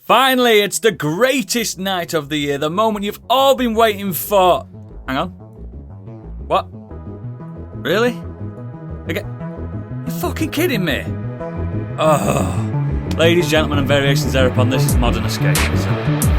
Finally, it's the greatest night of the year, the moment you've all been waiting for. Hang on. What? Really? You're fucking kidding me? Oh. Ladies, gentlemen, and variations thereupon, this is modern escapism.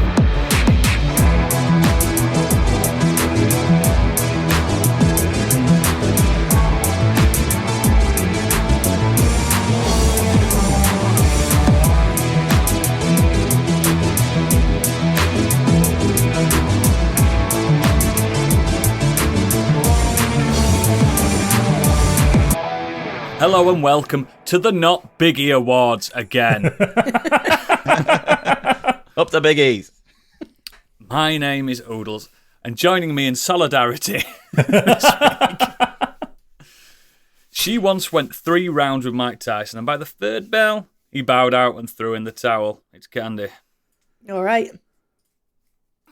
Hello and welcome to the Not Biggie Awards again. Up the biggies. My name is Oodles, and joining me in solidarity this week, she once went 3 rounds with Mike Tyson, and by the 3rd bell, he bowed out and threw in the towel. It's Candy. All right.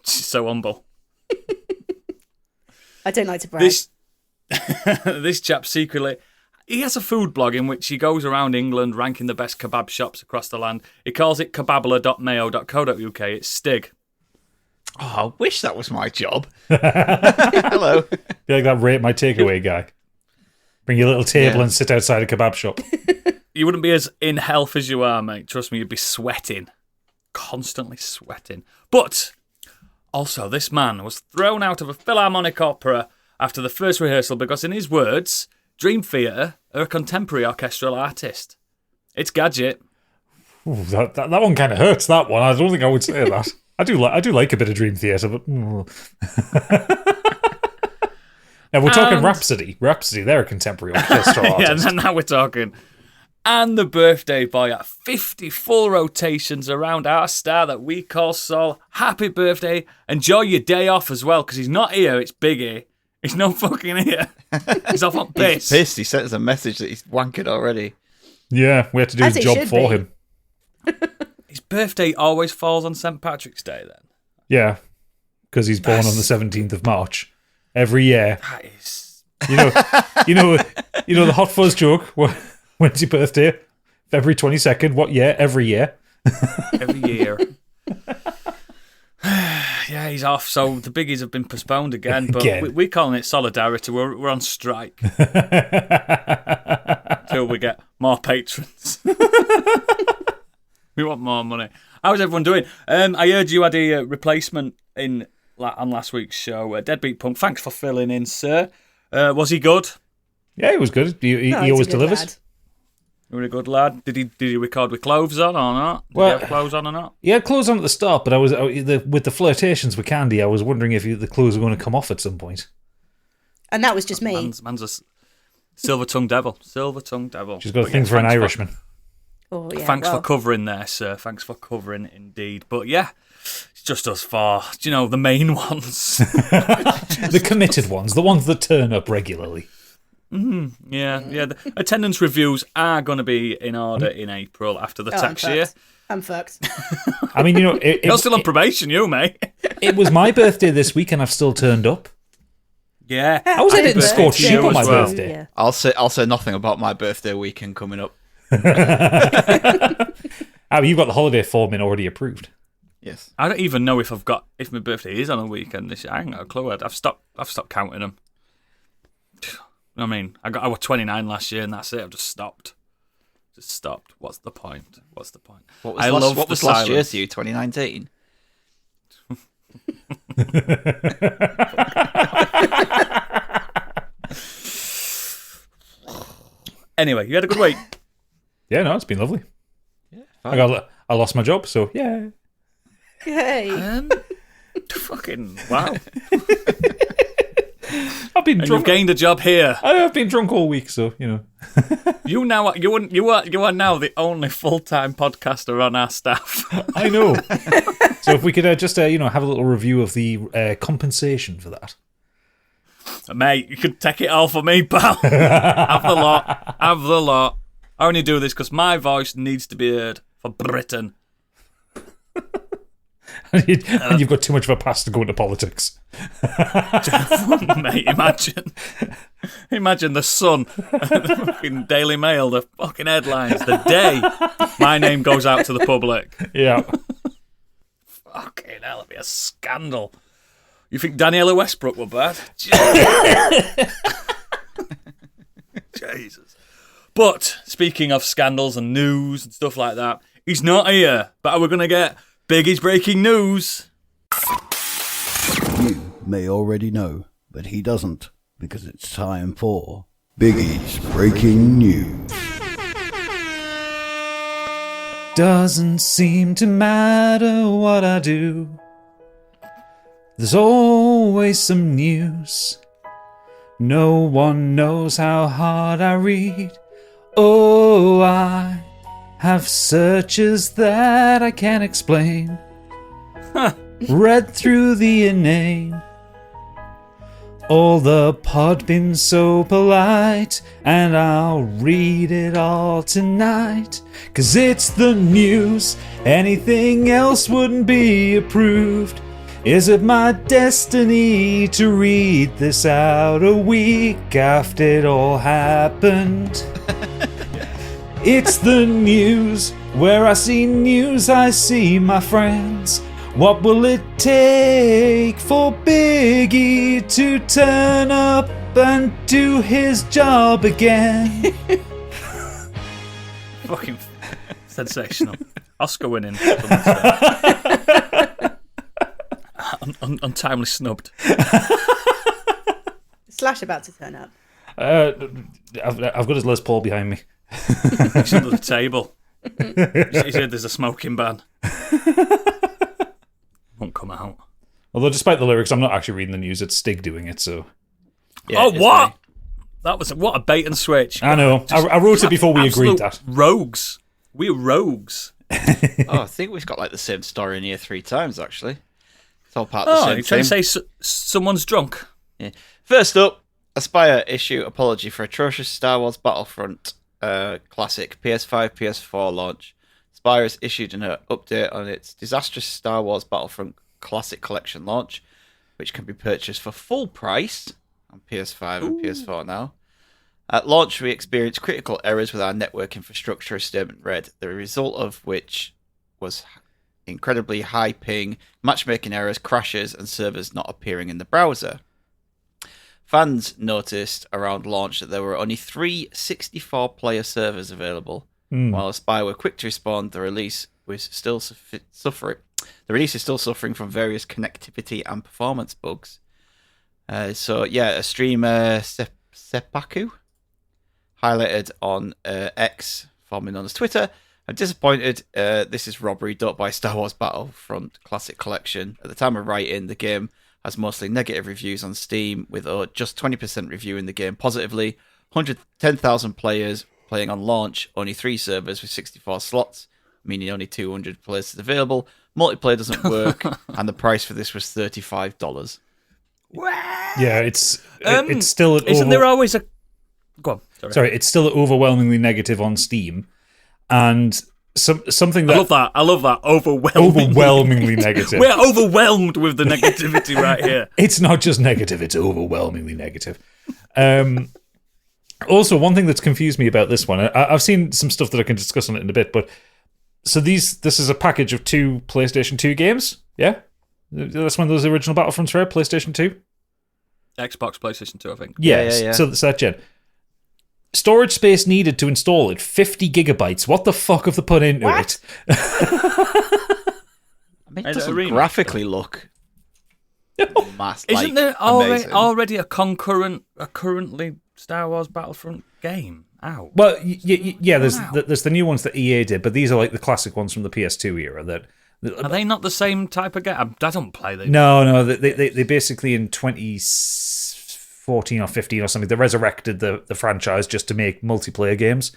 She's so humble. I don't like to brag. This chap secretly... He has a food blog in which he goes around England ranking the best kebab shops across the land. He calls it kebabler.mayo.co.uk. It's Stig. Oh, I wish that was my job. Hello. Feel like that rate my takeaway guy. Bring your little table and sit outside a kebab shop. You wouldn't be as in health as you are, mate. Trust me, you'd be sweating. Constantly sweating. But also, this man was thrown out of a Philharmonic opera after the first rehearsal because, in his words... Dream Theatre are a contemporary orchestral artist. It's Gadget. Ooh, that one kind of hurts, that one. I don't think I would say that. I do like a bit of Dream Theatre, but... Now, we're talking Rhapsody. Rhapsody, they're a contemporary orchestral artist. Yeah, now we're talking. And the birthday boy at 50 full rotations around our star that we call Sol. Happy birthday. Enjoy your day off as well, because he's not here, it's Biggie. He's not fucking here. He's off on piss. He's pissed. He sent us a message that he's wankered already. Yeah, we had to do his job for him. His birthday always falls on St. Patrick's Day, then? Yeah, because he's born on the 17th of March. Every year. That is... You know the Hot Fuzz joke? When's your birthday? February 22nd. What year? Every year. Every year. Yeah, he's off, so the biggies have been postponed again, but we're calling it solidarity. We're on strike until we get more patrons. We want more money. How's everyone doing? I heard you had a replacement on last week's show, Deadbeat Punk. Thanks for filling in, sir. Was he good? Yeah, he was good. He always delivers. Lad. You were a good lad. Did he record with clothes on or not? Did he have clothes on or not? He had clothes on at the start, but with the flirtations with Candy, I was wondering if the clothes were going to come off at some point. And that was just me. Man's a silver-tongued devil. Silver-tongued devil. She's got a thing for an Irishman. Thanks for covering there, sir. Thanks for covering indeed. But yeah, it's just us four. Do you know, the main ones. The committed ones. The ones that turn up regularly. Yeah. The attendance reviews are going to be in order in April after the tax year. I'm fucked. I mean, you're still on probation, you, mate. It was my birthday this week, and I've still turned up. Yeah, I was editing Scorched Sheep on my birthday. Yeah. I'll say nothing about my birthday weekend coming up. You've got the holiday form in already approved. Yes. I don't even know if my birthday is on a weekend this year. I ain't got a clue. I've stopped counting them. I mean, I was 29 last year, and that's it. I've just stopped. What's the point? What was last year to you? 2019. Anyway, you had a good week. Yeah, no, it's been lovely. Yeah, I lost my job, so yeah. Yay. Fucking wow. I've been drunk. You've gained a job here. I've been drunk all week, so you know. You are now the only full-time podcaster on our staff. I know. So if we could just have a little review of the compensation for that. Mate, you could take it all for me, pal. Have the lot. I only do this because my voice needs to be heard for Britain. And you've got too much of a past to go into politics. Mate, imagine the Sun, the fucking Daily Mail, the fucking headlines, the day my name goes out to the public. Yeah. Fucking hell, it'd be a scandal. You think Daniela Westbrook were bad? Jesus. But speaking of scandals and news and stuff like that, he's not here. But we're going to get Biggie's breaking news. You may already know, but he doesn't, because it's time for Biggie's breaking news. Doesn't seem to matter what I do. There's always some news. No one knows how hard I read. Oh, I have searches that I can't explain. Read through the inane. All the pod been so polite, and I'll read it all tonight. 'Cause it's the news, anything else wouldn't be approved. Is it my destiny to read this out a week after it all happened? It's the news, where I see news, I see my friends. What will it take for Biggie to turn up and do his job again? Fucking sensational. Oscar winning. Untimely snubbed. Slash about to turn up. I've got his Les Paul behind me. He's under the table. He said there's a smoking ban. Won't come out. Although, despite the lyrics, I'm not actually reading the news. It's Stig doing it, so... Yeah, Oh, it's what? me. That was what a bait and switch. I know. I wrote it before we agreed that. Rogues. We're rogues. Oh, I think we've got like the same story in here 3 times, actually. It's all part of the Oh, same you're trying thing. to say someone's drunk? Yeah. First up, Aspire issue apology for atrocious Star Wars Battlefront classic PS5, PS4 launch. Aspire has issued an update on its disastrous Star Wars Battlefront Classic Collection launch, which can be purchased for full price on PS5 and PS4 now. At launch, we experienced critical errors with our network infrastructure, a statement read, the result of which was incredibly high ping, matchmaking errors, crashes, and servers not appearing in the browser. Fans noticed around launch that there were only 3 64-player servers available. While Aspire were quick to respond, the release was still suffering. The release is still suffering from various connectivity and performance bugs. A streamer Seppaku highlighted on X, formerly known as Twitter. I'm disappointed. This is robbery done by Star Wars Battlefront Classic Collection. At the time of writing, the game has mostly negative reviews on Steam, with just 20% reviewing the game positively. 110,000 players playing on launch, only 3 servers with 64 slots, meaning only 200 places available. Multiplayer doesn't work, and the price for this was $35. Yeah, it's still... Isn't there always a... Go on. Sorry, it's still overwhelmingly negative on Steam, and something that... I love that. Overwhelmingly negative. We're overwhelmed with the negativity right here. It's not just negative, it's overwhelmingly negative. Also, one thing that's confused me about this one, I've seen some stuff that I can discuss on it in a bit, but so this is a package of 2 PlayStation 2 games, yeah? That's when those original Battlefronts were, PlayStation 2? Xbox, PlayStation 2, I think. Yes, Yeah. so that gen. Storage space needed to install it, 50 gigabytes. What the fuck have they put into it? I mean, it Is it a doesn't remake, graphically look Isn't there amazing. already a currently Star Wars Battlefront game out? Well, yeah, there's the new ones that EA did, but these are like the classic ones from the PS2 era. Are they not the same type of game? I don't play them. No, they basically in 2014 or 15 or something, they resurrected the franchise just to make multiplayer games.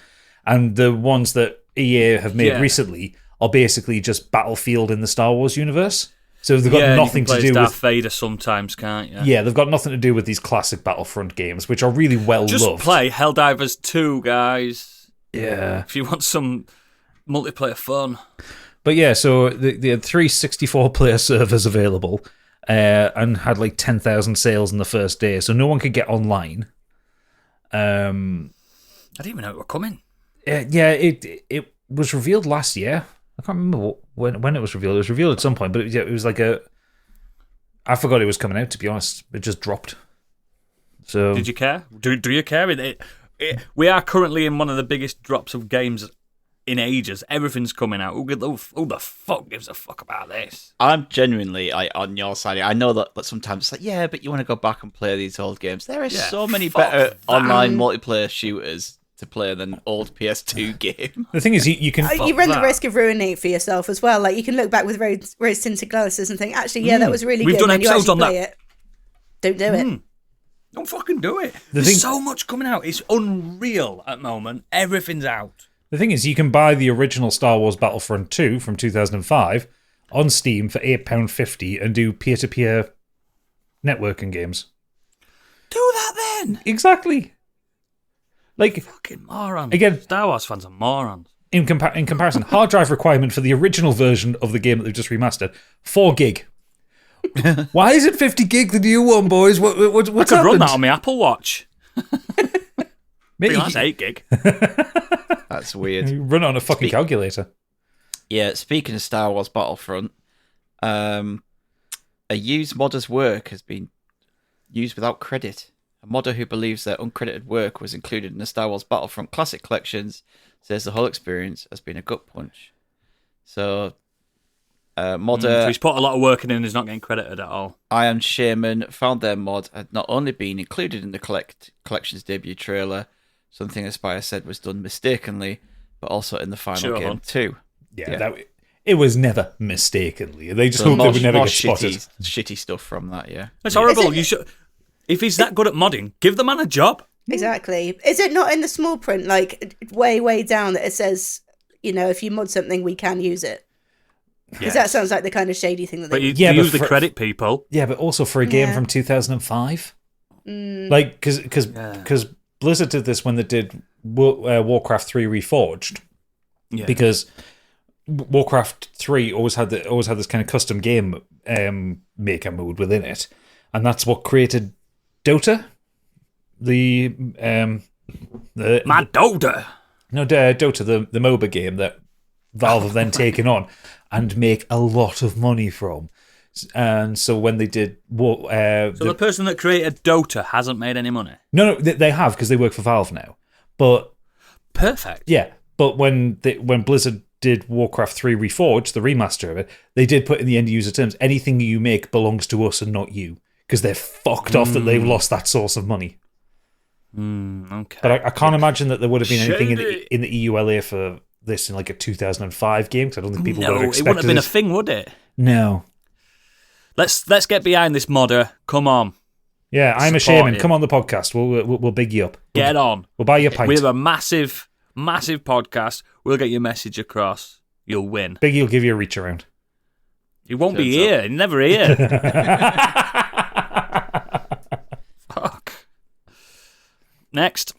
And the ones that EA have made recently are basically just Battlefield in the Star Wars universe. So they've got nothing to do Darth with... Vader sometimes, can't you? Yeah, they've got nothing to do with these classic Battlefront games, which are really well Just loved. play Helldivers 2, guys. Yeah. If you want some multiplayer fun. But yeah, so they had 3 64-player servers available and had like 10,000 sales in the first day, so no one could get online. I didn't even know it were coming. Yeah, it was revealed last year. I can't remember when it was revealed. It was revealed at some point, but it was like I forgot it was coming out, to be honest. It just dropped. So did you care? Do you care? We are currently in one of the biggest drops of games in ages. Everything's coming out. Who the fuck gives a fuck about this? I'm genuinely on your side. I know that sometimes it's like, yeah, but you want to go back and play these old games. There are so many better online multiplayer shooters to play than old PS2 game. The thing is, you can... You run the risk of ruining it for yourself as well. Like, you can look back with rose-tinted glasses and think, actually, yeah, that was really We've good. done When you episodes actually on play that. it, don't do it. Don't fucking do it. There's so much coming out. It's unreal at the moment. Everything's out. The thing is, you can buy the original Star Wars Battlefront 2 from 2005 on Steam for £8.50 and do peer-to-peer networking games. Do that then. Exactly. Like, fucking morons. Again, Star Wars fans are morons. In comparison, hard drive requirement for the original version of the game that they've just remastered, 4 gig. Why is it 50 gig the new one, boys? What's I could run that on my Apple Watch. Maybe that's 8 gig. That's weird. You run it on a fucking calculator. Yeah, speaking of Star Wars Battlefront, a used modder's work has been used without credit. A modder who believes their uncredited work was included in the Star Wars Battlefront Classic Collections says the whole experience has been a gut punch. So, modder... So he's put a lot of work in and he's not getting credited at all. Iron Shaman found their mod had not only been included in the collection's debut trailer, something Aspire said was done mistakenly, but also in the final game too. Yeah. It was never mistakenly. They just hoped they would never get spotted. Shitty stuff from that, yeah. It's horrible. You should... If he's that good at modding, give the man a job. Exactly. Is it not in the small print, like way down, that it says, if you mod something, we can use it? Because that sounds like the kind of shady thing that they But you use the credit people. Yeah, but also for a game from 2005. Like, because Blizzard did this when they did Warcraft 3 Reforged. Yeah. Because Warcraft 3 always had this kind of custom game maker mode within it. And that's what created Dota, Dota. No, Dota, the MOBA game that Valve have then taken on and make a lot of money from. And so when they did, the person that created Dota hasn't made any money. No, they have because they work for Valve now. But perfect. Yeah, but when Blizzard did Warcraft 3 Reforged, the remaster of it, they did put in the end user terms, anything you make belongs to us and not you. Because they're fucked off that they've lost that source of money. Okay. But I can't imagine that there would have been anything in the EULA for this in like a 2005 game, because I don't think people would have expected it. It wouldn't have been a thing, would it? No. Let's get behind this modder. Come on. Yeah, I'm a shaman. Come on the podcast. We'll big you up. Get on. We'll buy you a pint. We have a massive podcast. We'll get your message across. You'll win. Biggie will give you a reach around. He won't be here. He's never here. Fuck. Next.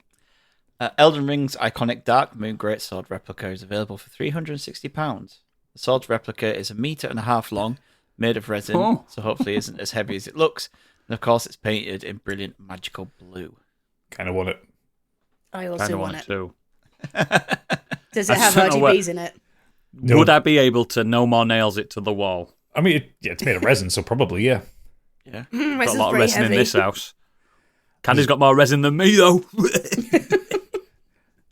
Elden Ring's iconic Dark Moon Greatsword replica is available for £360. The sword's replica is 1.5 meters long, made of resin, so hopefully isn't as heavy as it looks. And of course, it's painted in brilliant magical blue. Kind of want it. I also want it too. Does it have RGBs in it? No. Would I be able to no more nails it to the wall? I mean, it's made of resin, so probably, yeah. Yeah. Got a lot of resin in this house. Candy's got more resin than me, though.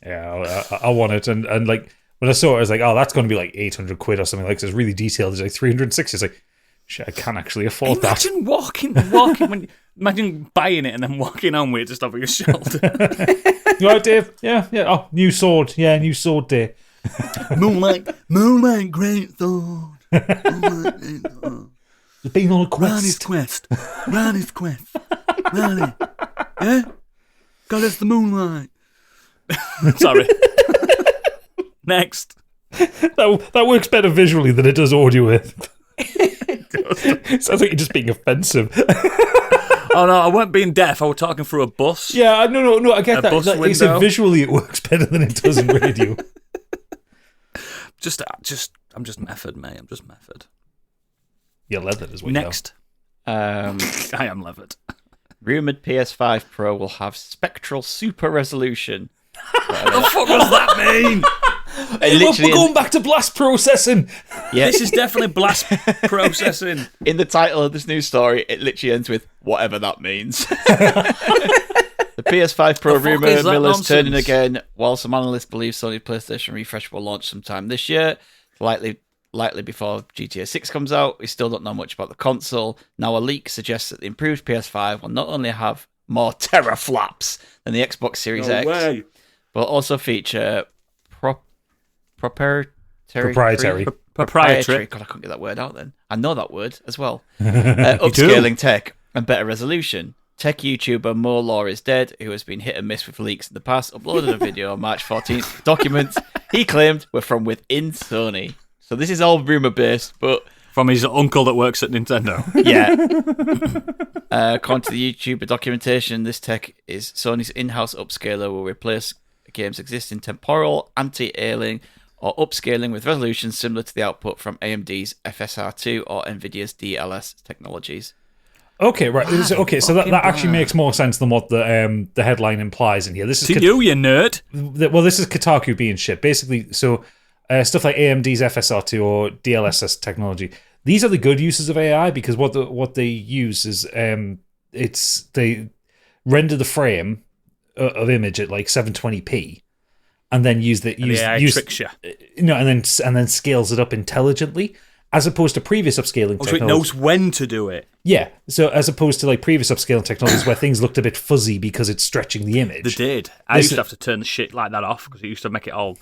Yeah, I want it. And like, when I saw it, I was like, oh, that's going to be like 800 quid or something. Like, it's really detailed. It's like 360. It's like, shit, I can't actually afford that. Imagine imagine buying it and then walking on with it just over your shoulder. You all right, Dave? Yeah. Oh, new sword. Yeah, new sword day. Moonlight, great sword. It's been on a quest. Ronnie's quest. Ronnie. Yeah? Got us the moonlight. Sorry. Next. That works better visually than it does audio. Sounds like you're just being offensive. Oh no, I weren't being deaf. I was talking through a bus. Yeah, no, I get that. Bus Like, you said visually it works better than it does in radio. I'm just method, mate. I'm just method. You're leathered as well. Next. I am leathered. Rumoured PS5 Pro will have spectral super resolution. What the fuck does that mean? We're going back to blast processing. Yeah, This is definitely blast processing. in the title of this news story, it literally ends with whatever that means. The PS5 Pro The fuck rumor is that miller's turning nonsense? again. While some analysts believe Sony PlayStation refresh will launch sometime this year, likely before GTA 6 comes out, we still don't know much about the console. Now a leak suggests that the improved PS5 will not only have more teraflops than the Xbox Series X, but also feature proprietary. Proprietary. God, I couldn't get that word out then. I know that word as well. Upscaling tech and better resolution. Tech YouTuber Mo Law is Dead, who has been hit and miss with leaks in the past, uploaded a video on March 14th. Documents he claimed were from within Sony. So this is all rumor based, but From his uncle that works at Nintendo. yeah. According to the YouTuber documentation, this tech is Sony's in-house upscaler will replace a game's existing temporal, anti-aliasing, or upscaling with resolutions similar to the output from AMD's FSR2 or NVIDIA's DLS technologies. Okay, right. So that actually makes more sense than what the headline implies in here. This is To you nerd. well, this is Kotaku being shit. Basically, so stuff like AMD's FSR2 or DLSS technology. These are the good uses of AI because what they use is they render the frame of image at like 720p, and then use The AI tricks you. and then scales it up intelligently, as opposed to previous upscaling So technology. it knows when to do it. Yeah, so as opposed to like previous upscaling technologies where things looked a bit fuzzy because it's stretching the image. They did. I used to have to turn the shit like that off because it used to make it all.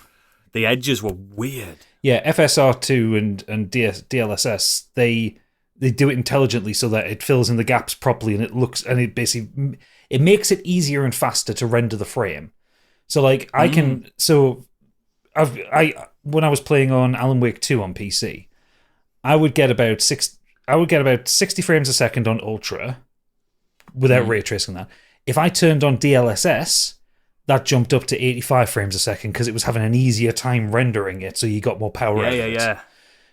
The edges were weird. Yeah, FSR2 and DLSS, they do it intelligently so that it fills in the gaps properly and it basically it makes it easier and faster to render the frame. So like I can when I was playing on Alan Wake 2 on PC, I would get about 60 frames a second on Ultra without ray tracing that. If I turned on DLSS, that jumped up to 85 frames a second because it was having an easier time rendering it, so you got more power out of it. Yeah.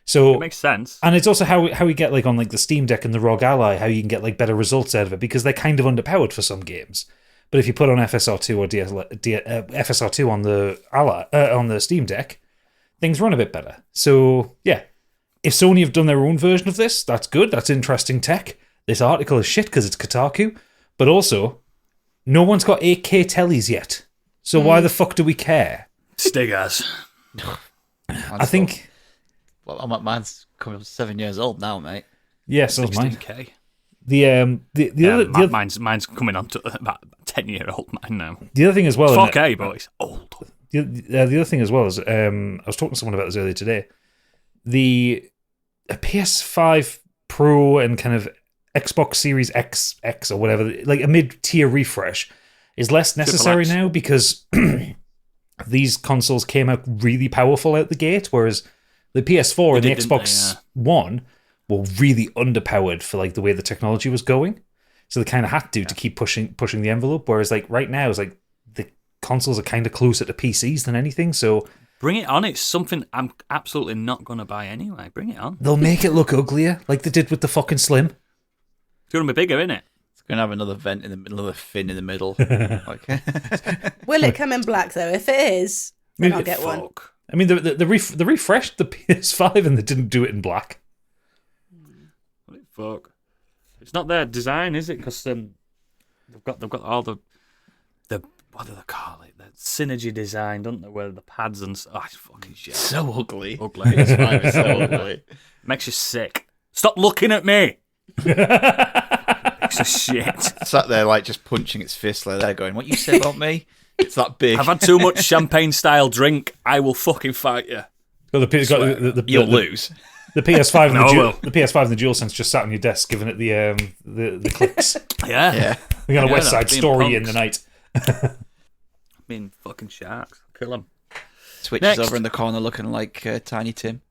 So It makes sense. and it's also how we get like on like the Steam Deck and the ROG Ally, how you can get like better results out of it because they're kind of underpowered for some games. But if you put on FSR2 or FSR2 on the Ally on the Steam Deck, things run a bit better. So yeah, if Sony have done their own version of this, that's good. That's interesting tech. This article is shit because it's Kotaku, but also no one's got 8K tellies yet. So why the fuck do we care? Stiggers. I think. Well, mine's coming up to 7 years old now, mate. Yeah, so is mine. 16K. The other Mine's coming on to about 10-year-old mine now. the other thing as well. 4K, but it's old. The other thing as well is I was talking to someone about this earlier today. The PS5 Pro and kind of Xbox Series X or whatever, like a mid-tier refresh, is less necessary now because these consoles came out really powerful out the gate, whereas the PS4 and the Xbox One were really underpowered for like the way the technology was going. So they kind of had to keep pushing the envelope. Whereas like right now, it's like the consoles are kind of closer to PCs than anything. So Bring it on. It's something I'm absolutely not going to buy anyway. Bring it on. they'll make it look uglier, like they did with the fucking Slim. It's going to be bigger, isn't it? It's going to have another vent in the middle, another fin in the middle. Like, Will it come in black though? If it is, then I'll get one. Fuck. I mean, they refreshed the PS5 and they didn't do it in black. Fuck. It's not their design, is it? Because they've got all the what do they call it? The synergy design, don't they? Where the pads and it's fucking shit. so ugly. Ugly. PS5 is so ugly. Makes you sick. Stop looking at me. It's a shit. Sat there like just punching its fist like that, going, "What you say about me? It's that big." I've had too much champagne-style drink. I will fucking fight you. You'll lose. The PS5 and No, I will. the PS5 and the DualSense just sat on your desk, giving it the clicks. Yeah. We got a West Side being Story in punks. the night. Being fucking sharks. Kill them. Switches Next. over in the corner looking like Tiny Tim.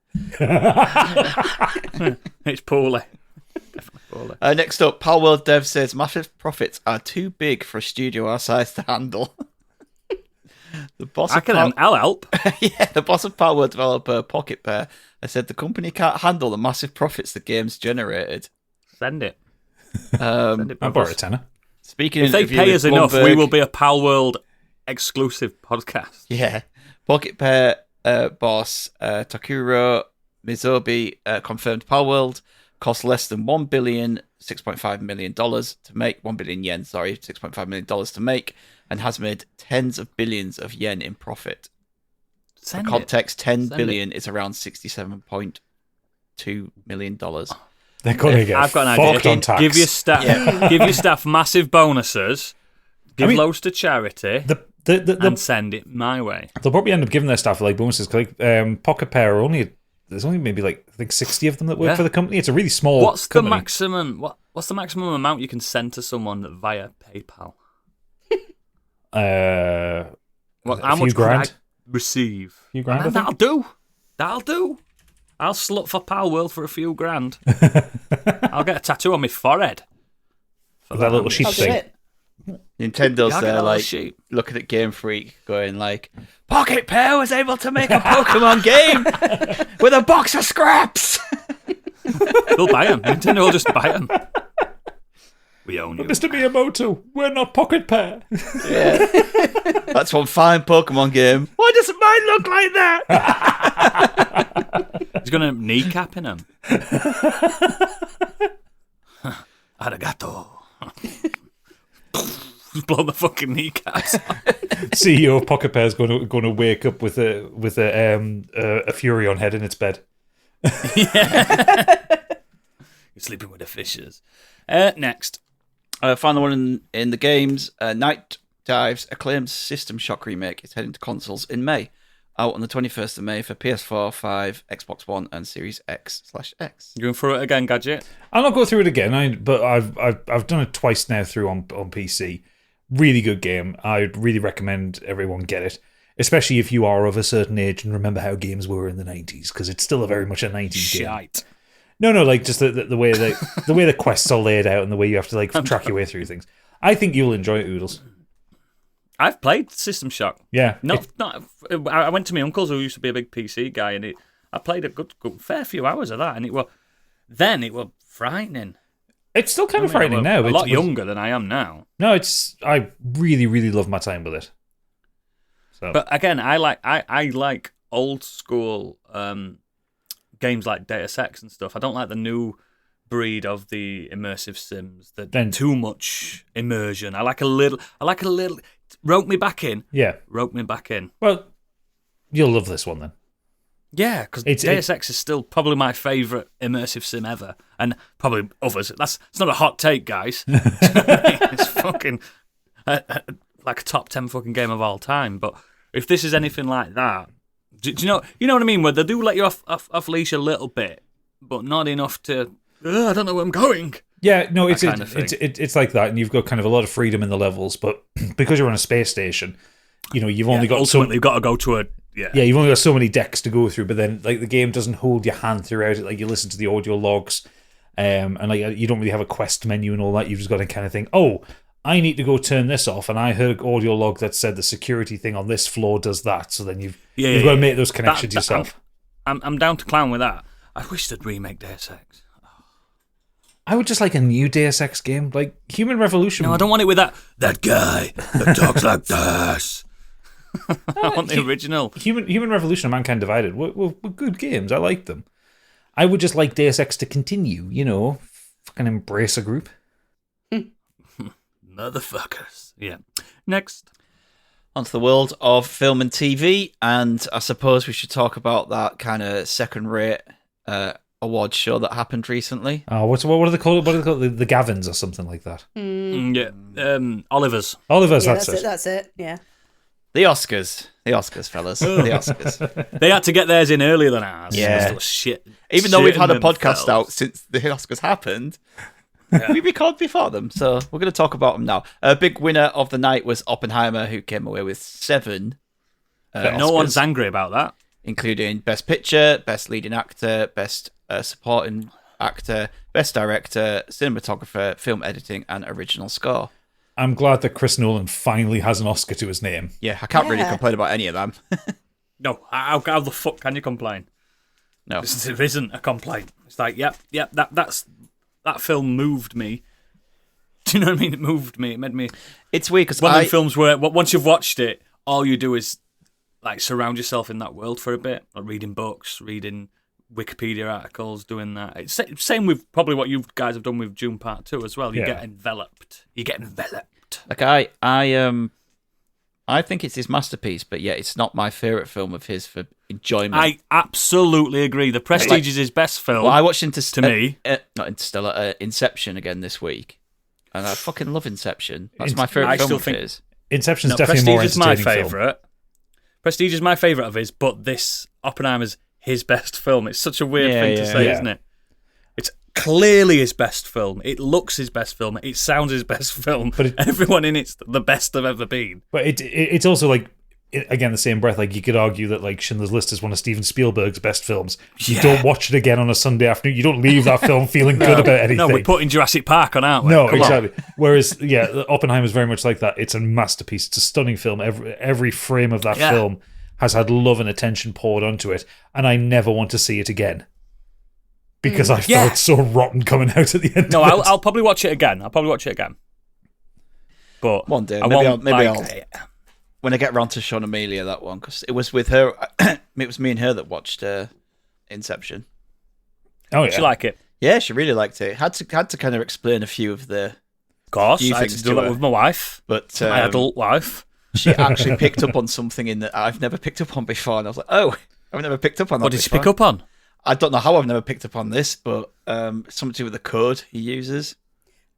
It's poorly. Definitely poorly. Next up, Palworld Dev says massive profits are too big for a studio our size to handle. The boss I'll help. the boss of Palworld developer Pocket Pair has said the company can't handle the massive profits the game's generated. Send it. Send it, I'll borrow a tenner. Speaking If they interview pay with us enough, we Bloomberg- will be a Pal World exclusive podcast. Yeah. Pocket Pair boss Takuro Mizobi confirmed Palworld cost less than $6.5 million to make, 1 billion yen, sorry, $6.5 million to make, and has made tens of billions of yen in profit. For context, 10 billion is around $67.2 million. They're going to get I've got an fucked idea. on tax. Give your staff massive bonuses. Give loads to charity. And send it my way. They'll probably end up giving their staff like bonuses. Like Pocket Pair are there's only maybe like I think 60 of them that work for the company. It's a really small. What's company. the maximum? What's the maximum amount you can send to someone via PayPal? How much could I receive? A few grand. That'll do. I'll slut for Palworld for a few grand. I'll get a tattoo on my forehead for that little sheep thing. Nintendo's there, like looking at Game Freak, going like, "Pocket Pair was able to make a Pokemon game with a box of scraps." They'll buy them. Nintendo will just buy them. We own you, Mr. Miyamoto. We're not Pocket Pair. Yeah, that's one fine Pokemon game. Why doesn't mine look like that? He's gonna kneecap in him. Arigato. Blow the fucking kneecaps. CEO of Pocket Pair is going to wake up with a Furion head in its bed. Yeah. You're sleeping with the fishes. Next. Final one in the games. Night Dive's acclaimed System Shock remake is heading to consoles in May. Out on the 21st of May for PS4, 5, Xbox One, and Series X/X. You going through it again, Gadget? I'll not go through it again, but I've done it twice now through on PC. Really good game. I'd really recommend everyone get it, especially if you are of a certain age and remember how games were in the 90s, because it's still very much a 90s game. Shite. No, like just the way the quests are laid out and the way you have to like track your way through things. I think you'll enjoy it, Oodles. I've played System Shock. Yeah. I went to my uncle's who used to be a big PC guy, and I played a good fair few hours of that, and it was frightening. It's still kind of frightening now. A lot younger than I am now. No, I really, really love my time with it. So. But again, I like old school games like Deus Ex and stuff. I don't like the new breed of the immersive sims. Too much immersion. I like a little. Rope me back in. Yeah. Rope me back in. Well, you'll love this one then. Yeah, because Deus Ex is still probably my favourite immersive sim ever. And probably others. It's not a hot take, guys. It's fucking like a top 10 fucking game of all time. But if this is anything like that, do you know what I mean? Where they do let you off leash a little bit, but not enough to, I don't know where I'm going. Yeah, no, it's like that, and you've got kind of a lot of freedom in the levels, but because you're on a space station, you've only got ultimately got to go to a you've only got so many decks to go through. But then, like, the game doesn't hold your hand throughout it. Like, you listen to the audio logs, and like you don't really have a quest menu and all that. You've just got to kind of think, oh, I need to go turn this off, and I heard an audio log that said the security thing on this floor does that. So then you've got to make those connections yourself. I'm down to clown with that. I wish they'd remake Deus Ex. I would just like a new Deus Ex game, like Human Revolution. No, I don't want it with that guy that talks like this. I want the original. Human Revolution and Mankind Divided were good games. I liked them. I would just like Deus Ex to continue, fucking embrace a group. Motherfuckers. Yeah. Next. Onto the world of film and TV, and I suppose we should talk about that kind of second-rate award show that happened recently. Oh, what are they called? What are they called? The Gavins or something like that. Yeah. Oliver's. That's it. Yeah. The Oscars, fellas. The Oscars. They had to get theirs in earlier than ours. Yeah. Shit. Even though we've had a podcast out since the Oscars happened, we recorded before them, so we're going to talk about them now. A big winner of the night was Oppenheimer, who came away with 7 Oscars, no one's angry about that. Including Best Picture, Best Leading Actor, Best Supporting Actor, Best Director, Cinematographer, Film Editing, and Original Score. I'm glad that Chris Nolan finally has an Oscar to his name. Yeah, I can't really complain about any of them. No, how the fuck can you complain? No. There isn't a complaint. It's like, yep, that film moved me. Do you know what I mean? It moved me. It made me... It's weird because one of them films where once you've watched it, all you do is like surround yourself in that world for a bit, like reading books, reading Wikipedia articles, doing that. It's same with probably what you guys have done with Dune Part 2 as well. You get enveloped. Like I think it's his masterpiece, but yeah, it's not my favourite film of his for enjoyment. I absolutely agree. The Prestige is his best film. Well, I watched not Interstellar, Inception again this week, and I fucking love Inception. That's my favourite film of his. Inception's definitely more entertaining. Prestige is my favourite. Prestige is my favourite of his, but this Oppenheimer's his best film. It's such a weird thing to say, isn't it? It's clearly his best film. It looks his best film. It sounds his best film. But everyone in it's the best they've ever been. But it's also like, again, the same breath, like you could argue that like Schindler's List is one of Steven Spielberg's best films. You don't watch it again on a Sunday afternoon. You don't leave that film feeling good about anything. No, we're putting Jurassic Park on, aren't we? No, exactly. Whereas, Oppenheimer's very much like that. It's a masterpiece. It's a stunning film. Every frame of that film has had love and attention poured onto it, and I never want to see it again. Because I felt so rotten coming out at the end. No, I'll probably watch it again. But one day, maybe I'll when I get round to Sean Amelia, that one, because it was with her. It was me and her that watched Inception. Oh yeah, did she like it? Yeah, she really liked it. Had to kind of explain a few of the. Of course, I had to do that with my wife, but my adult wife. She actually picked up on something in that I've never picked up on before, and I was like, "Oh, I've never picked up on that." What did she pick up on? I don't know how I've never picked up on this, but something to do with the code he uses.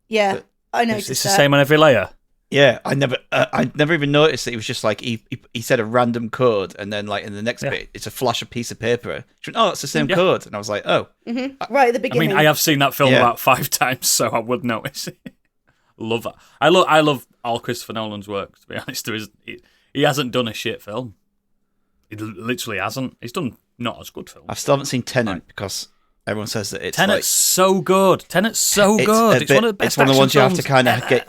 Yeah, I noticed it's the same on every layer. Yeah, I never even noticed that it was just like he said a random code, and then like in the next bit, it's a flash of piece of paper. She went, "Oh, it's the same code," and I was like, "Oh, right at the beginning." I mean, I have seen that film about 5 times, so I would notice it. Love that. I love all Christopher Nolan's work. To be honest, he hasn't done a shit film. He literally hasn't. He's done not as good films. I still haven't seen Tenet because everyone says that it's Tenet's so good. Tenet's so good. It's one of the best. It's one of the ones you have to kind of ever.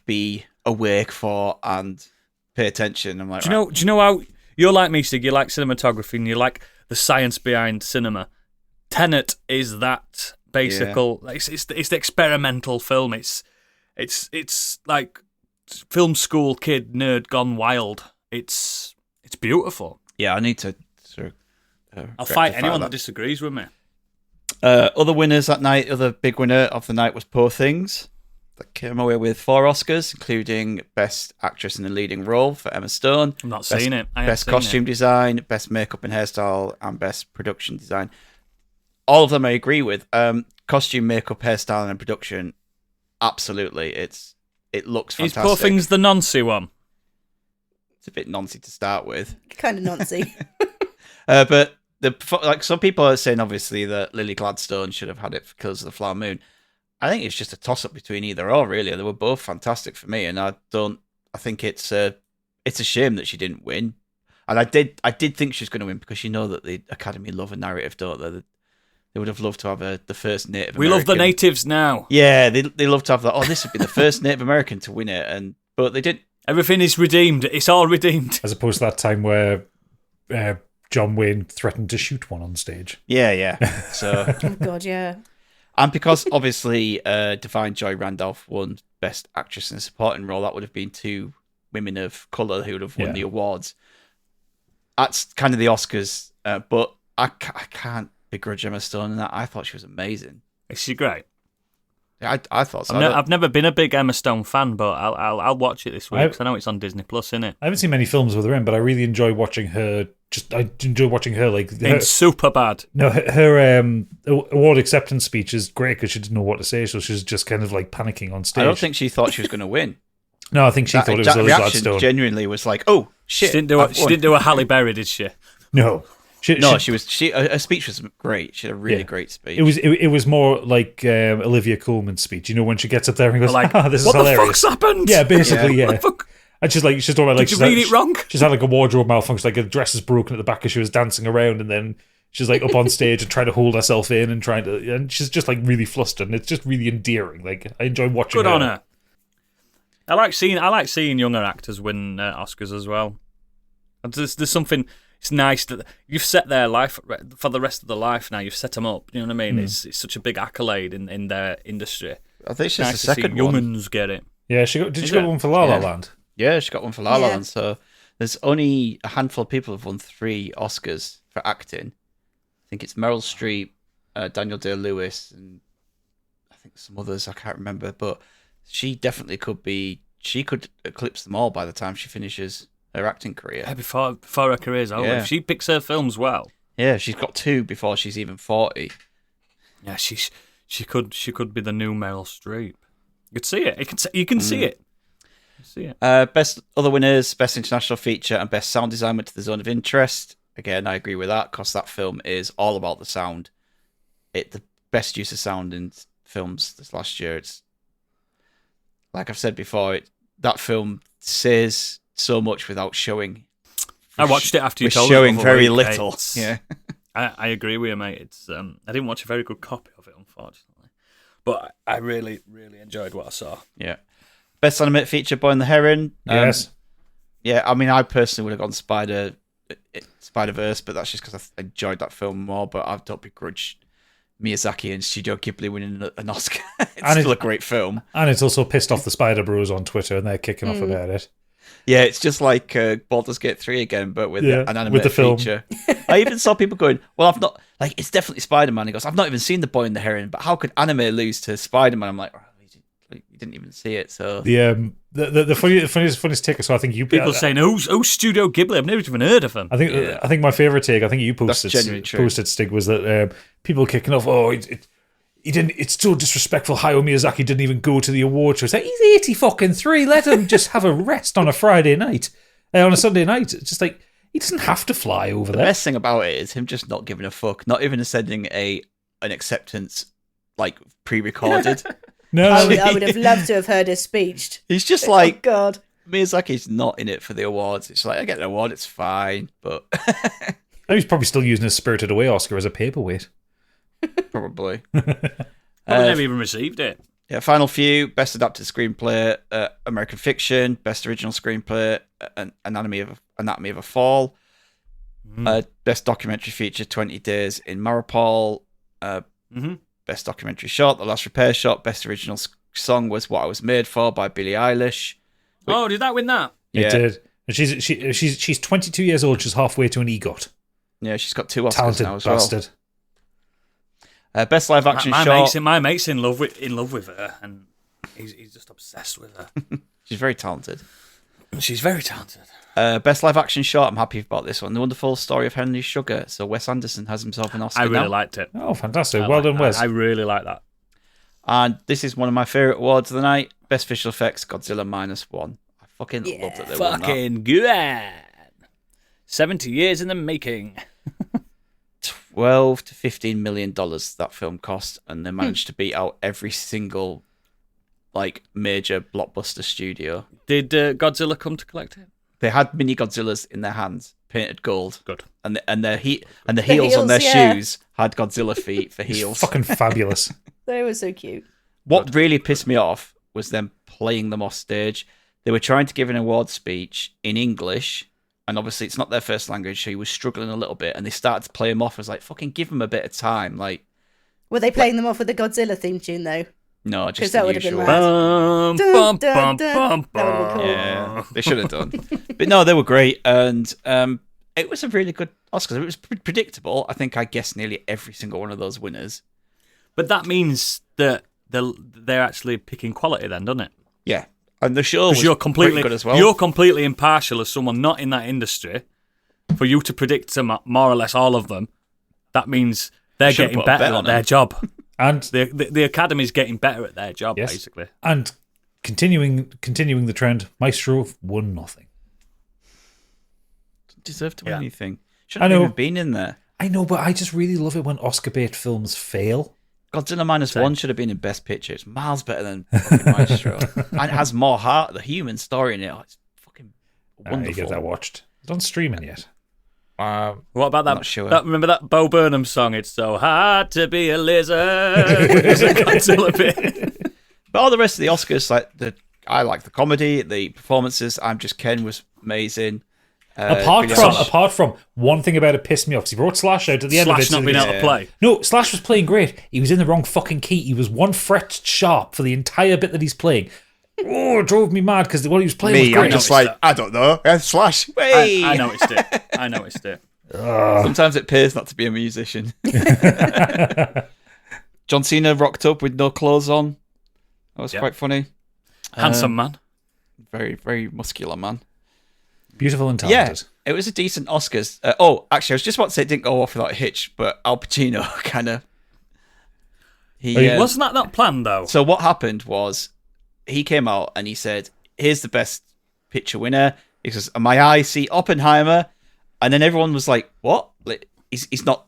be awake for and pay attention. I'm like, do you know how you're like me, Stig? You like cinematography and you like the science behind cinema. Tenet is that basic. It's the experimental film. It's like film school kid nerd gone wild. It's beautiful. Yeah, I need to sort of. I'll fight anyone that disagrees with me. Other winners that night, other big winner of the night was Poor Things. That came away with 4 Oscars, including Best Actress in a Leading Role for Emma Stone. I'm not seeing it. Best Costume Design, Best Makeup and Hairstyle, and Best Production Design. All of them I agree with. Costume, makeup, hairstyle, and production, absolutely. It looks fantastic. Is Poor Things the noncy one? It's a bit noncy to start with. Kind of noncy. But some people are saying obviously that Lily Gladstone should have had it for Killers of the Flower Moon. I think it's just a toss up between either or. Really, they were both fantastic for me, and I think it's a shame that she didn't win. And I did think she was going to win because you know that the Academy love a narrative, don't they? They would have loved to have the first Native American. We love the natives now. Yeah, they love to have that. Oh, this would be the first Native American to win it, but they didn't. Everything is redeemed. It's all redeemed. As opposed to that time where John Wayne threatened to shoot one on stage. Yeah. So. Oh God, yeah. And because obviously Divine Joy Randolph won Best Actress in a Supporting Role, that would have been 2 women of colour who would have won the awards. That's kind of the Oscars, but I can't begrudge Emma Stone in that. I thought she was amazing. Is she great? I thought so. I've never been a big Emma Stone fan, but I'll watch it this week because I know it's on Disney Plus, isn't it? I haven't seen many films with her in, but I really enjoy watching her. I enjoy watching her like in Superbad. No, her award acceptance speech is great because she didn't know what to say, so she's just kind of like panicking on stage. I don't think she thought she was going to win. No, I think she thought it was Lily Gladstone. Genuinely was like, oh shit! She didn't do a Halle Berry, did she? No. Her speech was great. She had a really great speech. It was more like Olivia Colman's speech. You know, when she gets up there and goes, like, "This is hilarious." What the fuck's happened? Yeah, basically, yeah. What the fuck? And she's talking about like, did you read it wrong? She's had like a wardrobe malfunction, like a dress is broken at the back as she was dancing around, and then she's like up on stage and trying to hold herself in and she's just like really flustered, and it's just really endearing. Like I enjoy watching. Good on her. I like seeing younger actors win Oscars as well. And there's something. It's nice that you've set their life for the rest of their life now. You've set them up. You know what I mean? It's such a big accolade in their industry. I think she's nice the second to see one. Young'uns get it. Yeah, did she get one for La La Land? Yeah, she got one for La La Land. So There's only a handful of people who've won 3 Oscars for acting. I think it's Meryl Streep, Daniel Day-Lewis, and I think some others I can't remember. But she definitely could be. She could eclipse them all by the time she finishes her acting career. Yeah, before her career's over. Yeah. If she picks her films well. Yeah, she's got 2 before she's even 40. Yeah, she could be the new Meryl Streep. You could see it. You can see it. See it. Best other winners: Best International Feature and Best Sound Design went to The Zone of Interest. Again, I agree with that because that film is all about the sound. The best use of sound in films this last year. It's like I've said before. That film says so much without showing. I watched it after you told me. Showing very week, little. Mate. Yeah, I agree with you, mate. It's I didn't watch a very good copy of it, unfortunately, but I really, really enjoyed what I saw. yeah. Best Animated Feature: Boy and the Heron. Yes. Yeah, I mean, I personally would have gone Spider-Verse, but that's just because I enjoyed that film more. But I don't begrudge Miyazaki and Studio Ghibli winning an Oscar. It's still a great film. And it's also pissed off the Spider Bros on Twitter, and they're kicking off about it. Yeah, it's just like Baldur's Gate 3 again, but with an animated with the film. feature. I even saw people going, well, I've not, like, it's definitely Spider-Man. He goes, I've not even seen The Boy and the Heron, but how could anime lose to Spider-Man? I'm like, oh, you didn't even see it, so... The funniest take, so I think you... People saying, who's Studio Ghibli? I've never even heard of him. I think my favourite take, I think you posted Stig, was that people kicking off, he didn't. It's so disrespectful. Hayao Miyazaki didn't even go to the award show. It's like, he's 80-fucking-3. Let him just have a rest on a Friday night, on a Sunday night. It's just like he doesn't have to fly over there. The best thing about it is him just not giving a fuck, not even sending an acceptance like pre-recorded. No, I would have loved to have heard his speech. He's just like, oh God, Miyazaki's not in it for the awards. It's like, I get an award, it's fine, but he's probably still using his Spirited Away Oscar as a paperweight. probably. Never even received it. Yeah, final few: Best Adapted Screenplay, American Fiction; Best Original Screenplay, Anatomy of a Fall; Best Documentary Feature, 20 Days in Maripol; Best Documentary Short, The Last Repair Shot; Best Original Song was What I Was Made For by Billie Eilish. Oh, did that win that? Yeah. It did. And she's 22 years old. She's halfway to an EGOT. Yeah, she's got 2 Oscars Talented now as bastard. well. Best Live Action my Short. My mate's in love with her, and he's just obsessed with her. She's very talented. She's very talented. Best Live Action Short. I'm happy about this one. The Wonderful Story of Henry Sugar. So Wes Anderson has himself an Oscar I really now. liked it. Oh, fantastic. Well done, Wes. I really like that. And this is one of my favourite awards of the night. Best Visual Effects, Godzilla -1. I fucking love that they won that. Fucking good. 70 years in the making. $12 to $15 million that film cost, and they managed to beat out every single major blockbuster studio. Did Godzilla come to collect it? They had mini Godzillas in their hands, painted gold. Good. And the heels on their shoes had Godzilla feet for heels. Fucking fabulous. They were so cute. What really pissed me off was them playing them off stage. They were trying to give an award speech in English, and obviously it's not their first language, so he was struggling a little bit, and they started to play him off as fucking give him a bit of time. Were they playing them off with the Godzilla theme tune, though? No, just that the would have been usual. rad. Bum, bum, Dun, bum, dun, bum, That would have been cool. Yeah, they should have done. But no, they were great, and it was a really good Oscars. It was predictable. I think I guessed nearly every single one of those winners. But that means that they're actually picking quality then, doesn't it? Yeah, and the show was you're pretty completely good as well. You're completely impartial as someone not in that industry. For you to predict more or less all of them, that means they're Should've getting put a bet better on at their them. job. And The Academy's getting better at their job, Yes. basically. and continuing the trend, Maestro won nothing. Didn't deserve to win Yeah. anything. I Shouldn't know. have even been in there. I know, but I just really love it when Oscar bait films fail. Godzilla -1 should have been in Best Picture. It's miles better than fucking Maestro. And it has more heart, the human story in it. Oh, it's fucking You wonderful. get that watched. It's on streaming yet. What about that? Not sure. Remember that Bo Burnham song? It's so hard to be a lizard. It's a Godzilla bit. But all the rest of the Oscars, I like the comedy, the performances. I'm Just Ken was amazing. Apart from one thing about it pissed me off, because he brought Slash out at the end of it. Slash not being able to play. No, Slash was playing great. He was in the wrong fucking key. He was 1 fret sharp for the entire bit that he's playing. Oh, it drove me mad because what he was playing was Me, great. I'm just like, I don't know. Slash. Hey! I noticed it. I noticed it. Sometimes it pays not to be a musician. John Cena rocked up with no clothes on. That was quite funny. Handsome man. Very, very muscular man. Beautiful and Yeah, talented. it was a decent Oscars. Actually, I was just about to say it didn't go off without a hitch, but Al Pacino kind of... Wasn't that not planned, though? So what happened was he came out and he said, here's the best picture winner. He says, my eyes see Oppenheimer. And then everyone was like, what? Like, he's not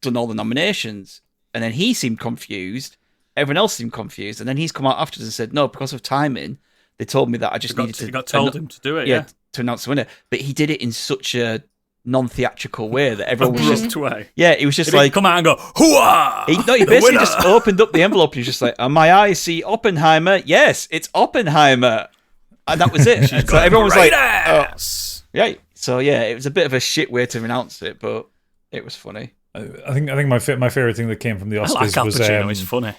done all the nominations. And then he seemed confused. Everyone else seemed confused. And then he's come out afterwards and said, no, because of timing, they told me that I just needed to... You got told him to do it, yeah. To announce the winner. But he did it in such a non-theatrical way that everyone was just... way. Yeah, he was just He like... come out and go, hooah! He basically just opened up the envelope and he was just like, my eyes see Oppenheimer. Yes, it's Oppenheimer. And that was it. So everyone was like... ass. Yeah. So yeah, it was a bit of a shit way to announce it, but it was funny. I think my favorite thing that came from the I Oscars like Al was Pacino, he's funny.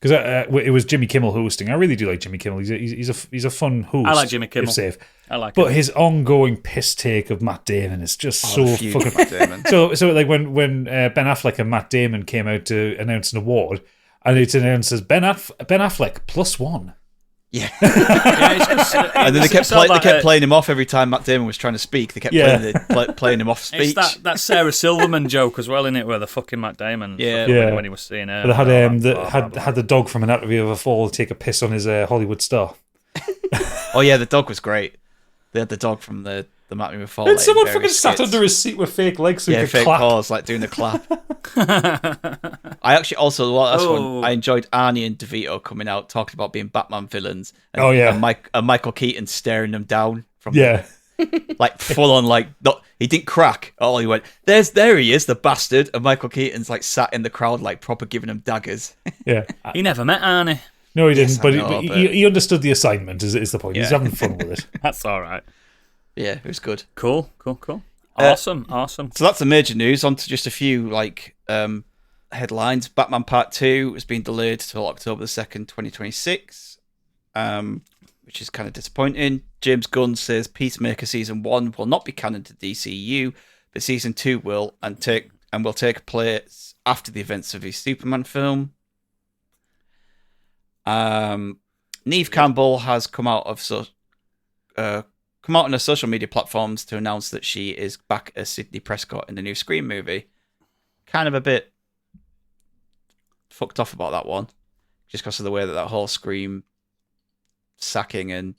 because it was Jimmy Kimmel hosting. I really do like Jimmy Kimmel. He's a fun host. I like Jimmy Kimmel. If safe. I like But him. his ongoing piss take of Matt Damon is just so Huge fucking. Matt Damon. So like when Ben Affleck and Matt Damon came out to announce an award, and it's announced as Ben Affleck +1. Yeah. Yeah, And then they kept playing him off every time Matt Damon was trying to speak. They kept playing him off speech. It's that Sarah Silverman joke as well, in it, where the fucking Matt Damon, Yeah. when he was seeing her. But had the dog from Anatomy of a Fall take a piss on his Hollywood star. Oh yeah, the dog was great. They had the dog from the Anatomy of a Fall. And like, someone in fucking various sat skits. under his seat with fake legs so he could fake clap. paws, like doing the clap. I actually also one I enjoyed Arnie and DeVito coming out talking about being Batman villains. And, and Michael Keaton staring them down from like full on, like not, he didn't crack. Oh, he went there he is, the bastard. And Michael Keaton's like sat in the crowd, like proper giving him daggers. Yeah, He never met Arnie. no, he didn't. Yes, but, I know, he understood the assignment. Is the point? He's having fun with it. That's all right. Yeah, it was good. Cool. Awesome. So that's the major news. On to just a few headlines. Batman Part 2 has been delayed till October the 2nd, 2026, which is kind of disappointing. James Gunn says Peacemaker Season 1 will not be canon to DCU, but Season 2 will, and will take place after the events of his Superman film. Neve Campbell has come out on her social media platforms to announce that she is back as Sidney Prescott in the new Scream movie. Kind of a bit fucked off about that one, just because of the way that whole Scream sacking and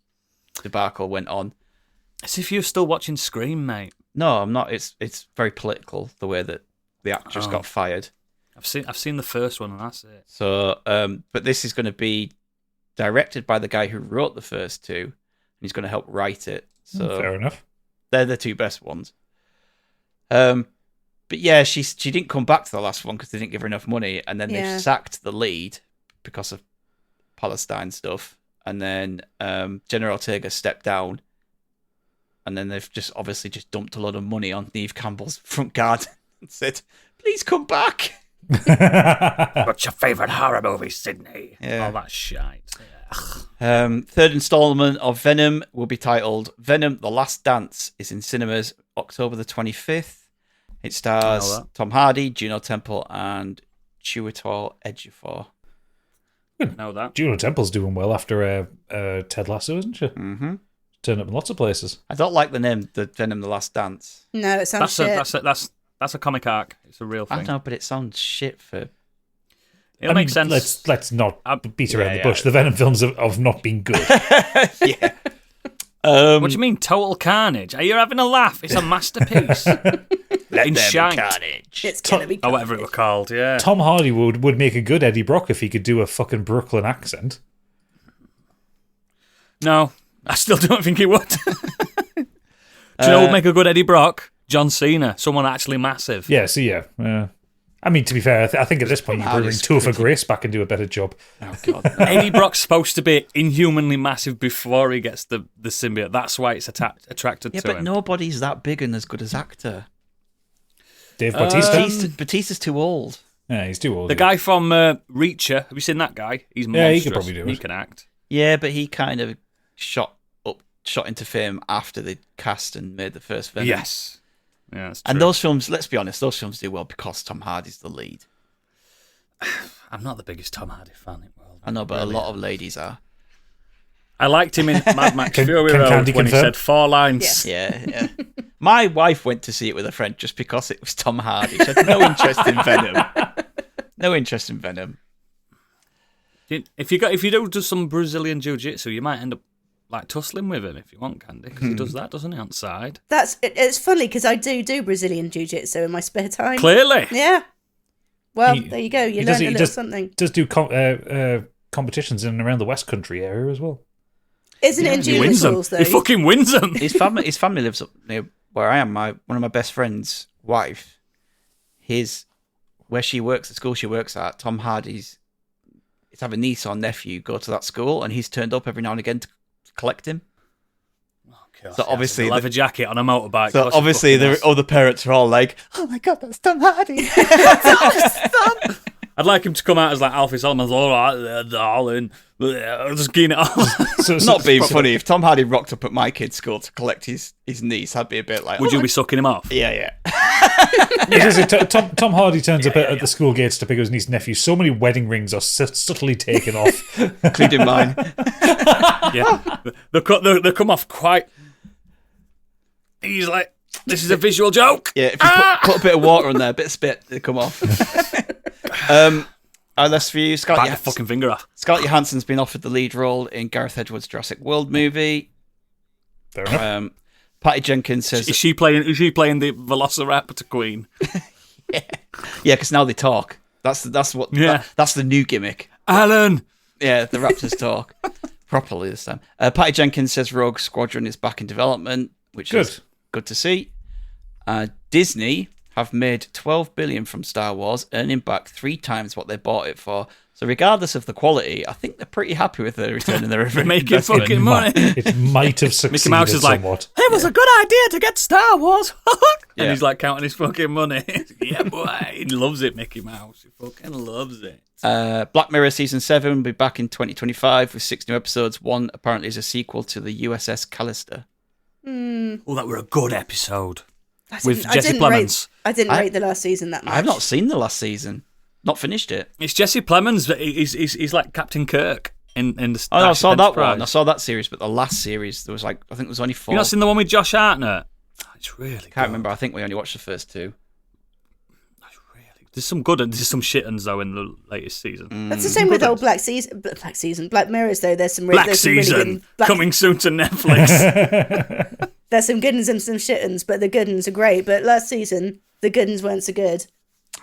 debacle went on. As if you're still watching Scream, mate. No, I'm not. It's very political, the way that the actress got fired. I've seen the first one, and that's it. So, but this is going to be directed by the guy who wrote the first two, and he's going to help write it. So Fair enough. they're the two best ones. But yeah, she didn't come back to the last one because they didn't give her enough money, and then they sacked the lead because of Palestine stuff, and then Jenna Ortega stepped down, and then they've just obviously just dumped a lot of money on Neve Campbell's front garden and said, "Please come back." What's your favourite horror movie, Sydney? Yeah. All that shite. Third installment of Venom will be titled Venom: The Last Dance. Is in cinemas October the 25th. It stars Tom Hardy, Juno Temple, and Chiwetel Ejiofor. Know that. Juno Temple's doing well after Ted Lasso, isn't she? Mm-hmm. Turned up in lots of places. I don't like the name, the Venom: The Last Dance. No, it sounds shit. That's a comic arc. It's a real thing. I know, but it sounds shit for. It'll make sense. Let's not beat around the bush. The Venom films have not been good. Yeah. What do you mean, total carnage? Are you having a laugh? It's a masterpiece. In shite. Carnage. It's gonna be Or whatever it was called, yeah. Tom Hardy would make a good Eddie Brock if he could do a fucking Brooklyn accent. No, I still don't think he would. Do you know what would make a good Eddie Brock? John Cena. Someone actually massive. Yeah, so yeah. I mean, to be fair, I think at this point you bring Topher Grace back and do a better job. Oh, God. Eddie Brock's supposed to be inhumanly massive before he gets the symbiote. That's why it's attracted Yeah, to but him. nobody's that big and as good as actor. Dave Bautista? Batista's too old. Yeah, he's too old. The guy from Reacher, have you seen that guy? He's monstrous. Yeah, he could probably do it. He can act. Yeah, but he kind of shot into fame after they cast and made the first Venom. Yes. Yeah, that's true. And those films, let's be honest, those films do well because Tom Hardy's the lead. I'm not the biggest Tom Hardy fan in the world. I know, but a lot of ladies are. I liked him in Mad Max Fury can Road Candy when he confirm? said 4 lines. Yeah. My wife went to see it with a friend just because it was Tom Hardy. She had no interest in Venom. No interest in Venom. If you do some Brazilian jiu-jitsu, you might end up like tussling with him if you want, Candy, because he does that, doesn't he, on the side? It's funny because I do Brazilian jiu-jitsu in my spare time. Clearly. Yeah. Well, there you go. You learned a little does, something. Does do competitions in and around the West Country area as well. Isn't it in He wins them. juveniles though? He fucking wins them. His family lives up near where I am. One of my best friend's wife, where she works, the school she works at, Tom Hardy's have a niece or nephew go to that school, and he's turned up every now and again to collect him. God, So obviously a leather jacket on a motorbike. So Of course he obviously fucking the has. other parents are all like, "Oh my god, that's Tom Hardy!" I'd like him to come out as like Alfie Solomon's, all right, there, darling. Just getting it off. So, Not being funny. If Tom Hardy rocked up at my kid's school to collect his niece, I'd be a bit like, Would you be sucking him off? Yeah. Tom Hardy turns up at the school gates to pick up his niece and nephew. So many wedding rings are subtly taken off. Including mine. Yeah. They come off quite. He's like, this is a visual joke. Yeah, if you put a bit of water on there, a bit of spit, they come off. That's for you. Bite your fucking finger off. Scarlett Johansson's been offered the lead role in Gareth Edwards' Jurassic World movie. Fair enough. Patty Jenkins says, Is she playing the Velociraptor Queen? "Yeah, because now they talk. That's what. Yeah. That's the new gimmick. Alan. Yeah, the Raptors talk properly this time." Patty Jenkins says Rogue Squadron is back in development, which is good to see. Disney have made $12 billion from Star Wars, earning back 3 times what they bought it for. So regardless of the quality, I think they're pretty happy with the return on their Making investment. fucking money. It might have succeeded Mickey Mouse is like, somewhat. it was a good idea to get Star Wars. Yeah. And he's like counting his fucking money. Yeah, boy. He loves it, Mickey Mouse. He fucking loves it. Black Mirror Season 7 will be back in 2025 with 6 new episodes. One apparently is a sequel to the USS Callister. Oh, that were a good episode. I With didn't- Jesse Plemons. I didn't rate the last season that much. I've not seen the last season. Not finished it. It's Jesse Plemons. But he's like Captain Kirk in the Oh, no, I saw that Enterprise. one. I saw that series, but the last series, there was I think there was only 4. You not seen the one with Josh Hartnett? Oh, it's really good. Can't remember. I think we only watched the first 2. There's some good and there's some shit uns though in the latest season. That's the same with old Black Mirrors though. There's some Black there's some really Season good, coming soon to Netflix. There's some good uns and some shit uns, but the good uns are great. But last season, the good uns weren't so good.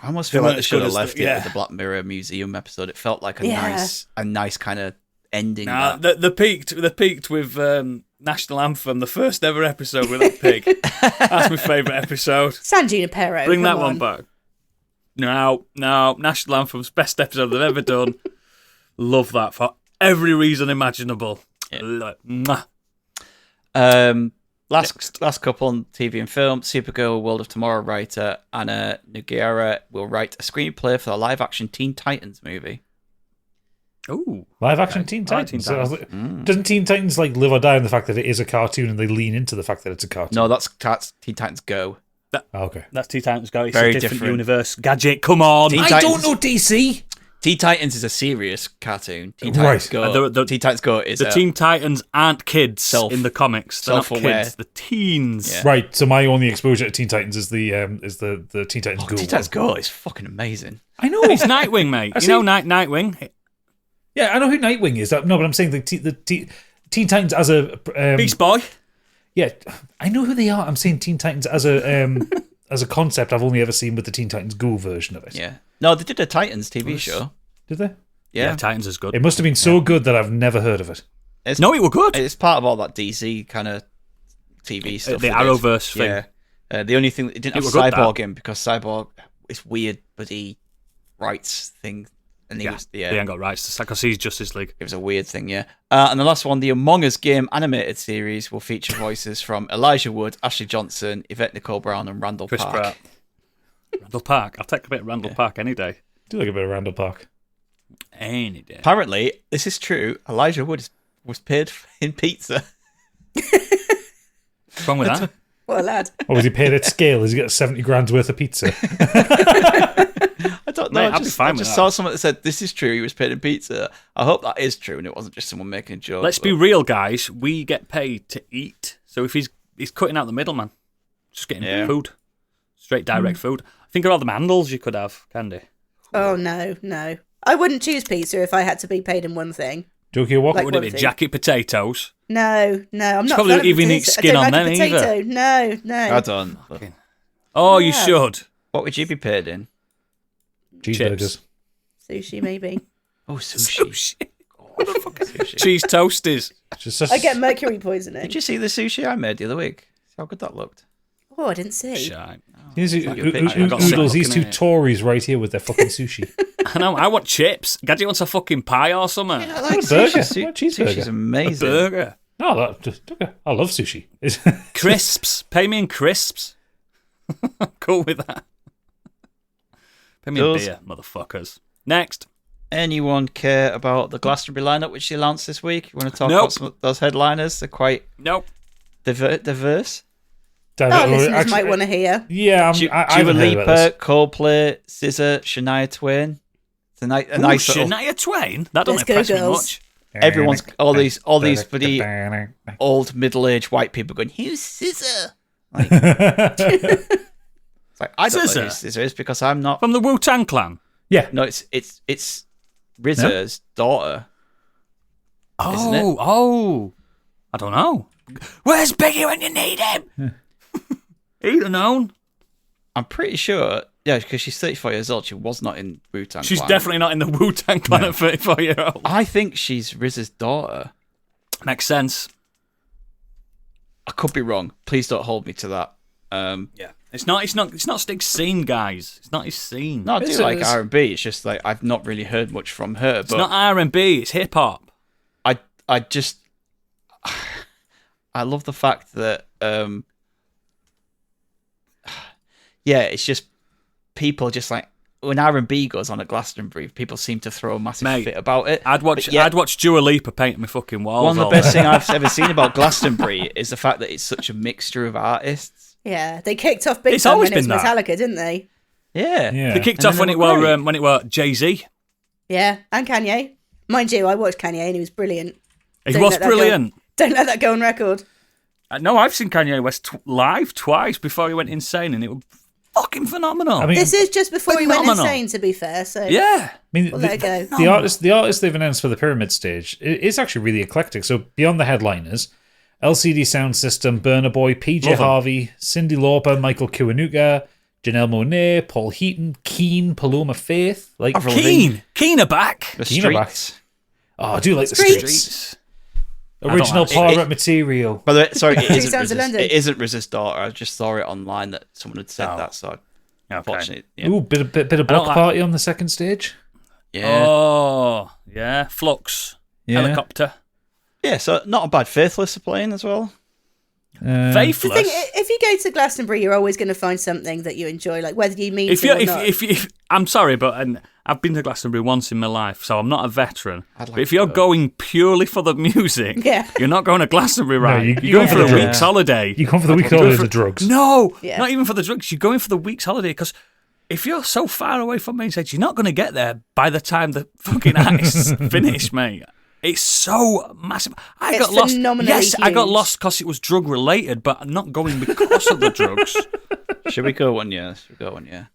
I almost feel They like weren't they as should good have as left the- it yeah. with the Black Mirror Museum episode. It felt like Yeah. a nice kind of ending. Nah, that. they peaked with National Anthem, the first ever episode with that pig. That's my favourite episode. San Junipero. Bring that come one on. back. No, National Anthem's best episode they've ever done. Love that for every reason imaginable. Yeah. Like, mwah. Last couple on TV and film. Supergirl World of Tomorrow writer Anna Nogueira will write a screenplay for the live-action Teen Titans movie. Ooh. Live action Okay. Teen I like Titans. Teen Titans. Doesn't Teen Titans like live or die on the fact that it is a cartoon and they lean into the fact that it's a cartoon? No, that's Teen Titans Go. Oh, okay. That's Teen Titans Go. It's Very a different different. universe. Gadget, come on. Teen I Titans- don't know DC. Teen Titans is a serious cartoon. Teen Right. Titans Go. The Teen Titans Go is The Teen Titans aren't kids in the comics. They're not self-aware. kids. The teens. Yeah. Right. So my only exposure to Teen Titans is the Teen Titans Go. Teen Titans Go is fucking amazing. I know. It's Nightwing, mate. I You know see. Nightwing? Yeah, I know who Nightwing is. No, but I'm saying the Teen Titans as a Beast Boy? yeah, I know who they are. I'm saying Teen Titans as a as a concept. I've only ever seen with the Teen Titans Go version of it. Yeah. No, they did a Titans TV show. Did they? Yeah. Titans is good. It must have been so good that I've never heard of it. No, it were good. It's part of all that DC kind of TV stuff. The they did. Arrowverse thing. Yeah. The only thing it didn't It have were good, Cyborg that. in because Cyborg is weird, but he writes things, and he was They ain't got rights to because he's Justice League. It was a weird thing, yeah. And the last one, the Among Us game animated series will feature voices from Elijah Wood, Ashley Johnson, Yvette Nicole Brown, and Randall Chris Park. Pratt. Randall Park. I'll take a bit of Randall Park any day. Do like a bit of Randall Park. Any day. Apparently, this is true. Elijah Wood is was paid in pizza. What's wrong with that? What a lad. Or was he paid at scale? Has he got 70 grand's worth of pizza? I don't know. Mate, I I'd be just, fine I with just that. saw someone that said this is true. He was paid in pizza. I hope that is true, and it wasn't just someone making a joke. Let's be real, guys. We get paid to eat. So if he's cutting out the middleman, just getting food, straight direct food. Think of all the mandals you could have, Candy. Oh, no. I wouldn't choose pizza if I had to be paid in one thing. Joking, what? Like Would it be one thing. jacket potatoes? No, I'm not. probably a fan of even eat potato. skin I on don't them like a either. potato. No. I don't. Oh, you Yeah. should. What would you be paid in? Cheeseburgers. Sushi, maybe. Oh, sushi. What the fuck is sushi? Cheese toasties. Just a, I get mercury poisoning. Did you see the sushi I made the other week? See how good that looked? Oh, I didn't see. Shite. Here's like a picture. I got sick Oodles, these looking two at it. Tories right here with their fucking sushi. I know. I want chips. Gadget wants a fucking pie or something. I like a burger. sushi. What a cheeseburger. Sushi's A amazing. burger. No, I love sushi. Crisps. Pay me in crisps. Cool with that. Pay me in Does- beer, motherfuckers. Next. Anyone care about the Glastonbury lineup which they announced this week? You want to talk Nope. about some of those headliners? They're quite Nope. diverse. Our listeners Actually, might want to hear. Yeah, I Dua haven't heard about this. Lipa, Coldplay, SZA, Shania Twain. It's a nice little... Shania Twain? That don't Let's go, impress me girls. much. Everyone's all these bloody old middle-aged white people going, "Who's SZA?" Like, it's like I don't know who SZA? SZA is because I'm not. From the Wu-Tang Clan? Yeah. No, it's RZA's daughter. Isn't it? Oh. I don't know. Where's Biggie when you need him? He'd have known. I'm pretty sure. Yeah, because she's 34 years old. She was not in Wu-Tang She's Clan. definitely not in the Wu-Tang Clan at 34-year-old. I think she's RZA's daughter. Makes sense. I could be wrong. Please don't hold me to that. Yeah. It's not Stig's scene, guys. It's not his scene. No, I do It's- like it's- R&B. It's just like I've not really heard much from her. It's But not R&B, it's hip-hop. I just I love the fact that it's just people just like when R&B goes on at Glastonbury, people seem to throw a massive Mate, fit about it. I'd watch Dua Lipa paint my fucking walls. One of the all best day. things I've ever seen about Glastonbury is the fact that it's such a mixture of artists. Yeah, they kicked off big It's time always when it was been that. Metallica, didn't they? Yeah. Yeah. They kicked And off then when they it were were Jay-Z. Yeah, and Kanye. Mind you, I watched Kanye and he was brilliant. He Don't was let that go- brilliant. Don't let that go on record. No, I've seen Kanye West live twice before he went insane, and it was fucking phenomenal. I mean, This is just before he went Phenomenal. insane, to be fair. So yeah. I mean, We'll let it go. the artists they've announced for the Pyramid stage is actually really eclectic. So beyond the headliners, LCD Sound System, Burna Boy, PJ Love 'em. Harvey, Cyndi Lauper, Michael Kiwanuka, Janelle Monáe, Paul Heaton, Keen, Paloma Faith, like Avril Lavigne. Keen are back. The Keen are back. Streets. oh, I do like the Streets. Streets. Original like pirate material. By the way, sorry, it Two isn't Sounds of RZA's, London. it isn't RZA's daughter. I just saw it online that someone had said that, so unfortunately, yeah. Ooh, bit of block like- party on the second stage. Yeah. Oh, yeah. Flux. Yeah. Helicopter. Yeah, so not a bad Faithless are playing as well. the Faithless. thing, if you go to Glastonbury, you're always going to find something that you enjoy, like whether you mean if to you or not. if I'm sorry, but I've been to Glastonbury once in my life, so I'm not a veteran. I'd like But if to you're go. going purely for the music, Yeah. you're not going to Glastonbury, right? you you're going go for for a the week's drugs. holiday. You come for the week You're holiday going of the drugs. No, Yeah. not even for the drugs. You're going for the week's holiday because if you're so far away from main stage, you're not going to get there by the time the fucking act's finished, mate. It's so massive. I It's got lost. phenomenally Yes, I got huge. lost because it was drug related, but I'm not going because of the drugs. Should we go one year? Should we go one year?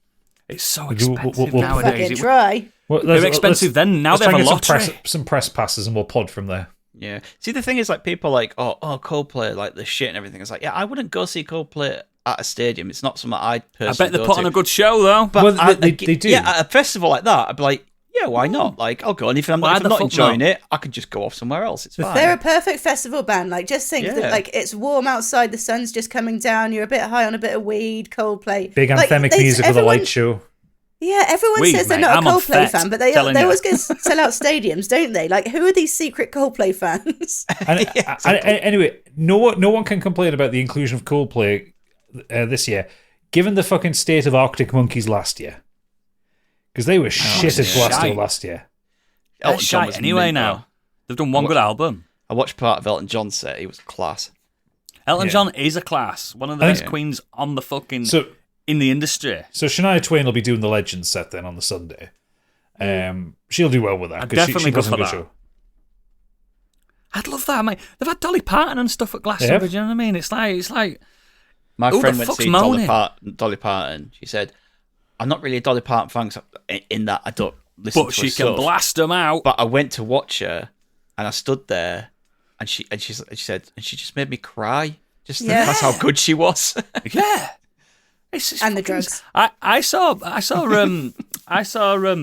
It's so We'll- expensive we'll- nowadays. Fucking It- try. Well, They were expensive then. Now they have a try and lottery. get some press passes, and we'll pod from there. Yeah. See, the thing is, like, people are like, oh, Coldplay, like, the shit and everything. It's like, yeah, I wouldn't go see Coldplay at a stadium. It's not something I'd I personally bet they go put to. on a good show though. But Well, they do. Yeah, at a festival like that, I'd be like, yeah, why not? Like, I'll go. And if I'm, Why if the I'm not fuck enjoying not? it, I could just go off somewhere else. It's fine. They're a perfect festival band. Like, just think Yeah. that, like, it's warm outside, the sun's just coming down, you're a bit high on a bit of weed, Coldplay. Big Like, anthemic they- music with a everyone- light show. Yeah, everyone Weed, says they're mate, not I'm a on Coldplay fet, fan, but they telling you. always go sell out stadiums, don't they? Like, who are these secret Coldplay fans? And anyway, no one can complain about the inclusion of Coldplay this year, given the fucking state of Arctic Monkeys last year, because they were shit at Glasgow shite. last year. They're Elton John shite was anyway mint, now. though. They've done one good album. I watched part of Elton John's set. He was class. Elton John is a class. One of the best queens on the fucking in the industry. So Shania Twain will be doing the Legends set then on the Sunday. She'll do well with that because she definitely does go a good for show. I'd love that, mate. They've had Dolly Parton and stuff at Glastonbury. Do you know what I mean? It's like. My Who friend the went to fuck's see moaning? Dolly Parton. She said, "I'm not really a Dolly Parton fan 'cause in that I don't listen But to her she can stuff. blast them out. But I went to watch her, and I stood there, and she said, and she just made me cry. Just that's how good she was. Yeah. And the drugs. I saw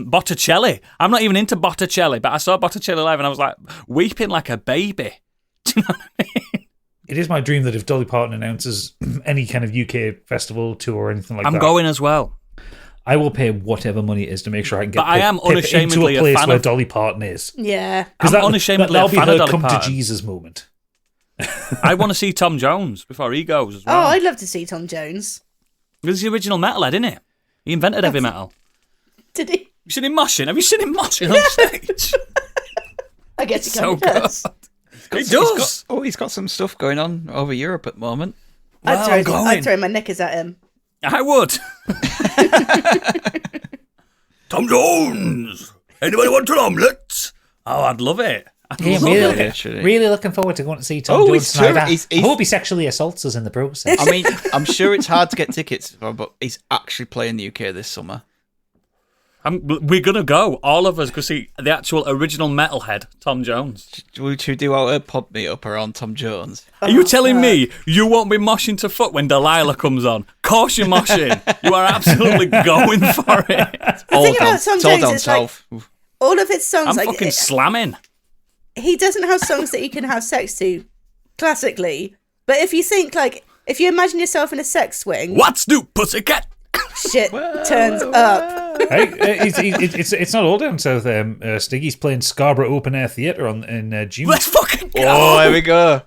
Botticelli. I'm not even into Botticelli, but I saw Botticelli live and I was like weeping like a baby. Do you know what I mean? It is my dream that if Dolly Parton announces any kind of UK festival tour or anything like that, I'm going as well. I will pay whatever money it is to make sure I can get But I am Pip unashamedly into a place a fan where of... Dolly Parton is. Yeah. I'm unashamedly that'll a be fan her of Dolly come Parton. to Jesus moment. I want to see Tom Jones before he goes as Oh, well. I'd love to see Tom Jones. He's the original metalhead, isn't he? He invented heavy metal. Did he? You seen him moshing? Have you seen him moshing on stage? I guess he So kind of does. He does. He's got some stuff going on over Europe at the moment. I'd throw my knickers at him. I would. Tom Jones. Anybody want an omelette? Oh, I'd love it. Really looking forward to going to see Tom Oh, Jones it's true. tonight. I He's- hope he sexually assaults us in the process. I mean, I'm sure it's hard to get tickets for, but he's actually playing the UK this summer. We're going to go, all of us, go see the actual original metalhead, Tom Jones. We should do our pub meetup around Tom Jones. Are you telling me you won't be moshing to fuck when Delilah comes on? Course you're moshing. You are absolutely going for it. The thing about Tom It's all Jones down is like south. all of his songs, I'm like fucking slamming. he doesn't have songs that you can have sex to, classically. But if you think if you imagine yourself in a sex swing, What's new, pussycat? shit turns up. Hey, it's not all down south. Stiggy's playing Scarborough Open Air Theatre in June. Let's fucking go. Oh, here we go.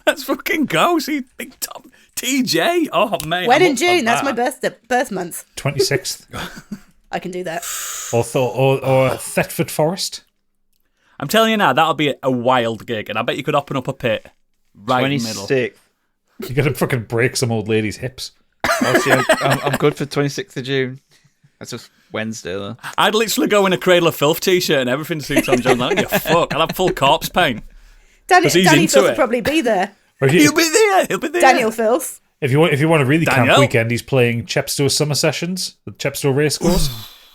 Let's fucking go. See Big Tom. TJ. Oh, mate. When I'm in up for June? That's my that. birth month. 26th. I can do that. or Thetford Forest. I'm telling you now, that'll be a wild gig, and I bet you could open up a pit right in the middle. 26th. You got to fucking break some old lady's hips. Oh, see, I'm good for 26th of June. That's just Wednesday, though. I'd literally go in a Cradle of Filth t-shirt and everything to see Tom Jones. I don't give a fuck. I'll have full corpse paint. Danny 'Cause he's Filth into will it. probably be there. Or He'll be there. He'll be there. Daniel Filth. If you want a really camp Daniel? weekend, he's playing Chepstow Summer Sessions, the Chepstow Racecourse.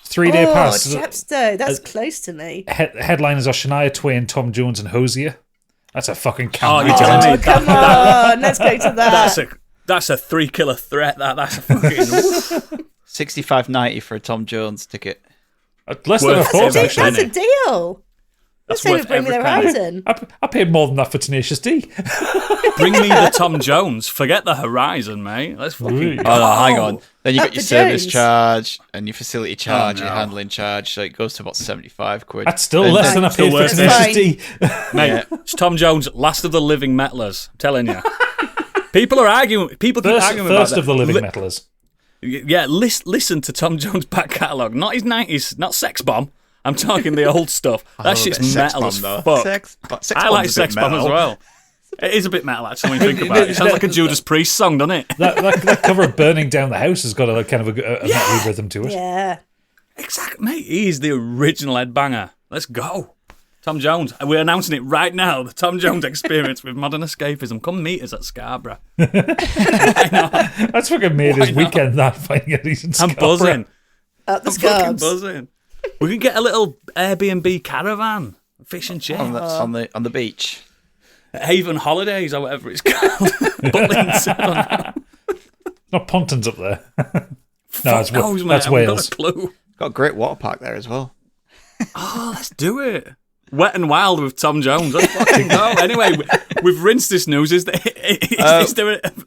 3-day Oh, pass. Chepstow. That's close to me. Headliners are Shania Twain, Tom Jones, and Hosier. That's a fucking camp Oh, you're weekend. telling me Come on, let's go to that. That's a 3-killer threat. That's a fucking... $65.90 for a Tom Jones ticket. Less than I Worth thought, every actually. That's a deal. That's Let's worth bring me every the penny. horizon. I paid more than that for Tenacious D. Bring me the Tom Jones. Forget the horizon, mate. Let's fucking go. Oh, no, hang on. Then you Up got your the service Jones. charge and your facility charge, no. your handling charge, so it goes to about 75 quid. That's still And less then- than I Still paid for worth it. Tenacious D. Mate, Yeah. it's Tom Jones, last of the living metalers. I'm telling you. People are arguing. People keep arguing about First that. of the living metalers. Yeah, listen to Tom Jones' back catalogue. Not his 90s, not Sex Bomb. I'm talking the old stuff. I That love a shit's bit of Sex metal Bomb, as though. fuck. Sex I Bomb's like a bit Sex Bomb as metal. well. It is a bit metal, actually, when you think about it. It sounds like a Judas Priest song, doesn't it? That cover of Burning Down the House has got a kind of a metal rhythm to it. Yeah. Exactly, mate. He's the original headbanger. Let's go. Tom Jones. We're announcing it right now. The Tom Jones experience with modern escapism. Come meet us at Scarborough. That's fucking made his weekend that finding a decent I'm Scarborough. buzzing. Up the I'm fucking scabs. buzzing. We could get a little Airbnb caravan. Fish and chips. on the beach. Haven Holidays or whatever it's called. Butlins. Not Pontins up there. No, that's, knows, mate. that's I haven't got Wales. a clue. Got a great water park there as well. Oh, let's do it. Wet and Wild with Tom Jones. Let's fucking go. Anyway, we've rinsed this news. Is there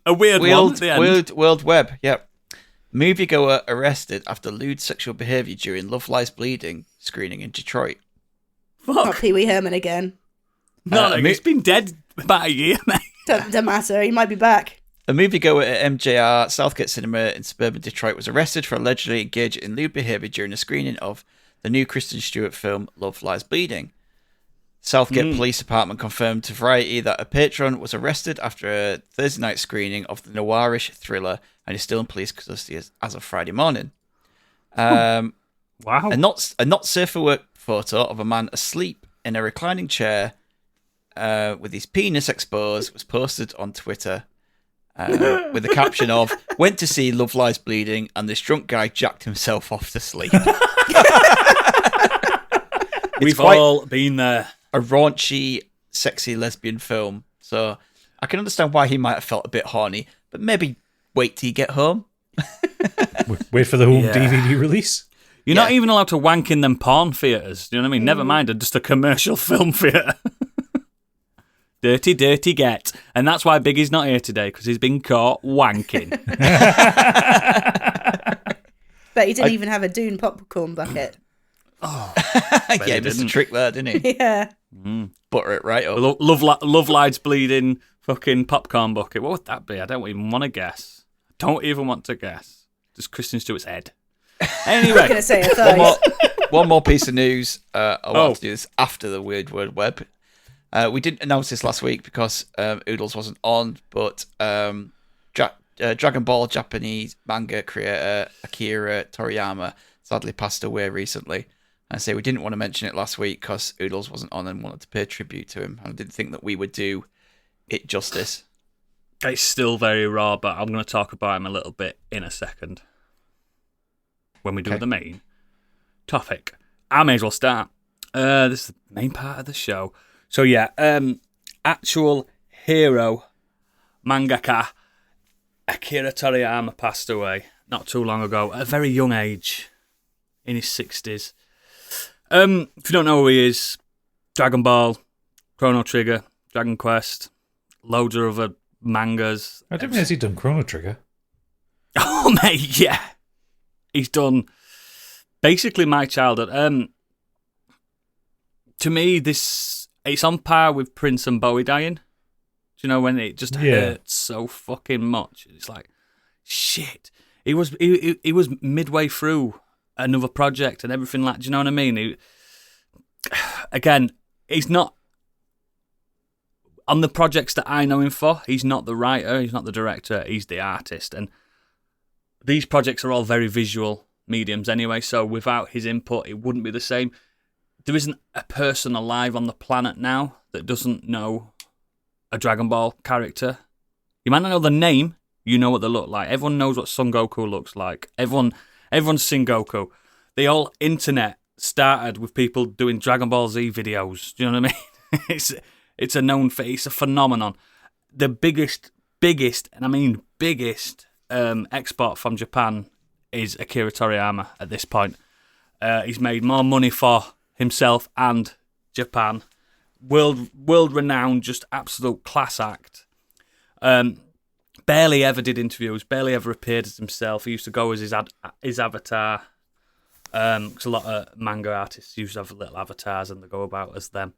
a weird one at the end? World Web, yep. Moviegoer arrested after lewd sexual behaviour during Love Lies Bleeding screening in Detroit. Not Fuck. Pee Wee Herman again. No, like, it's been dead about a year, mate. Don't matter. He might be back. A moviegoer at MJR Southgate Cinema in suburban Detroit was arrested for allegedly engaging in lewd behaviour during a screening of the new Kristen Stewart film Love Lies Bleeding. Southgate Police Department confirmed to Variety that a patron was arrested after a Thursday night screening of the noirish thriller and is still in police custody as of Friday morning. Wow. A not safe for work photo of a man asleep in a reclining chair with his penis exposed was posted on Twitter with the caption of, "Went to see Love Lies Bleeding and this drunk guy jacked himself off to sleep." We've all been there. A raunchy, sexy lesbian film. So I can understand why he might have felt a bit horny, but maybe wait till you get home. Wait for the home DVD release. You're not even allowed to wank in them porn theatres. Do you know what I mean? Never mind, just a commercial film theatre. Dirty, dirty get. And that's why Biggie's not here today, because he's been caught wanking. But he didn't even have a Dune popcorn bucket. Yeah, he missed a trick there, didn't he? Yeah. Butter it right up. Love Lies Bleeding fucking popcorn bucket. What would that be? I don't even want to guess. Don't even want to guess. Just Kristen Stewart's head. Anyway. I'm going to say a thighs. One more piece of news. I want to do this after the Weird Word Web. We didn't announce this last week because Oodles wasn't on, but Dragon Ball Japanese manga creator Akira Toriyama sadly passed away recently. I say we didn't want to mention it last week because Oodles wasn't on and wanted to pay tribute to him. I didn't think that we would do it justice. It's still very raw, but I'm going to talk about him a little bit in a second when we do the main topic. I may as well start. This is the main part of the show. So yeah, actual hero mangaka Akira Toriyama passed away not too long ago at a very young age, in his 60s. If you don't know who he is, Dragon Ball, Chrono Trigger, Dragon Quest, loads of other mangas. I didn't realise he'd done Chrono Trigger. Oh, mate, yeah. He's done basically my childhood. To me, it's on par with Prince and Bowie dying. Do you know, when it just hurts so fucking much? It's like, shit. He was midway through another project and everything like, do you know what I mean? Again, he's not, on the projects that I know him for, he's not the writer, he's not the director, he's the artist. And these projects are all very visual mediums anyway, so without his input, it wouldn't be the same. There isn't a person alive on the planet now that doesn't know a Dragon Ball character. You might not know the name, you know what they look like. Everyone knows what Son Goku looks like. Everyone's seen Goku. The whole internet started with people doing Dragon Ball Z videos. Do you know what I mean? It's a known face, a phenomenon. The biggest, and I mean biggest, export from Japan is Akira Toriyama at this point. He's made more money for himself and Japan. World-renowned, just absolute class act. Barely ever did interviews, barely ever appeared as himself. He used to go as his avatar. Because a lot of manga artists used to have little avatars and they go about as them.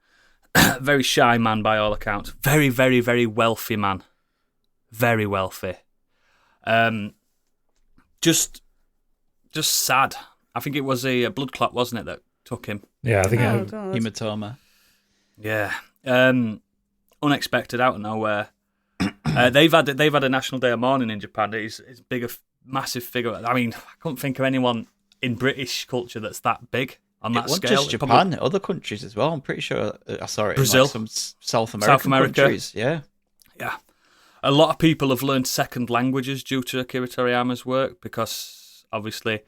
Very shy man by all accounts. Very, very, very wealthy man. Very wealthy. Just sad. I think it was a blood clot, wasn't it, that took him? Yeah, I think hematoma. Yeah. Unexpected, out of nowhere. They've had a National Day of Mourning in Japan. It's big, massive figure. I mean, I couldn't think of anyone in British culture that's that big on that scale. Just Japan, other countries as well. I'm pretty sure I saw it Brazil, in some South American countries. Yeah. A lot of people have learned second languages due to Akira Toriyama's work because obviously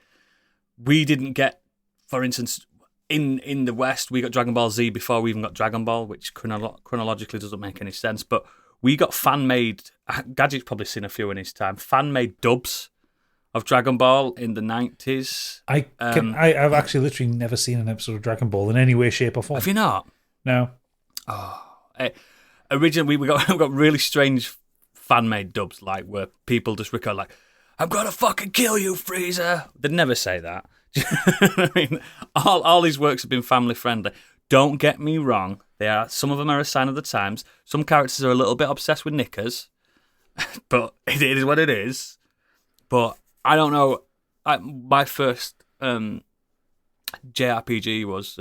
we didn't get, for instance, in the West, we got Dragon Ball Z before we even got Dragon Ball, which chronologically doesn't make any sense. But we got fan-made, Gadget's probably seen a few in his time, fan-made dubs of Dragon Ball in the 90s. I've actually literally never seen an episode of Dragon Ball in any way, shape or form. Have you not? No. Originally, we got really strange fan-made dubs, like where people just record like, "I'm gonna fucking kill you, Frieza." They'd never say that. I mean, all his works have been family friendly. Don't get me wrong; some of them are a sign of the times. Some characters are a little bit obsessed with knickers, but it is what it is. But I don't know. My first JRPG was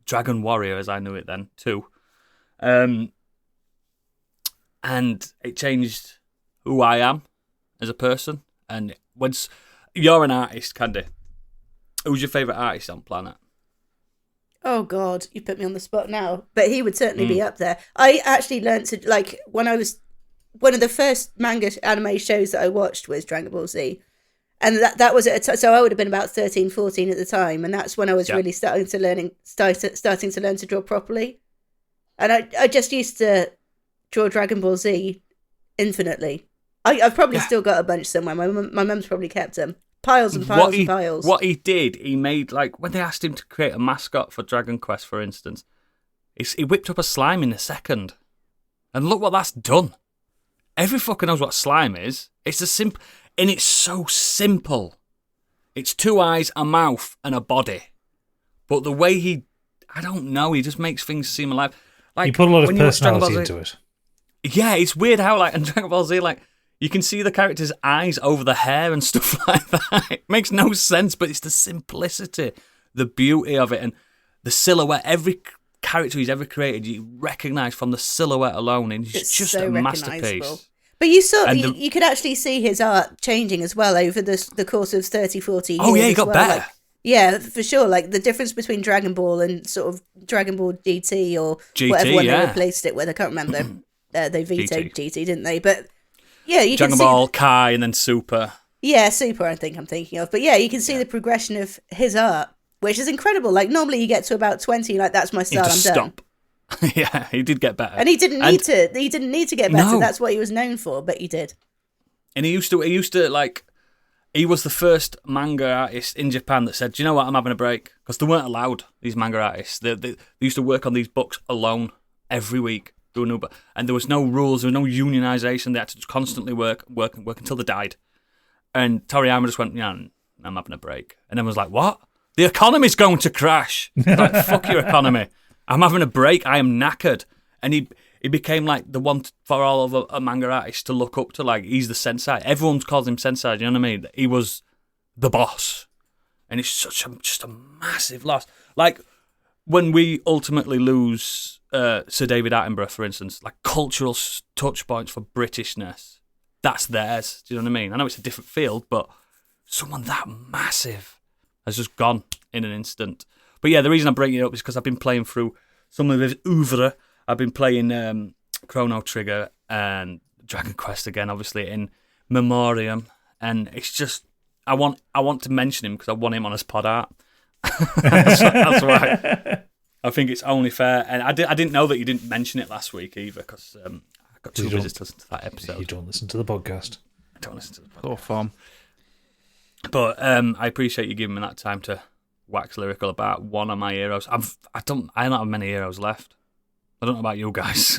Dragon Warrior, as I knew it then, 2. And it changed who I am as a person. And once you're an artist, Candy, who's your favourite artist on planet? Oh God, you put me on the spot now. But he would certainly be up there. I actually learned to, like, when I was, one of the first manga anime shows that I watched was Dragon Ball Z. And that was so I would have been about 13, 14 at the time. And that's when I was really starting to learn to draw properly. And I just used to draw Dragon Ball Z infinitely. I've probably still got a bunch somewhere. My mum's probably kept them. Piles and piles and piles. What he did, he made, like, when they asked him to create a mascot for Dragon Quest, for instance, he whipped up a slime in a second. And look what that's done. Every fucker knows what slime is. It's and it's so simple. It's 2 eyes, a mouth, and a body. But the way I don't know, he just makes things seem alive. Like, you put a lot of when personality into it. Yeah, it's weird how, like, in Dragon Ball Z, like, you can see the character's eyes over the hair and stuff like that. It makes no sense, but it's the simplicity, the beauty of it, and the silhouette. Every character he's ever created, you recognise from the silhouette alone, and it's just so a masterpiece. But you saw, you could actually see his art changing as well over the course of 30, 40 years. Oh, yeah, he got better. Like, yeah, for sure. Like, the difference between Dragon Ball and sort of Dragon Ball GT or whatever one they replaced it with. I can't remember. They vetoed GT, didn't they? But, yeah, you Dragon can see... Ball, Kai, and then Super. Yeah, Super, I think I'm thinking of. But, yeah, you can see the progression of his art, which is incredible. Like, normally you get to about 20, like, that's my style, I'm done. Yeah, he did get better. And he didn't need to. He didn't need to get better. No. That's what he was known for, but he did. And he used to like, he was the first manga artist in Japan that said, "Do you know what? I'm having a break," because they weren't allowed. These manga artists, they used to work on these books alone every week, do a new book, and there was no rules, there was no unionization. They had to just constantly work until they died. And Toriyama just went, "Yeah, I'm having a break," and then was like, "What? The economy's going to crash." Like, fuck your economy. I'm having a break. I am knackered. And he became like the one for all of a manga artist to look up to. Like, he's the sensei. Everyone calls him sensei. You know what I mean? He was the boss. And it's just a massive loss. Like, when we ultimately lose Sir David Attenborough, for instance, like, cultural touch points for Britishness, that's theirs. Do you know what I mean? I know it's a different field, but someone that massive has just gone in an instant. But yeah, the reason I bring it up is because I've been playing through some of his oeuvre. I've been playing Chrono Trigger and Dragon Quest again, obviously, in memoriam. And it's just, I want to mention him because I want him on his pod art. that's why. I think it's only fair. And I didn't know that you didn't mention it last week either, because I got too busy to listen to that episode. You don't listen to the podcast. I don't listen to the podcast. Poor form. But I appreciate you giving me that time to wax lyrical about one of my heroes. I don't have many heroes left. I don't know about you guys.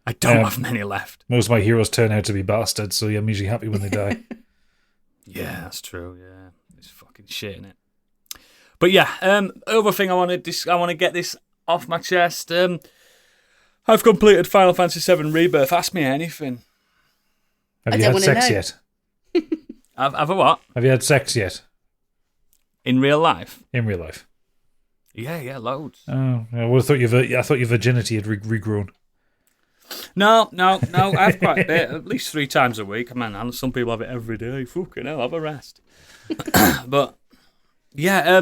I don't have many left. Most of my heroes turn out to be bastards, so I'm usually happy when they die. Yeah, that's true. Yeah, it's fucking shit, innit? But yeah, other thing I want to get this off my chest. I've completed Final Fantasy VII Rebirth. Ask me anything. Have you had sex yet? Have a what? Have you had sex yet? In real life? In real life. Yeah, loads. Oh, I thought your virginity had regrown. No, I have quite a bit, at least 3 times a week. Man, and some people have it every day. Fucking hell, have a rest. But yeah,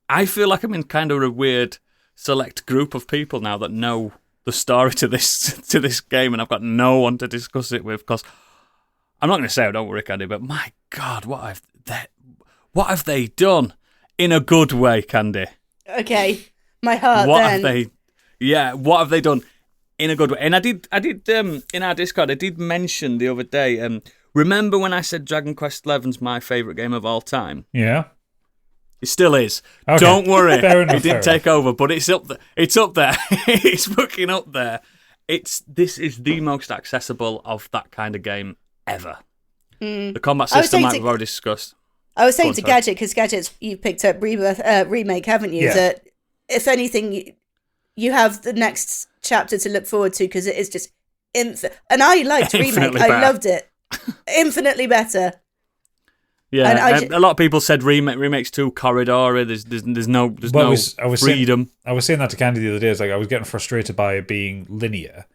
I feel like I'm in kind of a weird select group of people now that know the story to this game, and I've got no one to discuss it with, because I'm not going to say I don't worry, Candy, but my God, what have they done in a good way, Candy? Okay, my heart. What have they done in a good way? And I did in our Discord, I did mention the other day. Remember when I said Dragon Quest XI's my favourite game of all time? Yeah, it still is. Okay. Don't worry, it didn't take over, but it's up there. It's up there. It's fucking up there. This is the most accessible of that kind of game ever. The combat system, like we've already discussed. I was saying to Gadget, because Gadget, you've picked up Rebirth remake, haven't you? Yeah. That if anything, you have the next chapter to look forward to, because it is just and I liked remake. I loved it. Infinitely better. Yeah, And a lot of people said remakes too corridory. There's no freedom. I was saying that to Candy the other day. It's like I was getting frustrated by it being linear,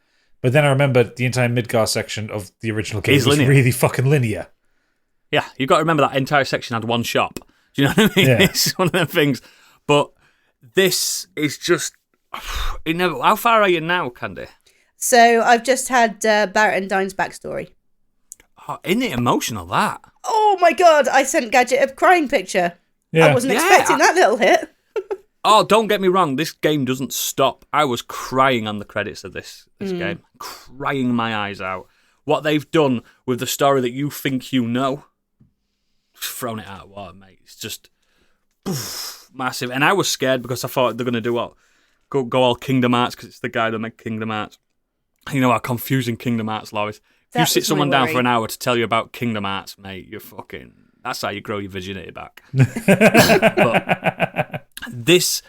but then I remembered the entire Midgar section of the original game was really fucking linear. Yeah, you've got to remember that entire section had one shop. Do you know what I mean? Yeah. It's one of them things. But this is just... How far are you now, Candy? So I've just had Barrett and Dine's backstory. Oh, isn't it emotional, that? Oh my god, I sent Gadget a crying picture. Yeah. I wasn't expecting that little hit. Oh, don't get me wrong. This game doesn't stop. I was crying on the credits of this game. Crying my eyes out. What they've done with the story that you think you know, thrown it out of water, mate. It's just massive. And I was scared because I thought they're going to do what? Go all Kingdom Hearts because it's the guy that made Kingdom Hearts. You know how confusing Kingdom Hearts law is. If you sit someone down for an hour to tell you about Kingdom Hearts, mate, you're fucking... That's how you grow your virginity back. But this...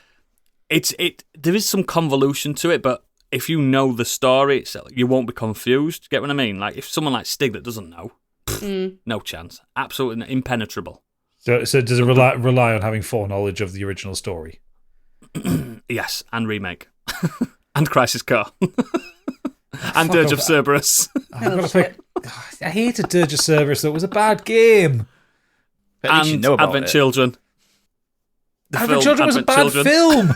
There is some convolution to it, but if you know the story, you won't be confused. Get what I mean? Like, if someone like Stig that doesn't know, no chance. Absolutely impenetrable. So does it rely on having foreknowledge of the original story? Yes, and remake. And Crisis Core. And Dirge of Cerberus. I hated Dirge of Cerberus, though. It was a bad game. But at least you And know about Advent it. Children. Advent Children was a bad film.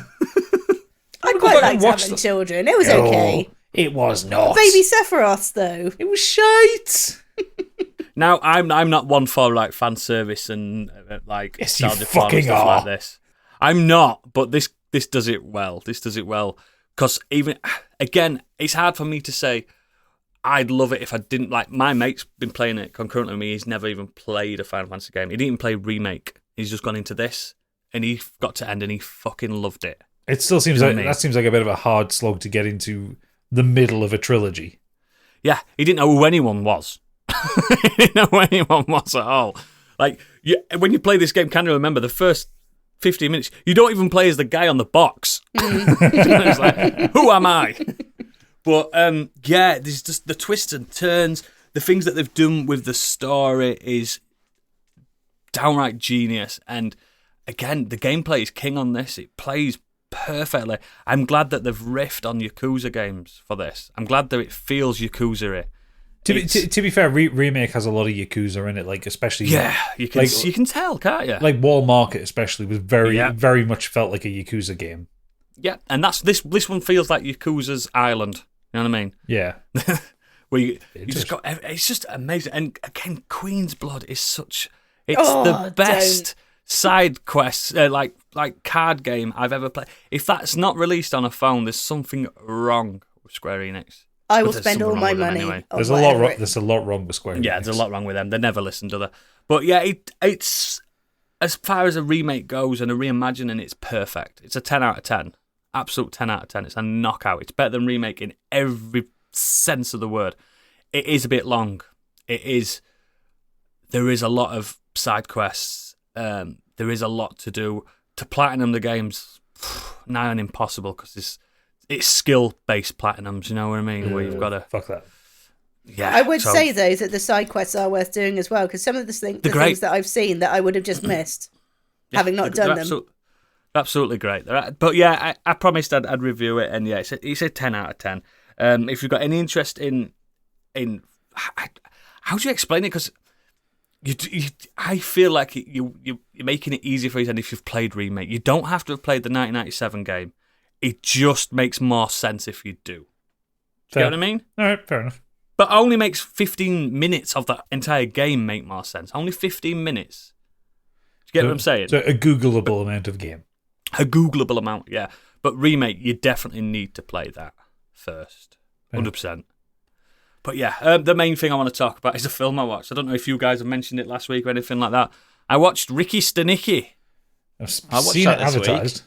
I quite liked Advent Children. It was okay. It was not. Baby Sephiroth, though. It was shite. Now, I'm not one for like fan service and like Yes, you nostalgia porn and fucking stuff are. like this. I'm not, but this does it well. This does it well because even again, it's hard for me to say. I'd love it if I didn't like. My mate's been playing it concurrently with me. He's never even played a Final Fantasy game. He didn't even play remake. He's just gone into this, and he got to end, and he fucking loved it. It still seems You know like what I mean? that seems like a bit of a hard slog to get into the middle of a trilogy. Yeah, he didn't know who anyone was. He didn't know who anyone was at all. Like, when you play this game, can you remember the first 15 minutes? You don't even play as the guy on the box. It's like, who am I? But, yeah, there's just the twists and turns. The things that they've done with the story is downright genius. And, again, the gameplay is king on this. It plays perfectly. I'm glad that they've riffed on Yakuza games for this. I'm glad that it feels Yakuza-y. To be fair, Remake has a lot of Yakuza in it, like especially you can tell, can't you? Like Wall Market, especially, was very Yeah. very much felt like a Yakuza game. Yeah, and that's this one feels like Yakuza's Island. You know what I mean? Yeah, Where you just got it's just amazing. And again, Queen's Blood is such the best side quest like card game I've ever played. If that's not released on a phone, there's something wrong with Square Enix. I will But there's spend all something my wrong with them money. anyway. On there's a lot wrong with Square Enix. Yeah, there's a lot wrong with them. They never listen to the. But yeah, it's as far as a remake goes and a reimagining, it's perfect. It's a 10 out of 10. Absolute 10 out of 10. It's a knockout. It's better than remake in every sense of the word. It is a bit long. It is. There is a lot of side quests. There is a lot to do. To platinum the game's nigh on impossible because it's skill-based platinums, you know what I mean? Where you've got to... Fuck that. Yeah. I would say, though, that the side quests are worth doing as well, because some of the things that I've seen that I would have just missed, having not done them. Absolutely great. But yeah, I promised I'd review it, and yeah, it's a 10 out of 10. If you've got any interest in how do you explain it? Because I feel like you're making it easy for you than if you've played Remake. You don't have to have played the 1997 game. It just makes more sense if you do. You know what I mean? All right, fair enough. But only makes 15 minutes of the entire game make more sense. Only 15 minutes. Do you get what I'm saying? So a Googleable amount of game. A Googleable amount, yeah. But Remake, you definitely need to play that first. 100%. But yeah, the main thing I want to talk about is a film I watched. I don't know if you guys have mentioned it last week or anything like that. I watched Ricky Stanicky. I watched seen that it this advertised.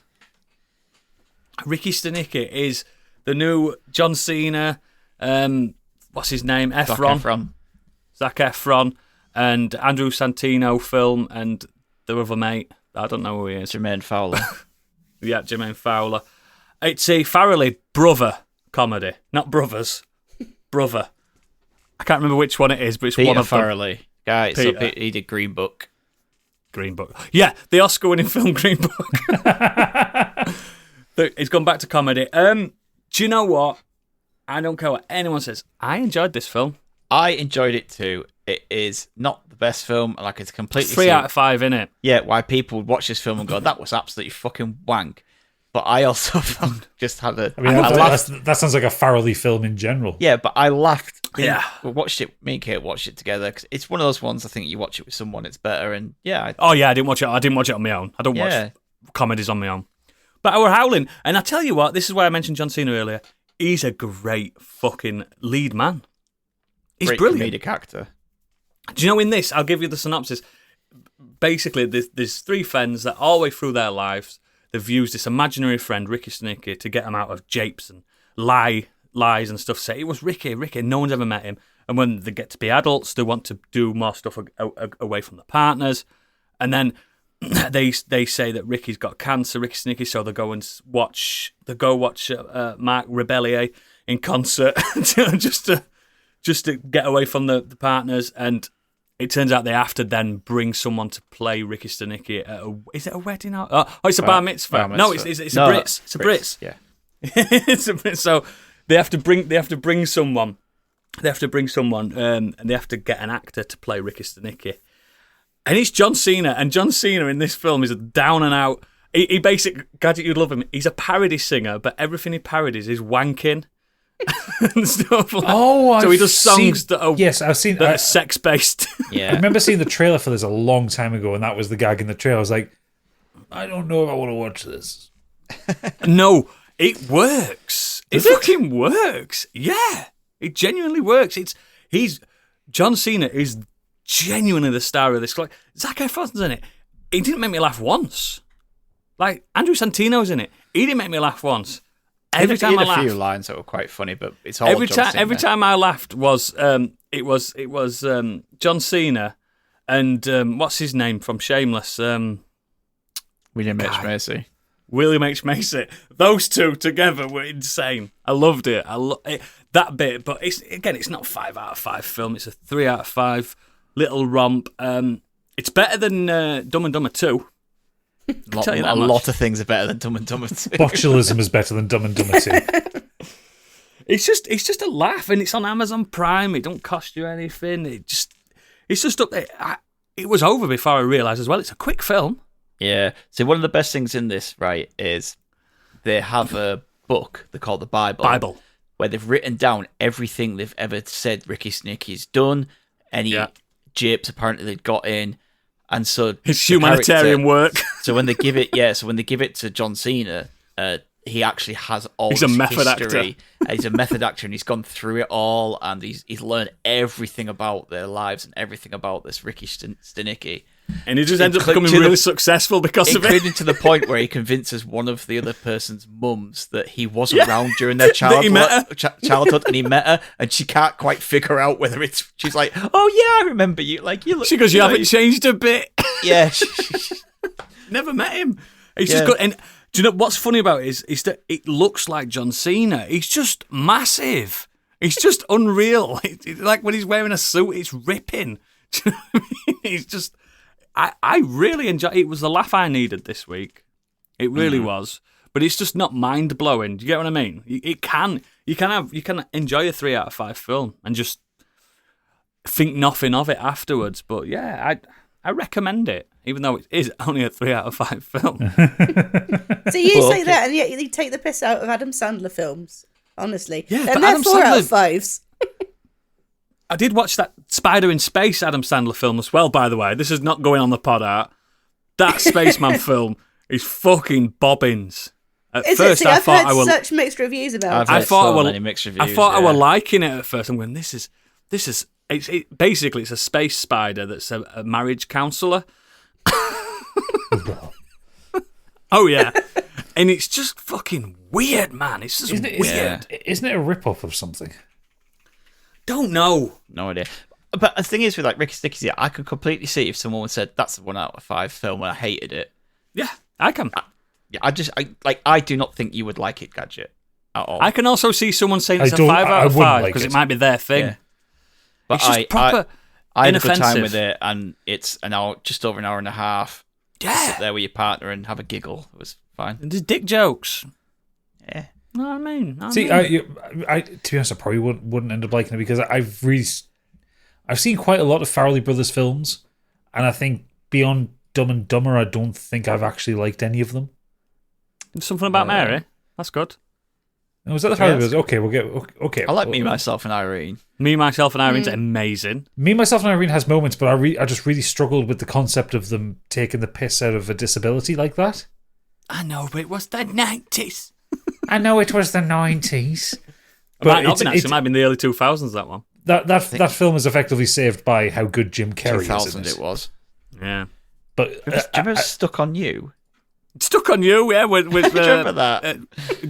Ricky Stanicky is the new John Cena, what's his name? Zac Efron, and Andrew Santino film, and the other mate. I don't know who he is. Jermaine Fowler. Yeah, Jermaine Fowler. It's a Farrelly brother comedy, not brothers. Brother. I can't remember which one it is, but it's Peter one of them. Farrelly. Guy, Peter. so he did Green Book. Green Book. Yeah, the Oscar-winning film Green Book. It's gone back to comedy. Do you know what? I don't care what anyone says. I enjoyed this film. I enjoyed it too. It is not the best film. Like, it's completely 3 out of 5, innit? Yeah, why people would watch this film and go, that was absolutely fucking wank. But I also just had a... I mean, that sounds like a Farrelly film in general. Yeah, but I laughed. Yeah. We watched it, me and Kate watched it together, because it's one of those ones, I think you watch it with someone, it's better, and yeah. Oh, yeah, I didn't watch it on my own. I don't watch comedies on my own. But I were howling. And I tell you what, this is why I mentioned John Cena earlier. He's a great fucking lead man. He's Great brilliant. Comedic actor. Do you know, in this, I'll give you the synopsis. Basically, there's 3 friends that all the way through their lives, they've used this imaginary friend, Ricky Stanicky, to get them out of japes and lies and stuff. Say, it was Ricky, no one's ever met him. And when they get to be adults, they want to do more stuff away from the partners. And then they say that Ricky's got cancer, Ricky Stanicky, so they go watch Mark Rebellier in concert just to get away from the partners. And it turns out they have to then bring someone to play Ricky Stanicky at is it a wedding? Oh, it's a bar mitzvah. No, it's a Brits. It's a Brits. Yeah. It's a Brits. So they have to bring someone. They have to bring someone, and they have to get an actor to play Ricky Stanicky. And it's John Cena. And John Cena in this film is a down and out. He basically, Gadget, you'd love him. He's a parody singer, but everything he parodies is wanking. And stuff like. So he does songs that are sex based. Yeah. I remember seeing the trailer for this a long time ago, and that was the gag in the trailer. I was like, I don't know if I want to watch this. No, it works. It fucking works. Yeah, it genuinely works. John Cena is genuinely the star of this. Like, Zac Efron's in it. He didn't make me laugh once. Like, Andrew Santino's in it. He didn't make me laugh once. Every time I laughed, a few lines that were quite funny, but it's all every time I laughed was it was John Cena and what's his name from Shameless, William H. Macy. William H. Macy. Those two together were insane. I loved it. That bit, but it's not 5 out of 5 film. It's a 3 out of 5 little romp. It's better than Dumb and Dumber 2. A lot of things are better than Dumb and Dumber 2. Botulism is better than Dumb and Dumber 2. It's just a laugh, and it's on Amazon Prime. It don't cost you anything. It's just up there. It was over before I realised as well. It's a quick film. Yeah. So one of the best things in this, right, is they have a book they call the Bible, where they've written down everything they've ever said Ricky Snicky's done, any japes apparently they'd got in. And so his humanitarian work. So when they give it to John Cena, he actually has all. He's a method history. He's a method actor, and he's gone through it all, and he's learned everything about their lives and everything about this Ricky Stanicky. And he just ends up becoming really successful because of it. Including to the point where he convinces one of the other person's mums that he wasn't around during their childhood, and he met her, and she can't quite figure out whether it's. She's like, "Oh yeah, I remember you." Like you look. She goes, "You haven't changed a bit." Yeah. Never met him. He's just got. And do you know what's funny about it is that it looks like John Cena. He's just massive. He's just unreal. Like when he's wearing a suit, it's ripping. Do you know what I mean? He's just. I really enjoyed it. It was the laugh I needed this week. It really was. But it's just not mind blowing. Do you get what I mean? You can enjoy a 3 out of 5 film and just think nothing of it afterwards. But yeah, I recommend it, even though it is only a 3 out of 5 film. So you say that, and yet you take the piss out of Adam Sandler films. Honestly, yeah, and they're Adam 4 out of Sandler, 5s. I did watch that Spider in Space Adam Sandler film as well, by the way. This is not going on the pod art. That Spaceman film is fucking bobbins. At first, I thought I was such mixed reviews about it. I thought I were liking it at first. I'm going, this is basically it's a space spider that's a marriage counsellor. Oh yeah, and it's just fucking weird, man. It's just weird. Isn't it a rip-off of something? Don't know. No idea. But the thing is, with like Ricky Sticky's, I could completely see if someone said that's a 1 out of 5 film and I hated it. Yeah, I can. I do not think you would like it, Gadget, at all. I can also see someone saying it's a 5 out of 5 because it might be their thing. Yeah. But it's just proper. I had a good time inoffensive. with it, and it's an hour, just over an hour and a half. Yeah. Sit there with your partner and have a giggle. It was fine. There's dick jokes. Yeah. Know what I mean? See, to be honest, I probably wouldn't end up liking it because I've seen quite a lot of Farrelly Brothers films, and I think beyond Dumb and Dumber, I don't think I've actually liked any of them. Something about Mary. That's good. Oh, was that the Farrelly Brothers? Okay, we'll get okay. I like Me, Myself, and Irene. Me, Myself, and Irene's amazing. Me, Myself, and Irene has moments, but I just really struggled with the concept of them taking the piss out of a disability like that. I know, but it was the 90s. I know it was the 90s. It might not been actually. It might have been the early 2000s, that one. That film is effectively saved by how good Jim Carrey is 2000 in it. it was. Yeah. Do But you remember Stuck on You? Stuck on You, yeah, with Do you remember that?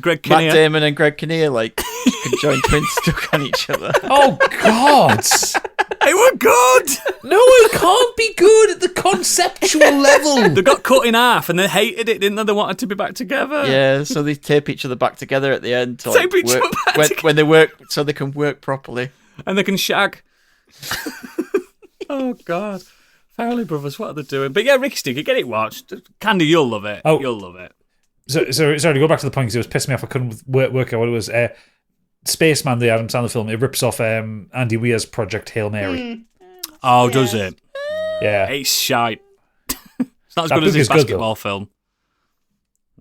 Greg Matt Kinnear. Damon and Greg Kinnear, like, conjoined twins stuck on each other. oh God! They were good! No, it can't be good at the conceptual level. They got cut in half and they hated it, didn't they? They wanted to be back together. Yeah, so they tape each other back together at the end to Tape each work, other back when they work, so they can work properly. And they can shag. Oh, God. Farrelly Brothers, what are they doing? But yeah, Ricky Sticky, get it watched. Candy, you'll love it. Oh. You'll love it. So sorry to go back to the point because it was pissing me off. I couldn't work out what it was. Spaceman, the Adam Sandler film, it rips off Andy Weir's Project Hail Mary. Oh, does it? Yeah. It's shite. It's not as That good as book his is good, basketball film.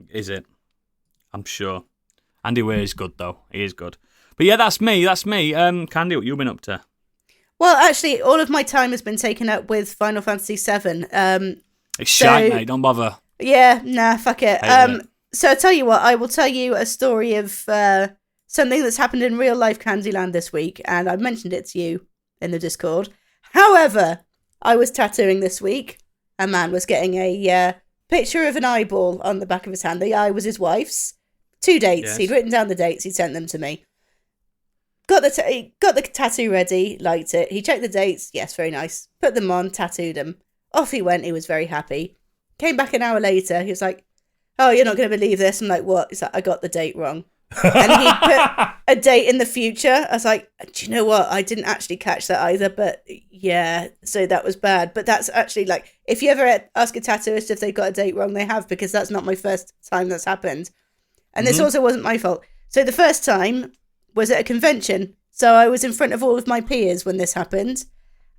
Is it? I'm sure. Andy Weir is good, though. He is good. But yeah, that's me. Candy, what you been up to? Well, actually, all of my time has been taken up with Final Fantasy VII. It's shite, mate. Don't bother. Yeah, nah, fuck it. Hate it. So I'll tell you what, I will tell you a story of something that's happened in real life Candyland this week, and I mentioned it to you in the Discord. However, I was tattooing this week. A man was getting a picture of an eyeball on the back of his hand. The eye was his wife's. 2 dates. Yes. He'd written down the dates. He'd sent them to me. Got the tattoo ready. Liked it. He checked the dates. Yes, very nice. Put them on. Tattooed them. Off he went. He was very happy. Came back an hour later. He was like, "Oh, you're not going to believe this." I'm like, "What?" He's like, "I got the date wrong." And he put a date in the future. I was like, "Do you know what? I didn't actually catch that either." But yeah, so that was bad. But that's actually like, if you ever ask a tattooist if they got a date wrong, they have, because that's not my first time that's happened. And this also wasn't my fault. So the first time was at a convention. So I was in front of all of my peers when this happened.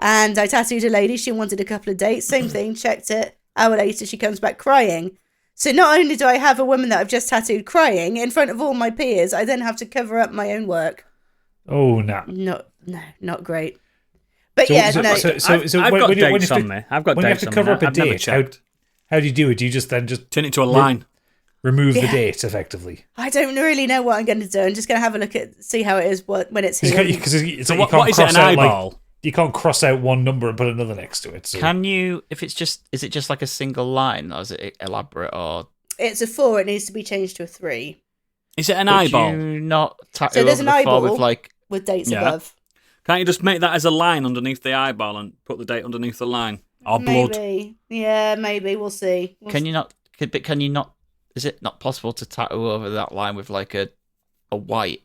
And I tattooed a lady. She wanted a couple of dates. Same thing. Checked it. Hour later, she comes back crying. So not only do I have a woman that I've just tattooed crying in front of all my peers, I then have to cover up my own work. Oh, no. Not great. But yeah, no. I've got dates on me. I've got when you have dates to on cover me. up a I've never date, checked. how do you do it? Do you just Turn it to a line. remove the Yeah. date effectively? I don't really know what I'm going to do. I'm just going to have a look at, see how it is when it's here. Because it's So like what is it, an eyeball? You can't cross out one number and put another next to it. So. Can you, if it's just, is it just like a single line, or is it elaborate, or It's a 4. It needs to be changed to a 3 Is it an could eyeball? you not tattoo So there's over an the 4 eyeball. with like, with dates Yeah. above. Can't you just make that as a line underneath the eyeball and put the date underneath the line? Or blood? Maybe. Yeah, maybe. We'll see. can you not, is it not possible to tattoo over that line with like a white,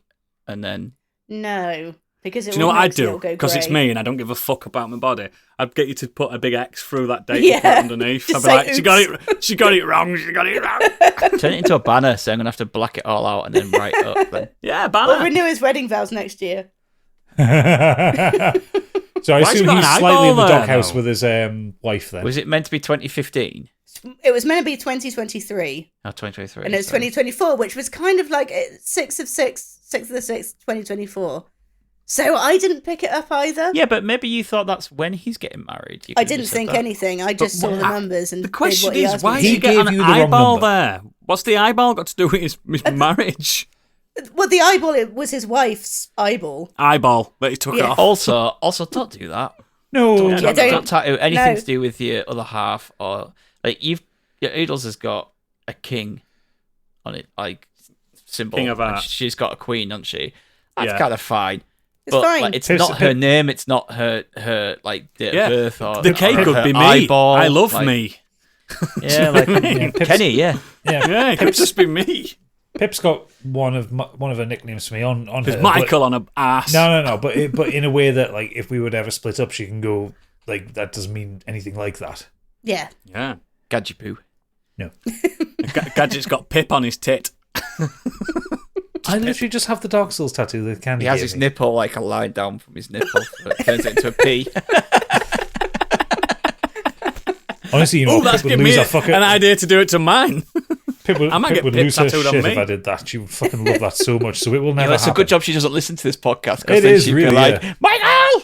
and then No. Because it Do you know will what I'd make it all do? go Because it's grey. me and I don't give a fuck about my body. I'd get you to put a big X through that date Yeah. and put it underneath. I'd Just be like, say, she got it, she got it wrong, she got it wrong. turn it into a banner, so I'm gonna have to black it all out and then write up. Then Yeah, Or banner. renew his wedding vows next year. So I Why's he assume got he's an slightly in the eyeball there, doghouse though? with his wife then. was it meant to be 2015? It was meant to be 2023. No, 2023. And it was sorry. 2024, which was kind of like 6th of 6th, 2024. So I didn't pick it up either. Yeah, but maybe you thought that's when he's getting married. You I could've didn't just said think that. anything. I just saw the numbers and The question did what he is, asked why me did to you do. get gave an you the wrong eyeball number. there? What's the eyeball got to do with his marriage? Well, the eyeball, it was his wife's eyeball. Eyeball, but he took it Yeah. off. Also, don't do that. No. Yeah, Don't don't- tattoo anything no. to do with your other half, or like your Oodles has got a king on it, like symbol. King of and Hearts. she's got a queen, doesn't she? That's Yeah. kind of fine. It's But fine. like, it's Who's- not her name. It's not her like date Yeah. of birth or The cake or could her be me. eyeball, I love like- me. Yeah, like Pips- Kenny. Yeah, Yeah, it could just be me. Pip's got one of her nicknames for me on There's her. Michael on a ass. No. But in a way that, like, if we would ever split up, she can go, like, that doesn't mean anything like that. Yeah. Yeah. Gadget poo. No. Gadget's got Pip on his tit. I literally just have the Dark Souls tattoo that Candy He has gave his me. nipple like a line down from his nipple. So it turns it into a P. Honestly, you know, Oh, Pip that's would giving lose me her fucking... an idea to do it to mine. Pip would, I might Pip get would Pip lose her tattooed on shit me. if I did that. She would fucking love that so much, so it will never It's happen. a good job she doesn't listen to this podcast. It Because then is she'd really, be like, yeah. Michael!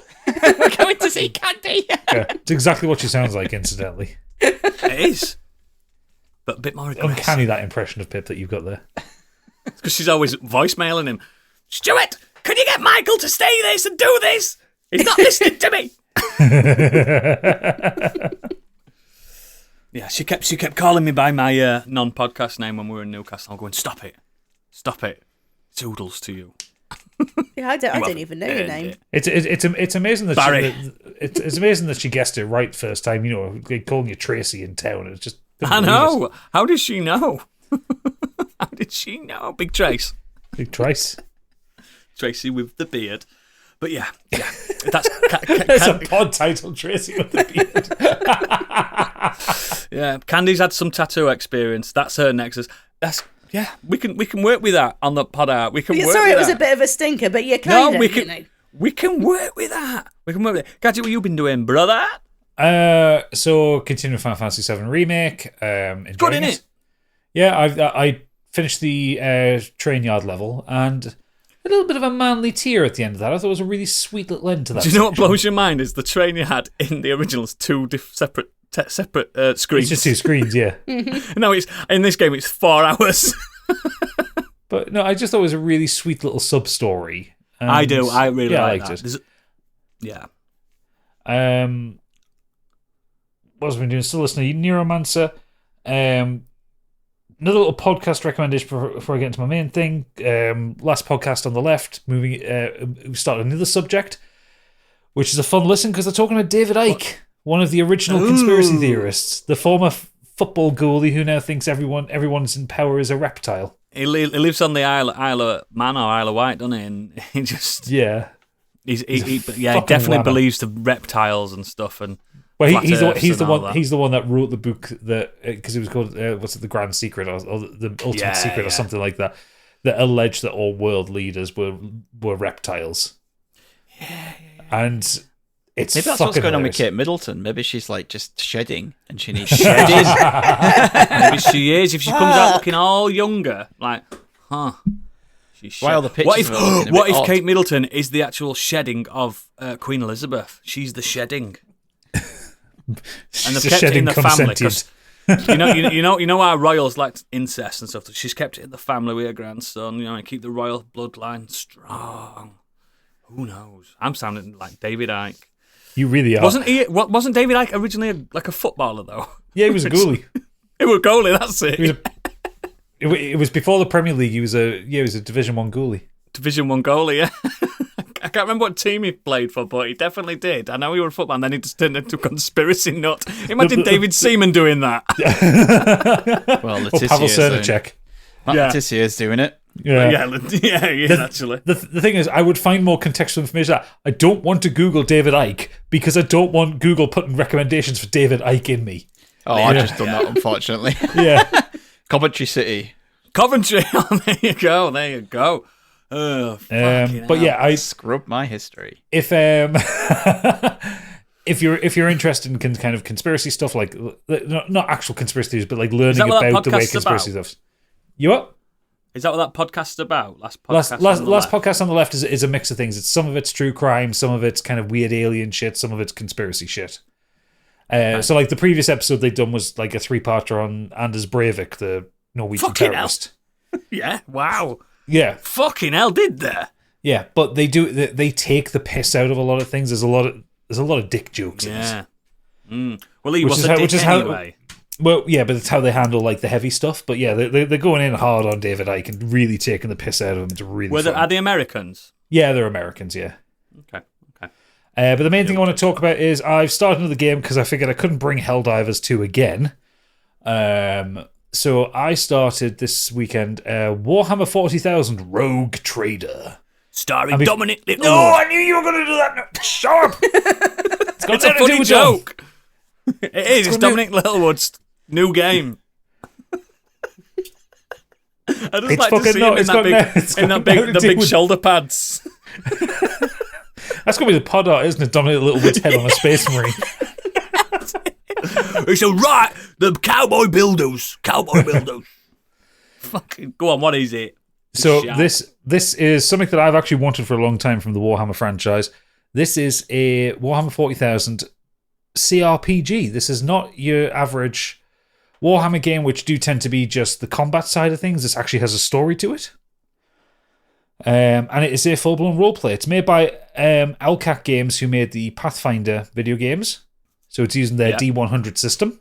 We're going to see Candy! Yeah, it's exactly what she sounds like, incidentally. It is. But a bit more aggressive. Uncanny, that impression of Pip that you've got there. Because she's always voicemailing him. Stuart, can you get Michael to stay this and do this? He's not listening to me. Yeah, she kept calling me by my non-podcast name when we were in Newcastle. I'm going, stop it. Toodles to you. Yeah, I don't even know your name. It's amazing that Barry. it's amazing that she guessed it right first time. You know, like calling you Tracy in town. It's just I know. How did she know? How did she know? Big Trace. Big Trace. Tracy with the beard. But yeah. That's It's a pod title, Tracy with the beard. yeah. Candy's had some tattoo experience. That's her nexus. We can work with that on the pod art. We can work Sorry, with it was that. a bit of a stinker, but you kind of, we can work with that. Gadget, what you been doing, brother? So continuing Final Fantasy VII Remake. Good, Enjoying innit? Yeah, I finished the train yard level and a little bit of a manly tear at the end of that. I thought it was a really sweet little end to that. Do you know what section. blows your mind is the train you had in the originals separate screens. It's just two screens, yeah. No, it's in this game. It's 4 hours. But no, I just thought it was a really sweet little sub story. I do. I really yeah, like I liked that. it. Yeah. What else have we been doing? Still listening to Neuromancer. Another little podcast recommendation before I get into my main thing. Last podcast on the left, we started another subject, which is a fun listen because they're talking about David Icke, one of the original conspiracy theorists, the former football goalie who now thinks everyone's in power is a reptile. He lives on the Isle of Man or Isle of Wight, doesn't he? And he just Yeah. he fucking definitely whammer. believes the reptiles and stuff. And Well, flat he's earths the and all one. that. He's the one that wrote the book that because it was called what's it, the Grand Secret or the Ultimate Secret or something like that. That alleged that all world leaders were reptiles. Yeah. And it's Maybe that's fucking what's going on with hilarious. Kate Middleton. Maybe she's like just shedding and she needs shedding. maybe she is. If she comes out looking all younger, like, she's Why all the pictures are looking a what bit if odd? Kate Middleton is the actual shedding of Queen Elizabeth? She's the shedding. And they've She's kept it in the family. sentient. 'Cause you know our royals like incest and stuff. She's kept it in the family with her grandson. You know, and keep the royal bloodline strong. Who knows? I'm sounding like David Icke. You really are. Wasn't he? Wasn't David Icke originally like a footballer though? Yeah, he was a goalie. He was a goalie. That's it. He was it was before the Premier League. He was a Division 1 goalie. Division 1 goalie. Yeah. I can't remember what team he played for, but he definitely did. I know he was a football, and then he just turned into a conspiracy nut. Imagine David Seaman doing that. Well, Or Pavel Cernacek. Letitia's doing it. Yeah. Yeah, he is, actually. The thing is, I would find more contextual information. I don't want to Google David Icke because I don't want Google putting recommendations for David Icke in me. Oh, I've just done that, unfortunately. Yeah. Coventry City. Coventry. Oh, there you go. There you go. Oh, fucking But hell. yeah, I Scrub my history. if if you're interested in kind of conspiracy stuff, like not actual conspiracy theories, but like learning that what that about the way podcast's conspiracy about? stuff. You what? Is that what that podcast's about? Last Last podcast. podcast on the left is a mix of things. It's some of it's true crime, some of it's kind of weird alien shit, some of it's conspiracy shit. So like the previous episode they'd done was like a 3-parter on Anders Breivik, the Norwegian Fucking terrorist. Yeah. Wow. Yeah, Fucking hell, did there? yeah, but they take the piss out of a lot of things. There's a lot of dick jokes in it. Yeah. Well, he Which was is a how- dick which is how- anyway. Well, yeah, but it's how they handle like the heavy stuff. But yeah, they're going in hard on David Icke and really taking the piss out of him. It's really fun. Are they Americans? Yeah, they're Americans. Yeah. Okay. But the main thing I want to talk about is I've started another game because I figured I couldn't bring Helldivers 2 again. So I started this weekend Warhammer 40,000 Rogue Trader. Starring Dominic Littlewood. No, I knew you were going to do that. No, shut up. It's a funny joke. It is. It's Dominic Littlewood's new game. I just like to see him in the big shoulder pads. That's going to be the pod art, isn't it? Dominic Littlewood's head on a Space Marine. It's right. The cowboy builders. Fucking go on. What is it? So this is something that I've actually wanted for a long time from the Warhammer franchise. This is a Warhammer 40,000 CRPG. This is not your average Warhammer game, which do tend to be just the combat side of things. This actually has a story to it. And it is a full-blown roleplay. It's made by Alcac Games, who made the Pathfinder video games. So it's using their D100 system.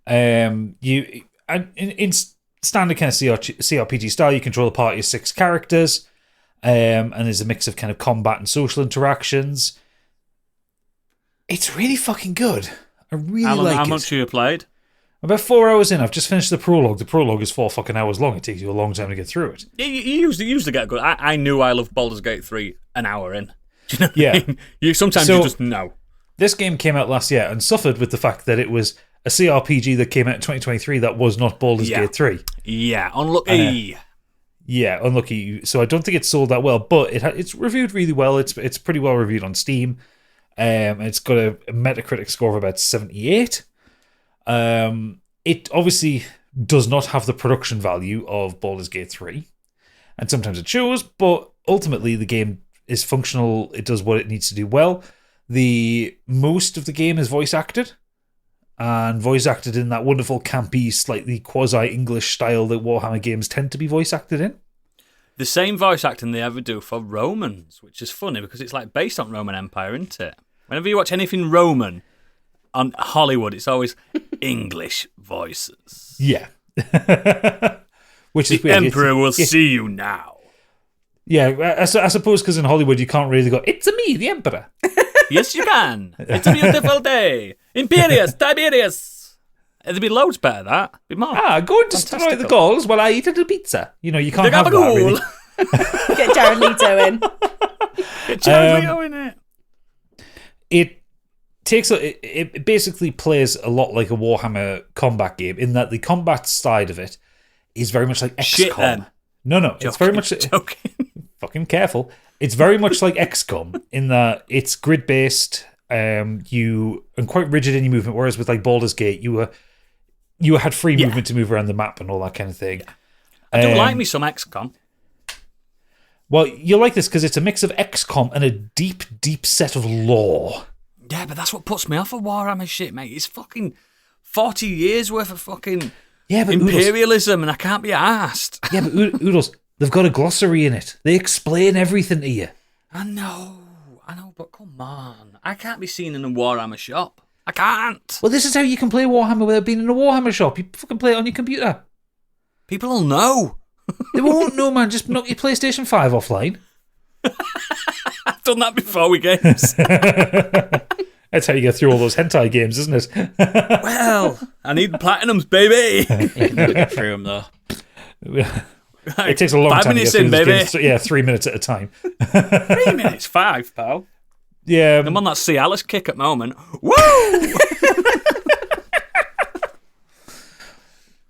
Yeah. In standard kind of CRPG style, you control a party of 6 characters, and there's a mix of kind of combat and social interactions. It's really fucking good. I really like it. How much have you played? About 4 hours in. I've just finished the prologue. The prologue is 4 fucking hours long. It takes you a long time to get through it. Yeah, you usually get good. I knew I loved Baldur's Gate 3 an hour in. Do you know what I mean? Sometimes you just know. This game came out last year and suffered with the fact that it was a CRPG that came out in 2023 that was not Baldur's Gate 3. Yeah, unlucky. Unlucky. So I don't think it sold that well, but it's reviewed really well. It's pretty well reviewed on Steam. It's got a Metacritic score of about 78. It obviously does not have the production value of Baldur's Gate 3, and sometimes it shows, but ultimately the game is functional. It does what it needs to do well. Most of the game is voice acted, and voice acted in that wonderful campy, slightly quasi-English style that Warhammer games tend to be voice acted in. The same voice acting they ever do for Romans, which is funny because it's like based on Roman Empire, isn't it? Whenever you watch anything Roman on Hollywood, it's always English voices. Yeah. Which is the weird. Emperor will see you now. Yeah, I suppose because in Hollywood you can't really go, it's me, the Emperor. Yes, you can. It's a beautiful day. Imperius, Tiberius. It'd be loads better, that. Be more. Go and destroy the Gauls while I eat a little pizza. You know, you can't have that, really. Get Jared Leto in. Get Jared Leto in it. It basically plays a lot like a Warhammer combat game in that the combat side of it is very much like XCOM. Shit, then. No, it's very much... Fucking careful. It's very much like XCOM in that it's grid-based, and quite rigid in your movement, whereas with like Baldur's Gate, you had free movement to move around the map and all that kind of thing. Yeah. I do like me some XCOM. Well, you like this because it's a mix of XCOM and a deep, deep set of lore. Yeah, but that's what puts me off of Warhammer shit, mate. It's fucking 40 years worth of fucking imperialism, and I can't be arsed. Yeah, but Oodles, they've got a glossary in it. They explain everything to you. I know, but come on. I can't be seen in a Warhammer shop. I can't. Well, this is how you can play Warhammer without being in a Warhammer shop. You fucking play it on your computer. People will know. They won't know, man. Just knock your PlayStation 5 offline. I've done that before with games. That's how you get through all those hentai games, isn't it? Well, I need platinums, baby. You can get through them, though. It takes a long 5 time minutes to get through in, this baby. game. 3 minutes at a time. 3 minutes, 5, pal. Yeah. I'm on that Cialis kick at the moment. Woo!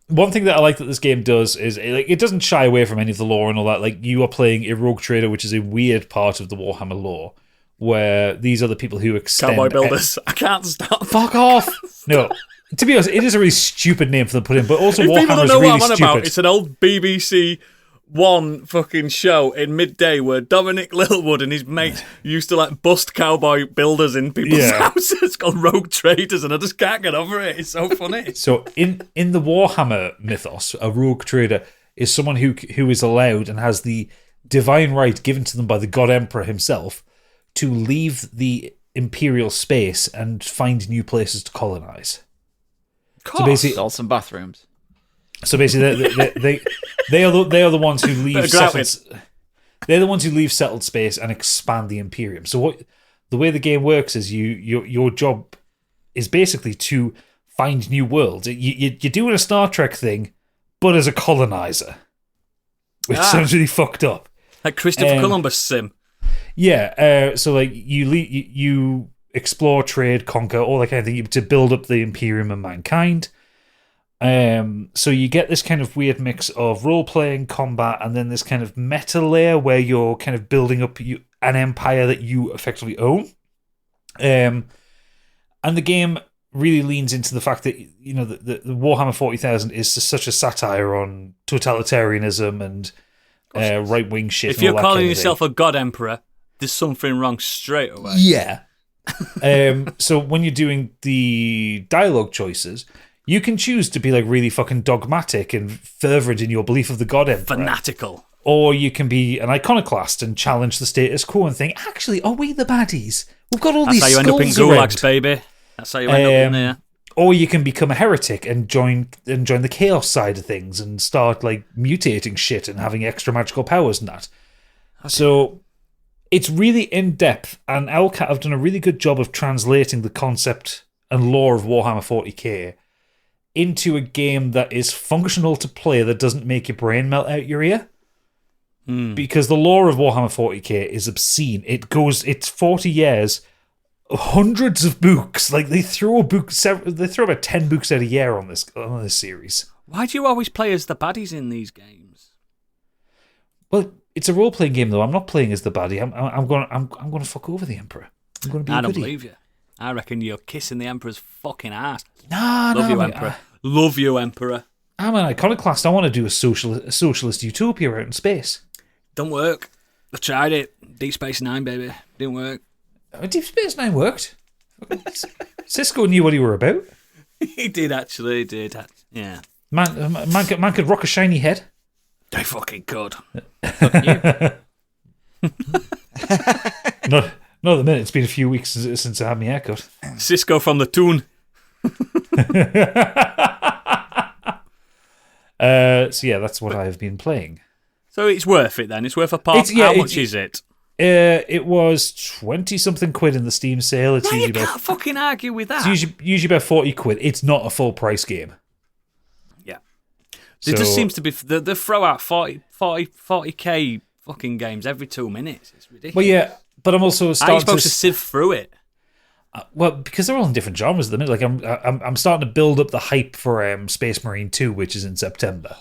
One thing that I like that this game does is it doesn't shy away from any of the lore and all that. Like, you are playing a rogue trader, which is a weird part of the Warhammer lore, where these are the people who extend... Cowboy builders. I can't stop. Fuck off! No. To be honest, it is a really stupid name for them to put in, but also if Warhammer people don't is know really what I'm on stupid. about, it's an old BBC One fucking show in midday where Dominic Littlewood and his mates used to like bust cowboy builders in people's houses called Rogue Traders, and I just can't get over it. It's so funny. So in the Warhammer mythos, a rogue trader is someone who is allowed and has the divine right given to them by the God Emperor himself to leave the Imperial space and find new places to colonize. So basically, salt some bathrooms. So basically, they are the ones who leave settled. They're the ones who leave settled space and expand the Imperium. So the way the game works is your job is basically to find new worlds. You're doing a Star Trek thing, but as a colonizer, which sounds really fucked up. Like Christopher Columbus sim. Yeah, so like you explore, trade, conquer, all that kind of thing to build up the Imperium and mankind. So you get this kind of weird mix of role-playing, combat, and then this kind of meta layer where you're kind of building up an empire that you effectively own. And the game really leans into the fact that, you know, the Warhammer 40,000 is such a satire on totalitarianism and right-wing shit. If you're calling yourself a god emperor, there's something wrong straight away. Yeah. So when you're doing the dialogue choices, you can choose to be like really fucking dogmatic and fervent in your belief of the god emperor. Fanatical. Or you can be an iconoclast and challenge the status quo and think, actually, are we the baddies? We've got all these skulls around. That's how you end up in gulags, baby. That's how you end up in there. Or you can become a heretic and join the chaos side of things and start like mutating shit and having extra magical powers and that. Okay. So it's really in depth, and Owlcat have done a really good job of translating the concept and lore of Warhammer 40k into a game that is functional to play, that doesn't make your brain melt out your ear. Because the lore of Warhammer 40k is obscene. It's 40 years, hundreds of books. Like they throw about 10 books out a year on this series. Why do you always play as the baddies in these games? Well, it's a role playing game though. I'm not playing as the baddie. I'm going to fuck over the Emperor. I'm going to be. I don't believe you. I reckon you're kissing the Emperor's fucking ass. Love you, Emperor. Love you, Emperor. I'm an iconoclast. I want to do a socialist utopia out in space. Don't work. I tried it. Deep Space Nine, baby. Didn't work. Deep Space Nine worked. Cisco knew what he were about. He did, actually. He did. Yeah. Man could rock a shiny head. They fucking could. Not at the minute. It's been a few weeks since I had my haircut. Cisco from the Toon. So yeah, that's what I have been playing. So it's worth it then. It's worth a pop. How much is it? It was 20-something quid in the Steam sale. It's usually you can't fucking argue with that. It's usually about 40 quid. It's not a full price game. Yeah. There just seems to be... They throw out 40k fucking games every 2 minutes. It's ridiculous. Well, yeah, but I'm also starting How are you supposed to sift through it? Well, because they're all in different genres at the minute. Like I'm starting to build up the hype for Space Marine 2, which is in September.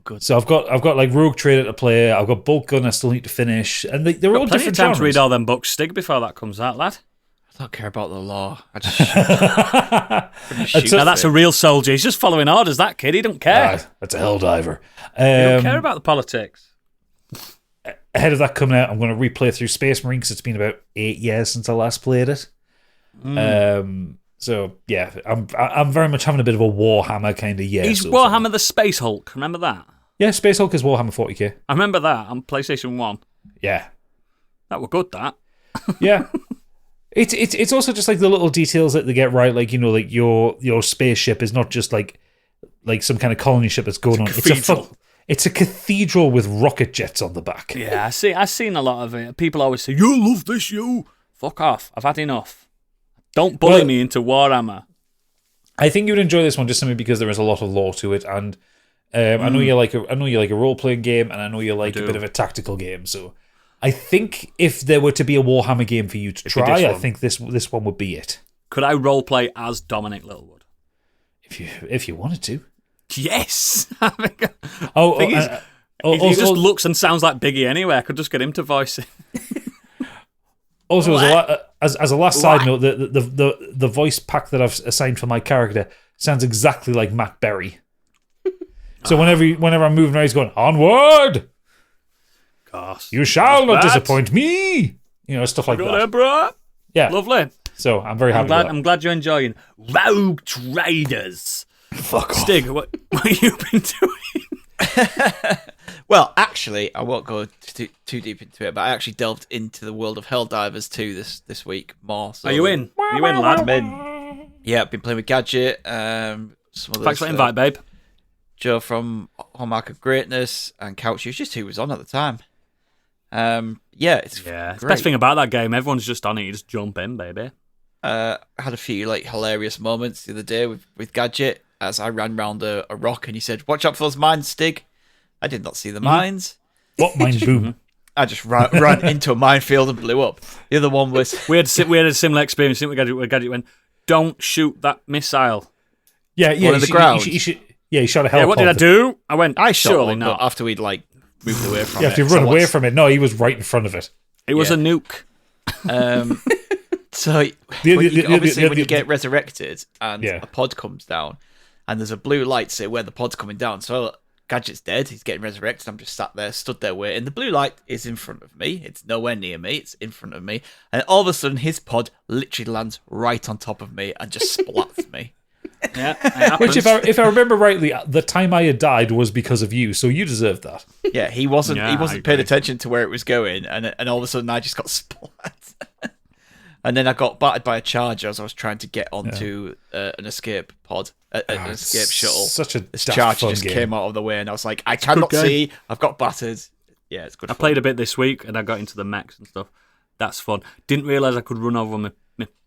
Good. So I've got like Rogue Trader to play. I've got Bolt Gun I still need to finish, and they're all different time genres. To read all them books, Stig, before that comes out, lad. I don't care about the law. I just now that's a real soldier. He's just following orders. That kid, he don't care. That's a helldiver. He don't care about the politics. Ahead of that coming out, I'm going to replay through Space Marine because it's been about 8 years since I last played it. So yeah, I'm very much having a bit of a Warhammer kind of year. He's Warhammer the Space Hulk. Remember that? Yeah, Space Hulk is Warhammer 40k. I remember that on PlayStation 1. Yeah, that were good. That. Yeah, it's also just like the little details that they get right. Like, you know, like your spaceship is not just like some kind of colony ship that's going on. It's a cathedral with rocket jets on the back. Yeah, I've seen a lot of it. People always say, "You love this, you." Fuck off. I've had enough. Don't bully me into Warhammer. I think you would enjoy this one just simply because there is a lot of lore to it, and I know you like a role playing game, and I know you like a bit of a tactical game. So I think if there were to be a Warhammer game for you to try, I think this one would be it. Could I role play as Dominic Littlewood? If you wanted to. Yes. He just looks and sounds like Biggie anyway. I could just get him to voice it. Also, as a last side note, the voice pack that I've assigned for my character sounds exactly like Matt Berry. So whenever I'm moving around, he's going, "Onward! Gosh, you shall not disappoint me." You know, stuff like that. There, bro. Yeah, lovely. So I'm very happy. I'm glad you're enjoying Rogue Traders. Fuck off. Stig, what have you been doing? Well, actually, I won't go too deep into it, but I actually delved into the world of Helldivers 2 this week more. So Are you in? Are you in, lad? I've been playing with Gadget. Thanks for the invite, babe. Joe from Hallmark of Greatness and Couch just who was on at the time. It's great. The best thing about that game, everyone's just on it. You just jump in, baby. I had a few like hilarious moments the other day with Gadget as I ran round a rock and he said, "Watch out for those mines, Stig." I did not see the mines. What mine boom? I just ran into a minefield and blew up. The other one was We had a similar experience, didn't we? Gadget went, "Don't shoot that missile." Yeah, One of the ground. He shot a helicopter. Yeah, what did I do? I went, I shot surely one, but not. after we'd like moved away from it. Yeah, if you run away from it. No, he was right in front of it. It was a nuke. So obviously when you get resurrected and a pod comes down and there's a blue light say where the pod's coming down, so Gadget's dead, he's getting resurrected, I'm just stood there waiting. The blue light is in front of me, it's nowhere near me, it's in front of me, and all of a sudden his pod literally lands right on top of me and just splats me. Yeah, it happens. Which, if I remember rightly, the time I had died was because of you, so you deserved that. Yeah, he wasn't I paying agree. attention to where it was going, and all of a sudden I just got splat. And then I got battered by a charger as I was trying to get onto an escape pod, an escape shuttle. Such a This daft charger fun just game. came out of the way, and I was like, I cannot game. see. I've got battered. Yeah, it's good. I played a bit this week and I got into the mechs and stuff. That's fun. Didn't realise I could run over my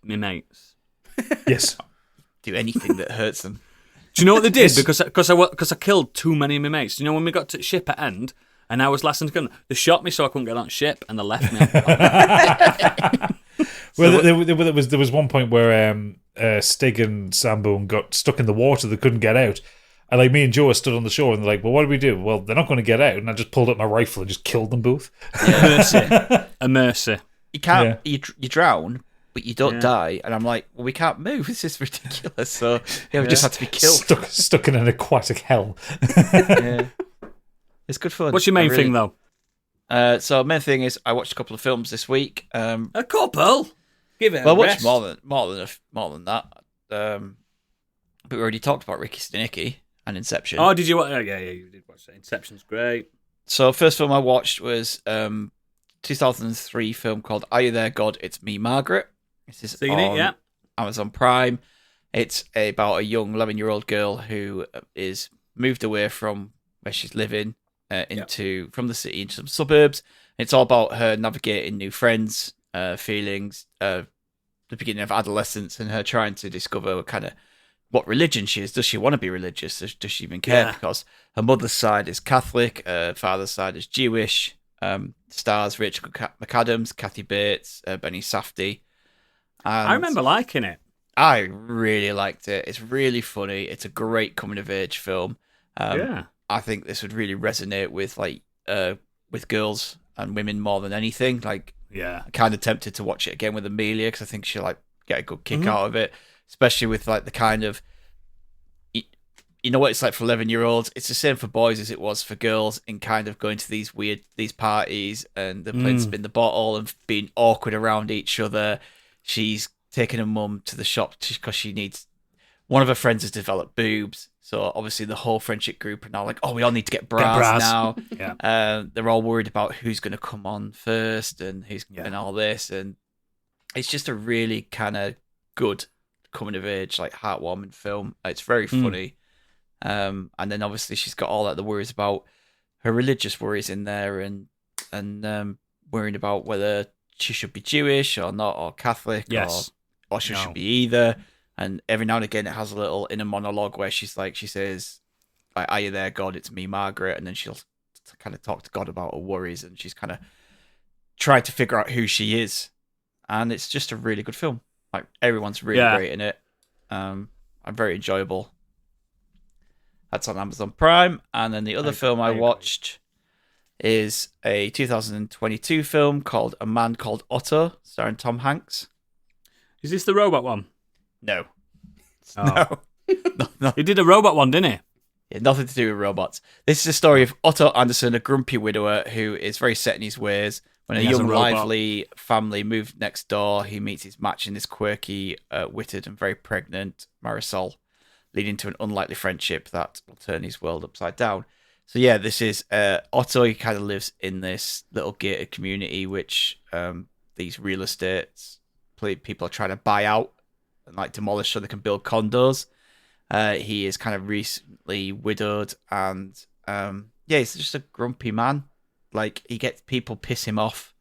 mates. Yes. Do anything that hurts them. Do you know what they did? Because I killed too many of my mates. Do you know when we got to ship at end and I was last in the gun, they shot me so I couldn't get on ship and they left me. Well, there was one point where Stig and Samboom got stuck in the water. They couldn't get out. And like me and Joe stood on the shore and they're like, well, what do we do? Well, they're not going to get out. And I just pulled up my rifle and just killed them both. A mercy. You can't. You drown, but you don't die. And I'm like, well, we can't move. This is ridiculous. So we just had to be killed. Stuck in an aquatic hell. Yeah. It's good fun. What's your main thing, though? So main thing is I watched a couple of films this week. A couple? Give it Well, I a watched rest. more than that. But we already talked about Ricky Stanicky and Inception. Oh, did you watch? Yeah, you did watch that. Inception's great. So first film I watched was 2003 film called Are You There, God? It's Me, Margaret. This is Seen it, yeah. Amazon Prime. It's about a young 11-year-old girl who is moved away from where she's living from the city into some suburbs. It's all about her navigating new friends, feelings, the beginning of adolescence, and her trying to discover kind of what religion she is. Does she want to be religious? Does she even care? Yeah. Because her mother's side is Catholic, her father's side is Jewish. Stars Rachel McAdams, Kathy Bates, Benny Safdie. And I remember liking it. I really liked it. It's really funny. It's a great coming of age film. I think this would really resonate with with girls and women more than anything. Like, Yeah. I'm kind of tempted to watch it again with Amelia because I think she'll like get a good kick out of it, especially with like the kind of you know what it's like for 11-year-olds. It's the same for boys as it was for girls in kind of going to these parties and they're playing spin the bottle and being awkward around each other. She's taking her mum to the shop because she needs. One of her friends has developed boobs, so obviously the whole friendship group are now like, oh, we all need to get bras now. Yeah. They're all worried about who's going to come on first and and all this, and it's just a really kind of good coming of age, like heartwarming film. It's very funny, and then obviously she's got all the worries about her religious worries in there, and worrying about whether she should be Jewish or not, or Catholic, or she should be either. And every now and again, it has a little inner monologue where she says, like, "Are you there, God? It's me, Margaret." And then she'll kind of talk to God about her worries, and she's kind of trying to figure out who she is. And it's just a really good film. Like, everyone's really great in it. I'm very enjoyable. That's on Amazon Prime. And then the other film I watched is a 2022 film called A Man Called Otto, starring Tom Hanks. Is this the robot one? No. Oh. No. He did a robot one, didn't he? Yeah, nothing to do with robots. This is the story of Otto Anderson, a grumpy widower who is very set in his ways. When a He has young, a robot. lively family moved next door, he meets his match in this quirky, witted, and very pregnant Marisol, leading to an unlikely friendship that will turn his world upside down. So yeah, this is Otto. He kind of lives in this little gated community, which these real estates people are trying to buy out and like demolish so they can build condos. He is kind of recently widowed, and he's just a grumpy man. Like, he gets people piss him off,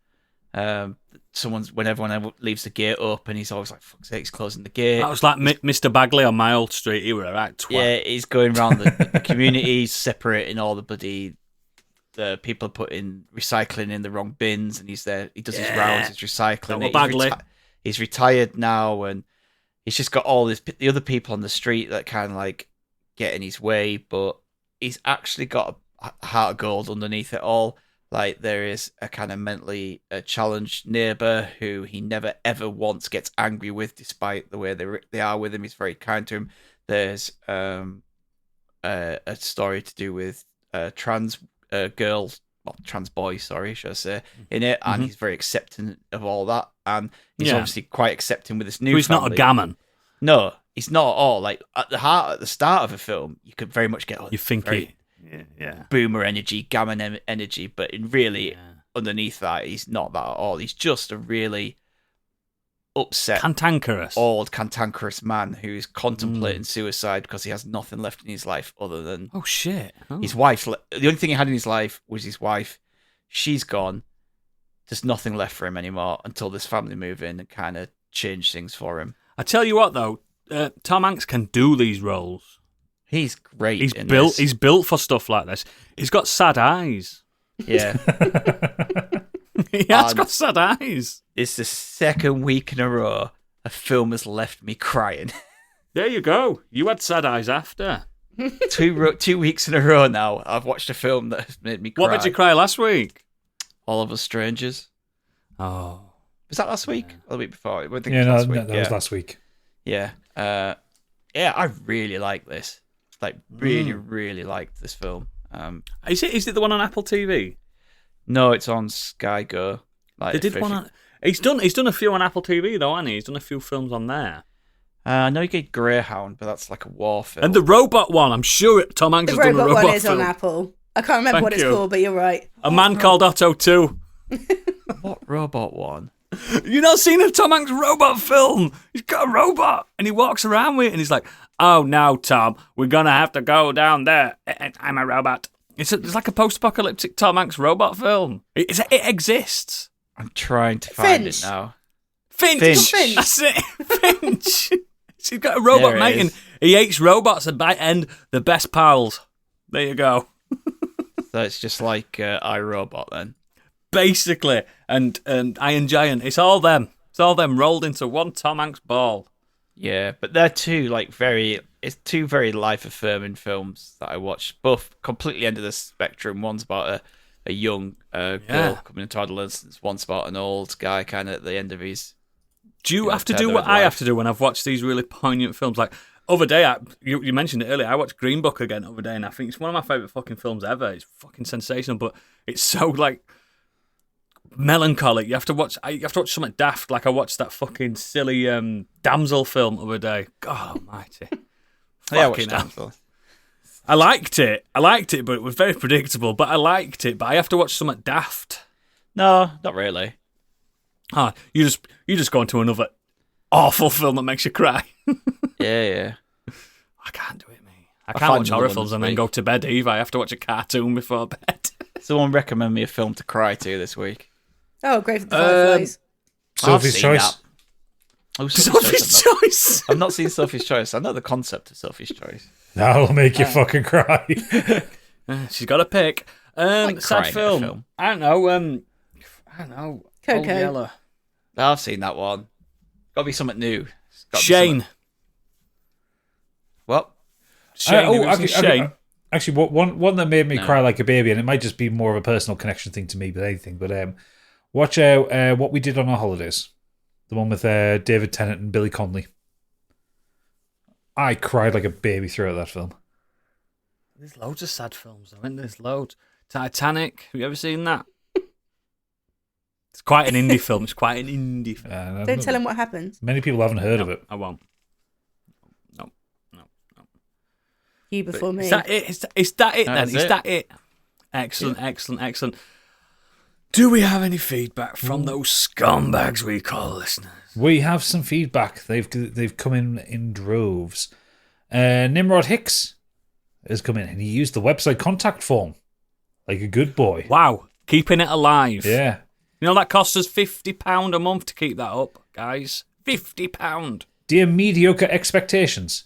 When everyone leaves the gate up, and he's always like, "Fuck's sake, he's closing the gate." That was like Mr. Bagley on my old street. He was a right twat. Yeah, he's going around the community, separating all the people are putting recycling in the wrong bins, and he's there. He does his rounds, he's recycling it. Bagley. He's retired now, and he's just got all the other people on the street that kind of like get in his way, but he's actually got a heart of gold underneath it all. Like, there is a kind of mentally challenged neighbour who he never ever once gets angry with, despite the way they are with him. He's very kind to him. There's a story to do with trans girls, well, trans boy, sorry, should I say, in it, and he's very accepting of all that, and he's obviously quite accepting with this new. He's family. not a gammon. No, he's not at all. Like at the start of a film, you could very much get You think very boomer energy, gammon energy, but underneath that, he's not that at all. He's just a really upset, old cantankerous man who's contemplating suicide because he has nothing left in his life other than his wife. The only thing he had in his life was his wife. She's gone. There's nothing left for him anymore until this family move in and kind of change things for him. I tell you what, though, Tom Hanks can do these roles. He's great. He's built for stuff like this. He's got sad eyes. Yeah. He has got sad eyes. It's the second week in a row a film has left me crying. There you go. You had sad eyes after. 2 weeks in a row now, I've watched a film that has made me cry. What made you cry last week? All of Us Strangers. Oh. Was that last week? Or the week before? That was last week. Yeah. I really like this. Like, really liked this film. Is it the one on Apple TV? No, it's on Sky Go. Like, they did one on... He's done a few on Apple TV, though, hasn't he? He's done a few films on there. I know you get Greyhound, but that's like a war film. And the robot one, I'm sure Tom Hanks has done a robot film. The robot one is on Apple. I can't remember what it's called, but you're right. A Man Called Otto 2. What robot one? You not seen a Tom Hanks robot film? He's got a robot, and he walks around with it, and he's like, "Oh no, Tom, we're gonna have to go down there. I'm a robot." It's like a post-apocalyptic Tom Hanks robot film. It exists. I'm trying to find it now. Finch. That's it. Finch. He's got a robot mate, and he hates robots, and by end, the best pals. There you go. So it's just like iRobot then. Basically, and Iron Giant. It's all them. It's all them rolled into one Tom Hanks ball. Yeah, but they're two very life-affirming films that I watched. Both completely end of the spectrum. One's about a young girl coming into adolescence. One's about an old guy kind of at the end of his... Do you have to do what I have to do when I've watched these really poignant films? Like, other day, you mentioned it earlier, I watched Green Book again the other day, and I think it's one of my favourite fucking films ever. It's fucking sensational, but it's so, like, melancholic. You have to watch something daft. Like, I watched that fucking silly Damsel film the other day. God almighty. I watched Damsel. I liked it, but it was very predictable, but I liked it, but I have to watch something daft. No, not really. You just go into another awful film that makes you cry. Yeah. I can't do it, mate. I can't watch horror films and then go to bed either. I have to watch a cartoon before bed. Someone recommend me a film to cry to this week. Oh, Grave of the Fireflies. Sophie's Choice. Sophie's Choice. I've not seen Sophie's Choice. I know the concept of Sophie's Choice. That'll make you fucking cry. She's got a pick. Sad film. I don't know. Coco. Old Yeller. I've seen that one. Got to be something new. Shane. What? Shane. Shane. Actually, one that made me cry like a baby, and it might just be more of a personal connection thing to me than anything. But watch out What We Did on Our Holidays, the one with David Tennant and Billy Connolly. I cried like a baby throughout that film. There's loads of sad films. There's loads. Titanic. Have you ever seen that? It's quite an indie film. Don't tell him what happens. Many people haven't heard of it. I won't. No. You before me. Is that it? Is that it then? Is that it? Excellent. Do we have any feedback from those scumbags we call listeners? We have some feedback. They've come in droves. Nimrod Hicks has come in, and he used the website contact form like a good boy. Wow, keeping it alive. Yeah. You know that costs us £50 a month to keep that up, guys. £50. Dear mediocre expectations.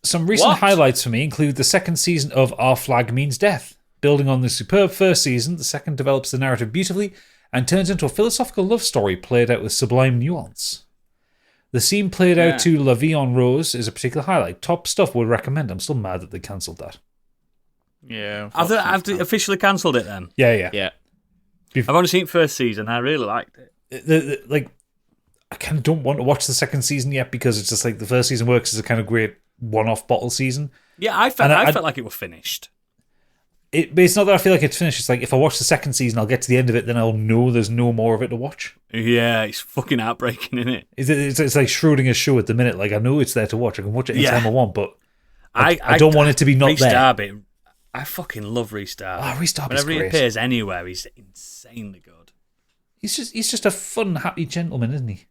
Some recent highlights for me include the second season of Our Flag Means Death. Building on the superb first season, the second develops the narrative beautifully and turns into a philosophical love story played out with sublime nuance. The scene played out to La Vie en Rose is a particular highlight. Top stuff, would recommend. I'm still mad that they cancelled that. Yeah. Have they officially cancelled it then? Yeah. I've only seen first season. I really liked it. I kind of don't want to watch the second season yet because it's just like the first season works as a kind of great one-off bottle season. Yeah, I felt like it was finished. But it's not that I feel like it's finished. It's like if I watch the second season, I'll get to the end of it, then I'll know there's no more of it to watch. Yeah, it's fucking heartbreaking, isn't it? It's like Schrodinger's show at the minute. Like I know it's there to watch. I can watch it anytime I want, but I don't want it to be not Rhys there. Darby, I fucking love Rhys Darby. Rhys Darby's Whenever great. he appears anywhere, he's insanely good. He's just a fun, happy gentleman, isn't he?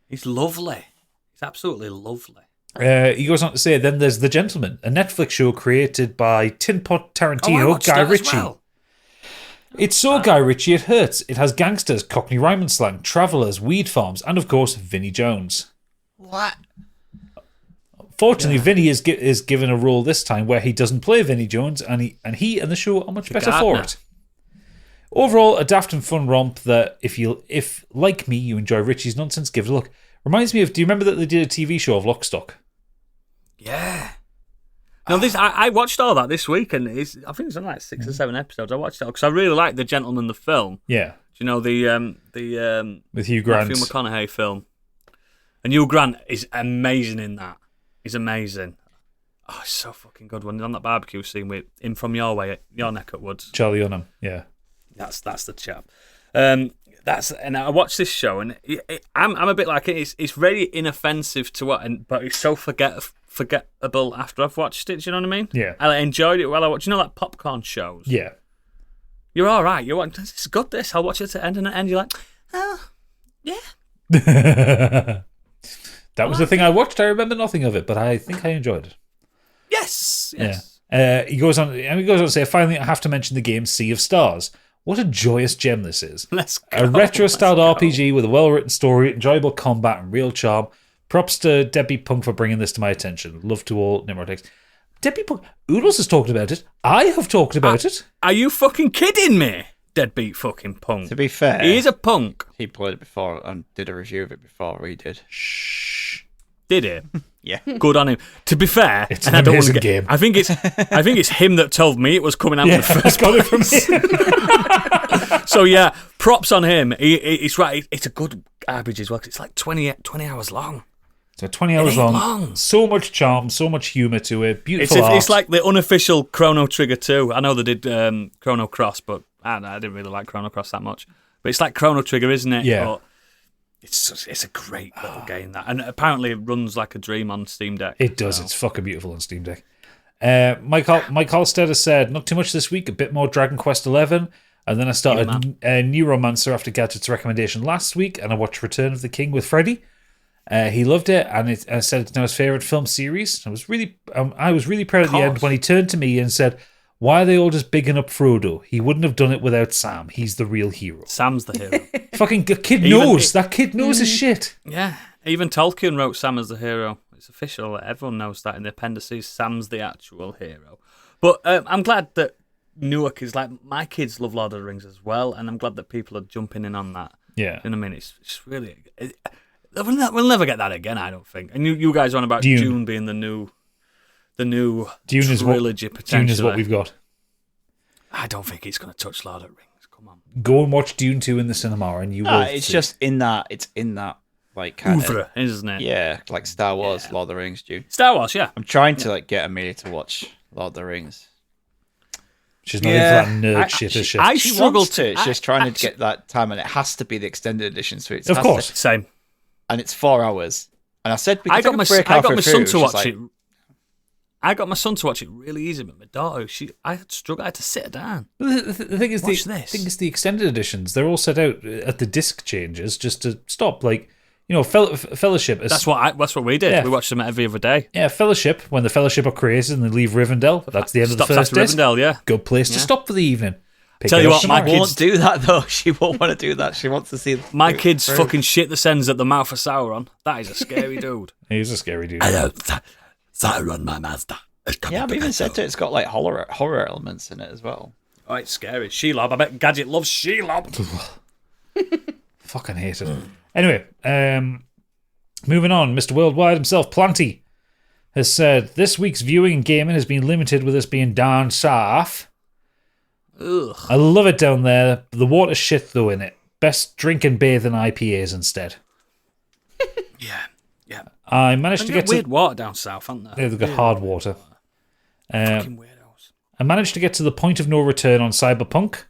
He's lovely. He's absolutely lovely. He goes on to say, then there's The Gentleman, a Netflix show created by Tin Pot Tarantino, Guy Ritchie. Well. It's so Guy Ritchie it hurts. It has gangsters, Cockney rhyming slang, travellers, weed farms, and of course, Vinnie Jones. What? Fortunately, Vinnie is given a role this time where he doesn't play Vinnie Jones, and he and the show are much better for it. Overall, a daft and fun romp that, if like me, you enjoy Ritchie's nonsense, give it a look. Reminds me of, do you remember that they did a TV show of Lock, Stock? Yeah. No, I watched all that this week, and I think it's on like 6 or 7 episodes. I watched it because I really liked The Gentleman, the film. Yeah. Do you know the with Hugh Grant, Matthew McConaughey film? And Hugh Grant is amazing in that. He's amazing. Oh, it's so fucking good. When he's on that barbecue scene with him from your way, your neck at woods. Charlie Hunnam, yeah. That's the chap. And I watched this show, and I'm a bit like it. It's very inoffensive to what, but it's so forgettable after I've watched it. Do you know what I mean? Yeah. I enjoyed it while I watched. You know, like popcorn shows. Yeah. You're all right. You're like, this is good. I'll watch it to the end, and at the end you're like, oh, yeah. That was the thing I watched. I remember nothing of it, but I think I enjoyed it. Yes. Yeah. He goes on to say, finally, I have to mention the game Sea of Stars. What a joyous gem this is. Let's go. A retro-styled RPG with a well-written story, enjoyable combat, and real charm. Props to Debbie Punk for bringing this to my attention. Love to all Nimrodex. Debbie Punk, Oodles has talked about it. I have talked about it. Are you fucking kidding me? Deadbeat fucking punk. To be fair, he is a punk. He played it before and did a review of it before we did. Shh. Did he? Yeah. Good on him. To be fair, it's an amazing game. I think it's him that told me it was coming out in the first got it from him. So yeah, props on him. He's right. It's a good RPG as well. 'Cause it's like 20 hours long. So 20 hours long. So much charm, so much humour to it. Beautiful art. It's like the unofficial Chrono Trigger 2. I know they did Chrono Cross, but I didn't really like Chrono Cross that much. But it's like Chrono Trigger, isn't it? Yeah. But it's a great little game, that. And apparently it runs like a dream on Steam Deck. It does. It's fucking beautiful on Steam Deck. Mike Halstead has said, not too much this week, a bit more Dragon Quest 11. And then I started Neuromancer after Gadget's recommendation last week, and I watched Return of the King with Freddie. He loved it, and said it's now his favourite film series. I was really proud at the end when he turned to me and said, why are they all just bigging up Frodo? He wouldn't have done it without Sam. He's the real hero. Sam's the hero. Fucking kid knows. That kid knows his shit. Yeah. Even Tolkien wrote Sam as the hero. It's official. Everyone knows that in the appendices. Sam's the actual hero. But I'm glad that Newark is like, my kids love Lord of the Rings as well, and I'm glad that people are jumping in on that. Yeah. You know what I mean? It's really... We'll never get that again, I don't think. And you guys are on about Dune being the new Dune trilogy, potentially. Dune is what we've got. I don't think it's going to touch Lord of the Rings. Come on. Go and watch Dune 2 in the cinema and you will It's see. just in that, like, kind Oeuvre, isn't it? Yeah, like Star Wars, Lord of the Rings, Dune. Star Wars, yeah. I'm trying to get Amelia to watch Lord of the Rings. She's not into that nerd shit, is she? I She struggled wants to. She's trying to get that time, and it has to be the extended edition. So it's of course. Same. And it's 4 hours. And I said, I got my son to watch it. I got my son to watch it really easy, but my daughter, I had to sit her down. The thing is, the extended editions, they're all set out at the disc changes just to stop. Like, Fellowship. That's what we did. Yeah. We watched them every other day. Yeah, Fellowship, when the Fellowship are created and they leave Rivendell, that's the end of the first disc. Rivendell, yeah. Good place to stop for the evening. pick Tell it you up what, tomorrow. my She kids- won't do that though. She won't want to do that. She wants to see My kids fucking shit the sens at the mouth of Sauron. That is a scary dude. He's a scary dude. Sauron, my master. Yeah, I've even said to it, it's got like horror elements in it as well. Oh, it's scary. Shelob. I bet Gadget loves Shelob. Fucking hate it. Anyway, moving on. Mr. Worldwide himself, Planty, has said this week's viewing and gaming has been limited with us being down south. Ugh. I love it down there. The water's shit though in it. Best drink and bathe in IPAs instead. Yeah. I managed They to get get to. weird water down south, haven't they? Yeah, they've got hard water. Fucking weirdos. I managed to get to the point of no return on Cyberpunk,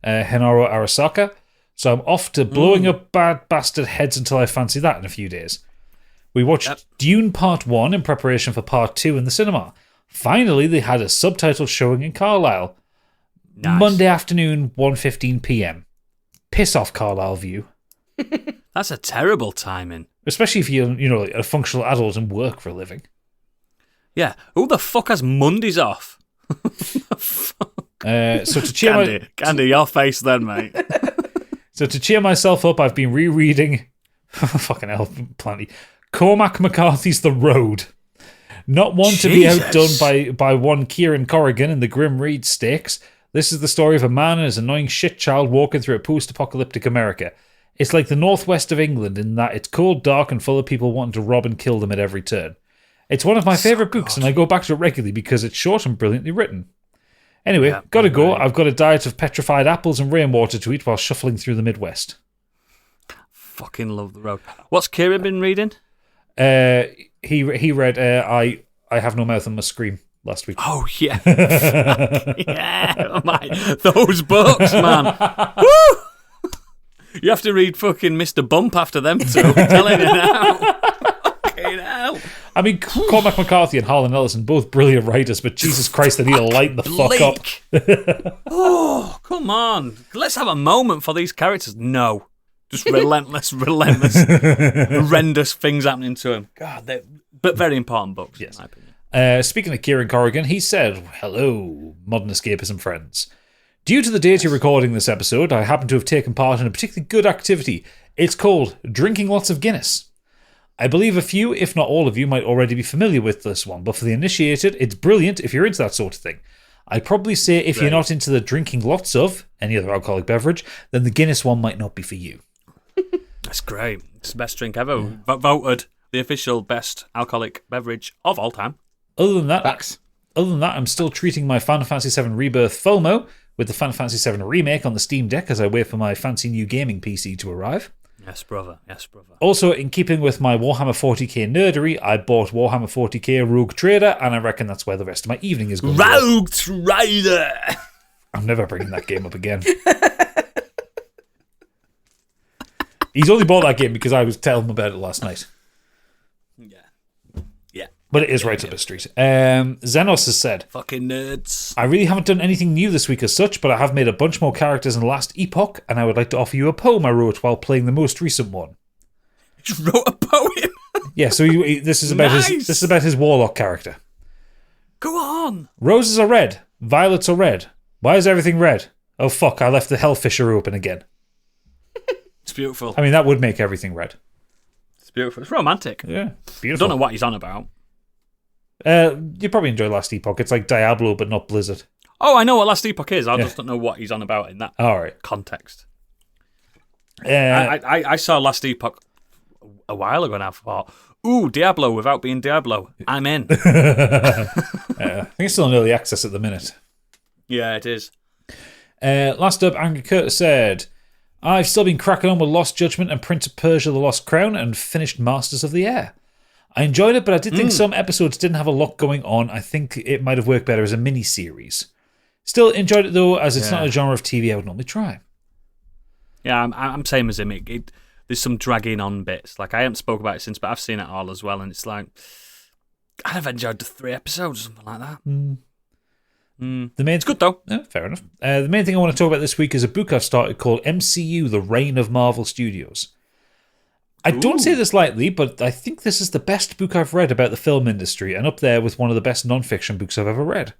Henaro Arasaka, so I'm off to blowing up bad bastard heads until I fancy that in a few days. We watched Dune Part 1 in preparation for Part 2 in the cinema. Finally, they had a subtitle showing in Carlisle. Nice. Monday afternoon, 1:15 p.m. Piss off, Carlisle View. That's a terrible timing. Especially if you're, like a functional adult and work for a living. Yeah. Who the fuck has Mondays off? So to cheer Candy, your face then, mate. So to cheer myself up, I've been rereading fucking hell, plenty. Cormac McCarthy's The Road. Not one to be Jesus. outdone by one Kieran Corrigan in the Grim Reed stakes. This is the story of a man and his annoying shit child walking through a post-apocalyptic America. It's like the northwest of England in that it's cold, dark, and full of people wanting to rob and kill them at every turn. It's one of my favourite books, and I go back to it regularly because it's short and brilliantly written. Anyway, gotta go. I've got a diet of petrified apples and rainwater to eat while shuffling through the Midwest. Fucking love The Road. What's Kieran been reading? He read I Have No Mouth and Must Scream last week. Oh, yeah. Yeah. Those books, man. Woo! You have to read fucking Mr. Bump after them two. I'm telling you now. Fucking hell. I mean, Cormac McCarthy and Harlan Ellison, both brilliant writers, but Jesus Christ, they need to lighten the fuck up. Oh, come on. Let's have a moment for these characters. No. Just relentless, horrendous things happening to them. God, but very important books, Yes. in my opinion. Speaking of Kieran Corrigan, he said, hello, modern escapism friends. Due to the date you're recording this episode, I happen to have taken part in a particularly good activity. It's called drinking lots of Guinness. I believe a few, if not all of you, might already be familiar with this one, but for the initiated, it's brilliant if you're into that sort of thing. I'd probably say if you're not into the drinking lots of any other alcoholic beverage, then the Guinness one might not be for you. That's great. It's the best drink ever. Voted the official best alcoholic beverage of all time. Other than that, Facts. I'm still treating my Final Fantasy VII Rebirth FOMO with the Final Fantasy VII Remake on the Steam Deck as I wait for my fancy new gaming PC to arrive. Yes, brother. Yes, brother. Also, in keeping with my Warhammer 40k nerdery, I bought Warhammer 40k Rogue Trader, and I reckon that's where the rest of my evening is going to go. Rogue Trader! I'm never bringing that game up again. He's only bought that game because I was telling him about it last night. Yeah. But it is right up his street. Xenos has said, Fucking nerds. I really haven't done anything new this week as such, but I have made a bunch more characters in the last epoch, and I would like to offer you a poem I wrote while playing the most recent one. You wrote a poem? Yeah, so this is about his warlock character. Go on. Roses are red, violets are red. Why is everything red? Oh fuck, I left the Hellfisher open again. It's beautiful. I mean, that would make everything red. It's beautiful. It's romantic. Yeah, I beautiful. don't know what he's on about. You probably enjoy Last Epoch. It's like Diablo, but not Blizzard. Oh, I know what Last Epoch is. I just don't know what he's on about in that All right. context. I I saw Last Epoch a while ago and I thought, ooh, Diablo without being Diablo. I'm in. think it's still in early access at the minute. Yeah, it is. Last up, Angry Curtis said, I've still been cracking on with Lost Judgment and Prince of Persia The Lost Crown and finished Masters of the Air. I enjoyed it, but I did think some episodes didn't have a lot going on. I think it might have worked better as a mini-series. Still enjoyed it, though, as it's not a genre of TV I would normally try. Yeah, I'm same as him. There's some dragging on bits. Like, I haven't spoke about it since, but I've seen it all as well, and it's like, I've enjoyed the 3 episodes or something like that. It's good, though. Yeah, fair enough. The main thing I want to talk about this week is a book I've started called MCU, The Reign of Marvel Studios. I don't say this lightly, but I think this is the best book I've read about the film industry and up there with one of the best non-fiction books I've ever read.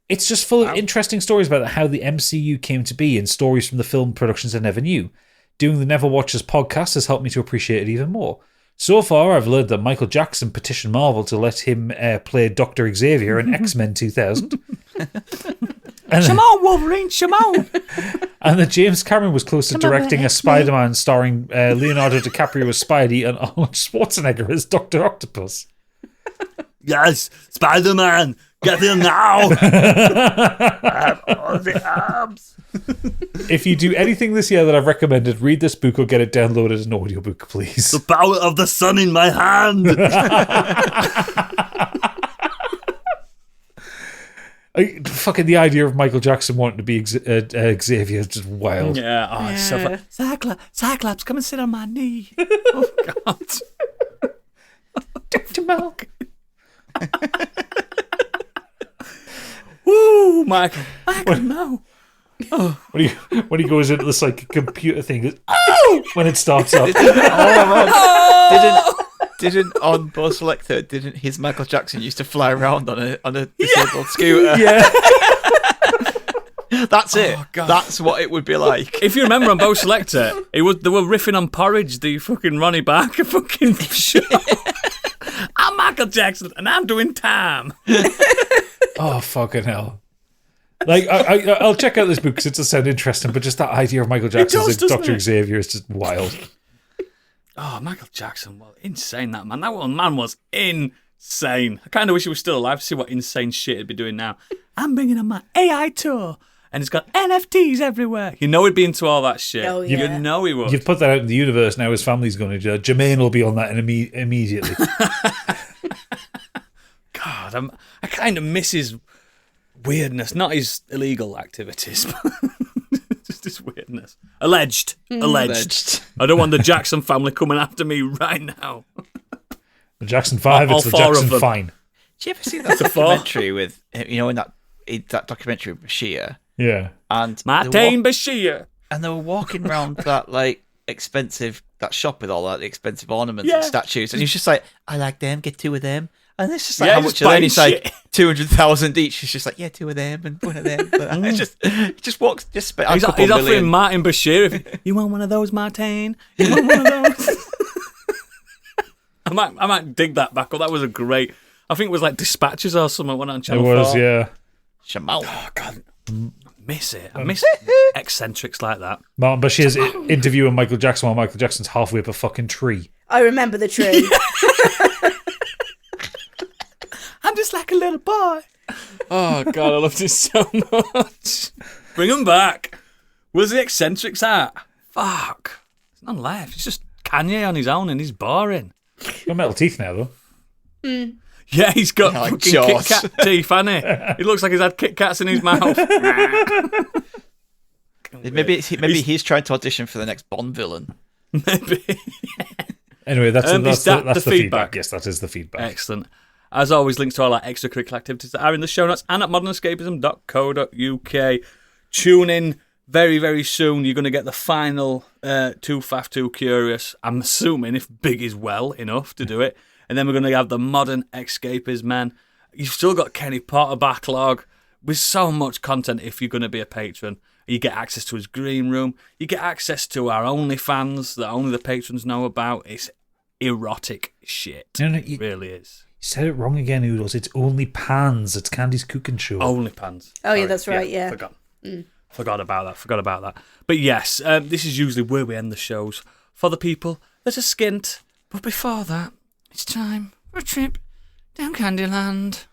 It's just full of interesting stories about how the MCU came to be and stories from the film productions I never knew. Doing the Never Watchers podcast has helped me to appreciate it even more. So far, I've learned that Michael Jackson petitioned Marvel to let him play Dr. Xavier in X-Men 2000. Come on, Wolverine, come on! And that James Cameron was close to directing a Spider-Man starring Leonardo DiCaprio as Spidey and Arnold Schwarzenegger as Dr. Octopus. Yes, Spider-Man, get in now! I have all the arms. If you do anything this year that I've recommended, read this book or get it downloaded as an audiobook, please. The power of the sun in my hand. Fucking the idea of Michael Jackson wanting to be Xavier is just wild. Yeah, it's so fun. Cyclops, come and sit on my knee. Oh, God. Dr. Milk. Woo, Michael, no. Oh. When he goes into the computer thing, goes, oh! When it starts up. Didn't on Bo Selector, didn't his Michael Jackson used to fly around on a disabled scooter? Yeah. That's it. Oh, God. That's what it would be like. If you remember on Bo Selector, they were riffing on Porridge, the fucking Ronnie Barker fucking show. I'm Michael Jackson and I'm doing time. Oh, fucking hell. Like, I'll check out this book because it does sound interesting, but just that idea of Michael Jackson as Dr. Xavier is just wild. Oh, Michael Jackson, well, insane, that man. That one man was insane. I kind of wish he was still alive to see what insane shit he'd be doing now. I'm bringing on my AI tour, and it's got NFTs everywhere. You know he'd be into all that shit. Oh, yeah. You know he would. You've put that out in the universe, now his family's going to Jermaine will be on that immediately. God, I kind of miss his weirdness, not his illegal activities, but just his weirdness. Alleged. I don't want the Jackson family coming after me right now. The Jackson 5, it's the Jackson Fine. Did you ever see that documentary with, in that documentary with Bashir? Yeah. And Martin Bashir. And they were walking around that shop with all that expensive ornaments and statues, and he's just like, I like them, get 2 of them. And it's just like, how much are they? He's like, 200,000 each. He's just like, yeah, 2 of them and 1 of them. But he just walks, just spent he's offering Martin Bashir, you want one of those, Martin? You want one of those? I might dig that back up. That was a great, I think it was like Dispatches or something, went on Channel 4. It was, yeah. Shamal. Oh, God. Miss it. I miss eccentrics like that. Martin Bashir's interviewing Michael Jackson while Michael Jackson's halfway up a fucking tree. I remember the tree. I'm just like a little boy. Oh, God, I loved it so much. Bring him back. Where's the eccentrics at? Fuck. There's none left. It's just Kanye on his own and he's boring. He's got metal teeth now, though. Yeah, he's got fucking Kit Kat teeth, hasn't he? He looks like he's had Kit Kats in his mouth. Maybe he's trying to audition for the next Bond villain. Maybe. Anyway, that's the feedback. Yes, that is the feedback. Excellent. As always, links to all our extracurricular activities are in the show notes and at modernescapism.co.uk. Tune in very, very soon. You're going to get the final Too Faff, Too Curious. I'm assuming if Big is well enough to do it. And then we're going to have the Modern Escapism, man. You've still got Kenny Potter backlog with so much content if you're going to be a patron. You get access to his green room. You get access to our OnlyFans that only the patrons know about. It's erotic shit. It really is. You said it wrong again, Oodles. It's Only Pans. It's Candy's cooking show. Only Pans. Oh, yeah, that's right, yeah. Forgot about that. But yes, this is usually where we end the shows for the people that are skint. But before that, it's time for a trip down Candyland.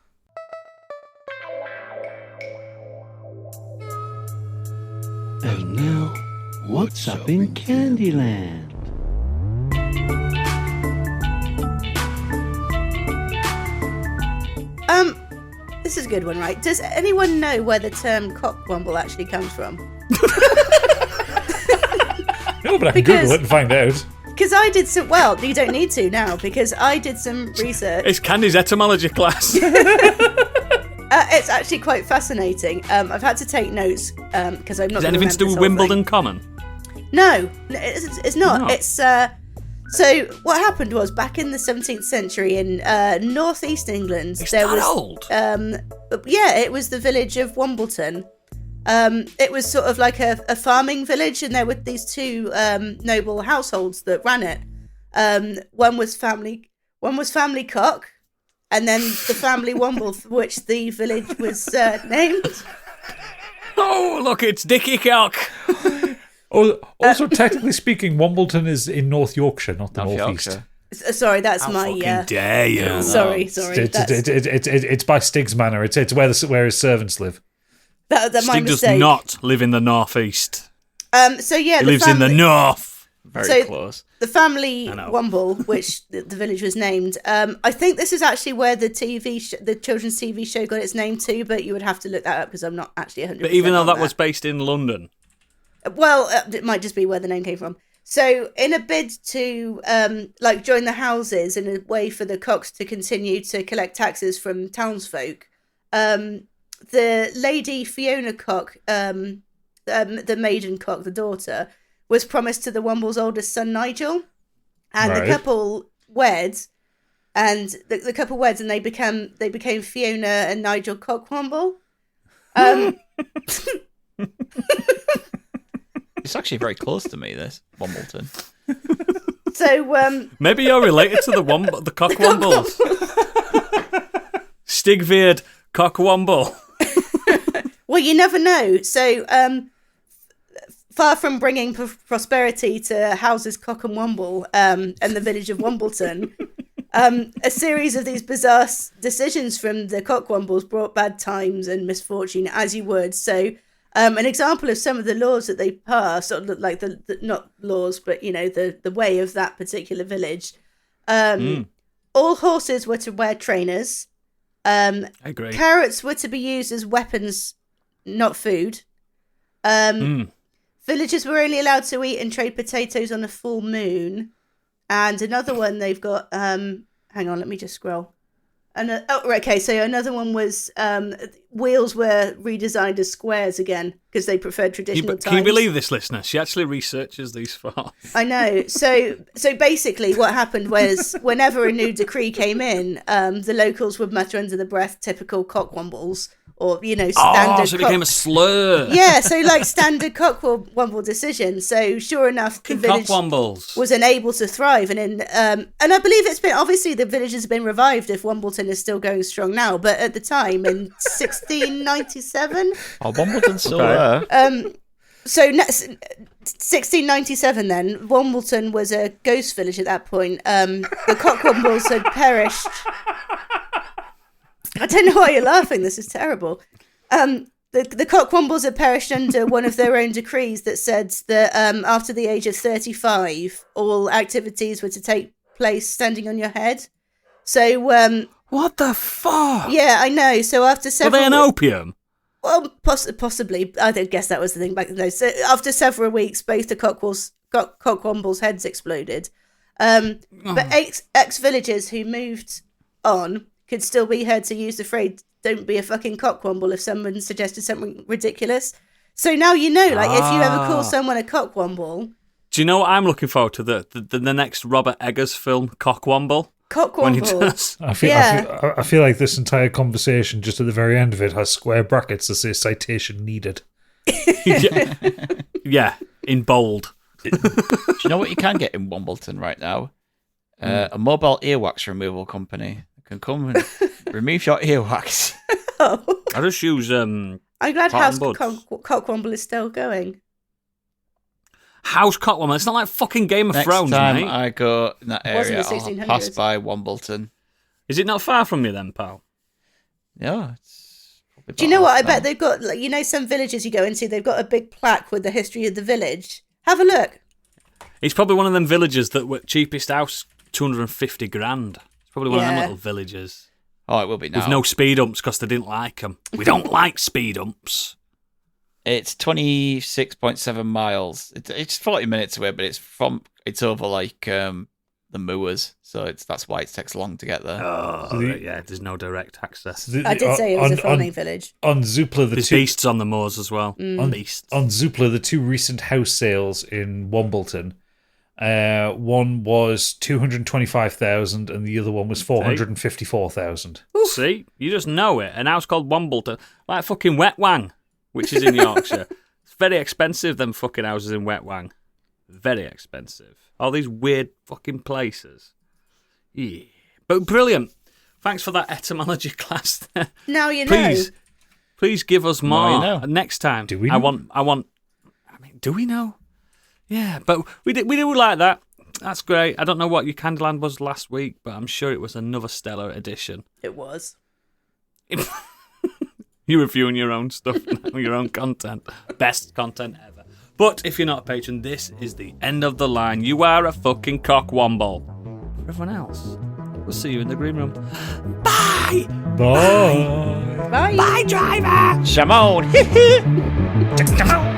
And now, what's up in Candyland? This is a good one, right? Does anyone know where the term cockwomble actually comes from? No, but I can Google it and find out. Because I did some... Well, you don't need to now, because I did some research. It's Candy's etymology class. It's actually quite fascinating. I've had to take notes because I'm not... Is it anything to do with Wimbledon Common? No, it's not. So what happened was back in the 17th century in northeast England, there was old? it was the village of Wombleton. It was sort of like a farming village, and there were these two noble households that ran it. One was family Cock, and then the family Womble, for which the village was named. Oh, look, it's Dickie Cock. Also, technically speaking, Wombleton is in North Yorkshire, not the North northeast. Yorkshire. Sorry, that's How my. fucking dare you? Yeah, sorry. It's by Stig's Manor. It's where his servants live. That my Stig does mistake. not live in the northeast. So yeah, He lives in the north. Very close. The family I know. Womble, which the village was named. I think this is actually where the the children's TV show got its name too, but you would have to look that up because I'm not actually 100%. But even though on that was based in London. well, it might just be where the name came from. So, in a bid to join the houses in a way for the Cocks to continue to collect taxes from townsfolk, the lady Fiona Cock, the maiden Cock, the daughter, was promised to the Womble's oldest son Nigel, and Right. the couple wed, and the couple wed, and they became Fiona and Nigel Cock Womble. It's actually very close to me, this Wombleton. So Maybe you're related to the Cock Wombles. Stig-veered Cock Womble. well, you never know. So far from bringing prosperity to houses Cock and Womble and the village of Wombleton, a series of these bizarre decisions from the Cock Wombles brought bad times and misfortune, as you would. So an example of some of the laws that they passed, sort of like the not laws, but the way of that particular village. All horses were to wear trainers. I agree. Carrots were to be used as weapons, not food. Villagers were only allowed to eat and trade potatoes on a full moon. And another one they've got, hang on, let me just scroll. Okay, so another one was wheels were redesigned as squares again because they preferred traditional times. Can you believe this, listener? She actually researches these far. I know. So basically what happened was whenever a new decree came in, the locals would mutter under the breath typical cockwombles or, standard so it became a slur. Yeah, so like standard cockwomble decision. So sure enough, the village Cockwombles. was unable to thrive. And I believe it's been, obviously the village has been revived if Wombleton is still going strong now. But at the time in 1697... Oh, Wombleton's still there. So 1697 then, Wombleton was a ghost village at that point. The Cockwombles had perished. I don't know why you're laughing, this is terrible. The Cockwombles had perished under one of their own decrees that said that after the age of 35, all activities were to take place standing on your head. So... what the fuck? yeah, I know. So after Were several... they an opium? Well, possibly. I don't guess that was the thing back then. So after several weeks, both the Cockwombles' heads exploded. But ex-villagers who moved on could still be heard to use the phrase, don't be a fucking cockwomble if someone suggested something ridiculous. So now you know, like, if you ever call someone a cockwomble... Do you know what I'm looking forward to? The next Robert Eggers film, Cockwomble? When he Cockwomble. does. I feel like this entire conversation, just at the very end of it, has square brackets that say citation needed. Yeah, in bold. Do you know what you can get in Wombleton right now? A mobile earwax removal company can come and remove your earwax. Oh. I just use I'm glad cotton House buds. Cockwomble is still going. House Cockwomble. It's not like fucking Game of Next Thrones, time mate. I go in that Wasn't area, it I'll 1600s? pass by Wombleton. Is it not far from you then, pal? Yeah. It's probably Do you know about what? I half an bet hour. they've got, like, some villages you go into, they've got a big plaque with the history of the village. Have a look. It's probably one of them villages that were cheapest house, 250 grand. It's probably one of them Yeah. little villages. Oh, it will be now. With no speed humps because they didn't like them. We don't like speed humps. It's 26.7 miles. It's 40 minutes away, but it's over like the moors, so that's why it takes long to get there. Oh, So the- right, yeah, there's no direct access. I did say it was a farming village. On Zoopla, There's beasts on the moors as well. Mm. Beasts. On Zoopla, the two recent house sales in Wombleton One was 225,000 and the other one was 454,000. See? You just know it. An house called Wombleton. Like fucking Wetwang, which is in Yorkshire. It's very expensive, them fucking houses in Wetwang. Very expensive. All these weird fucking places. Yeah. But brilliant. Thanks for that etymology class. Now you know. Please give us more you know. next time. Do we know? I mean, do we know? Yeah, but we do like that. That's great. I don't know what your Candyland was last week, but I'm sure it was another stellar edition. It was. You're reviewing your own stuff now, your own content. Best content ever. But if you're not a patron, this is the end of the line. You are a fucking cockwomble. For everyone else, we'll see you in the green room. Bye! Bye. Bye. Bye, driver! Shamon! Come on!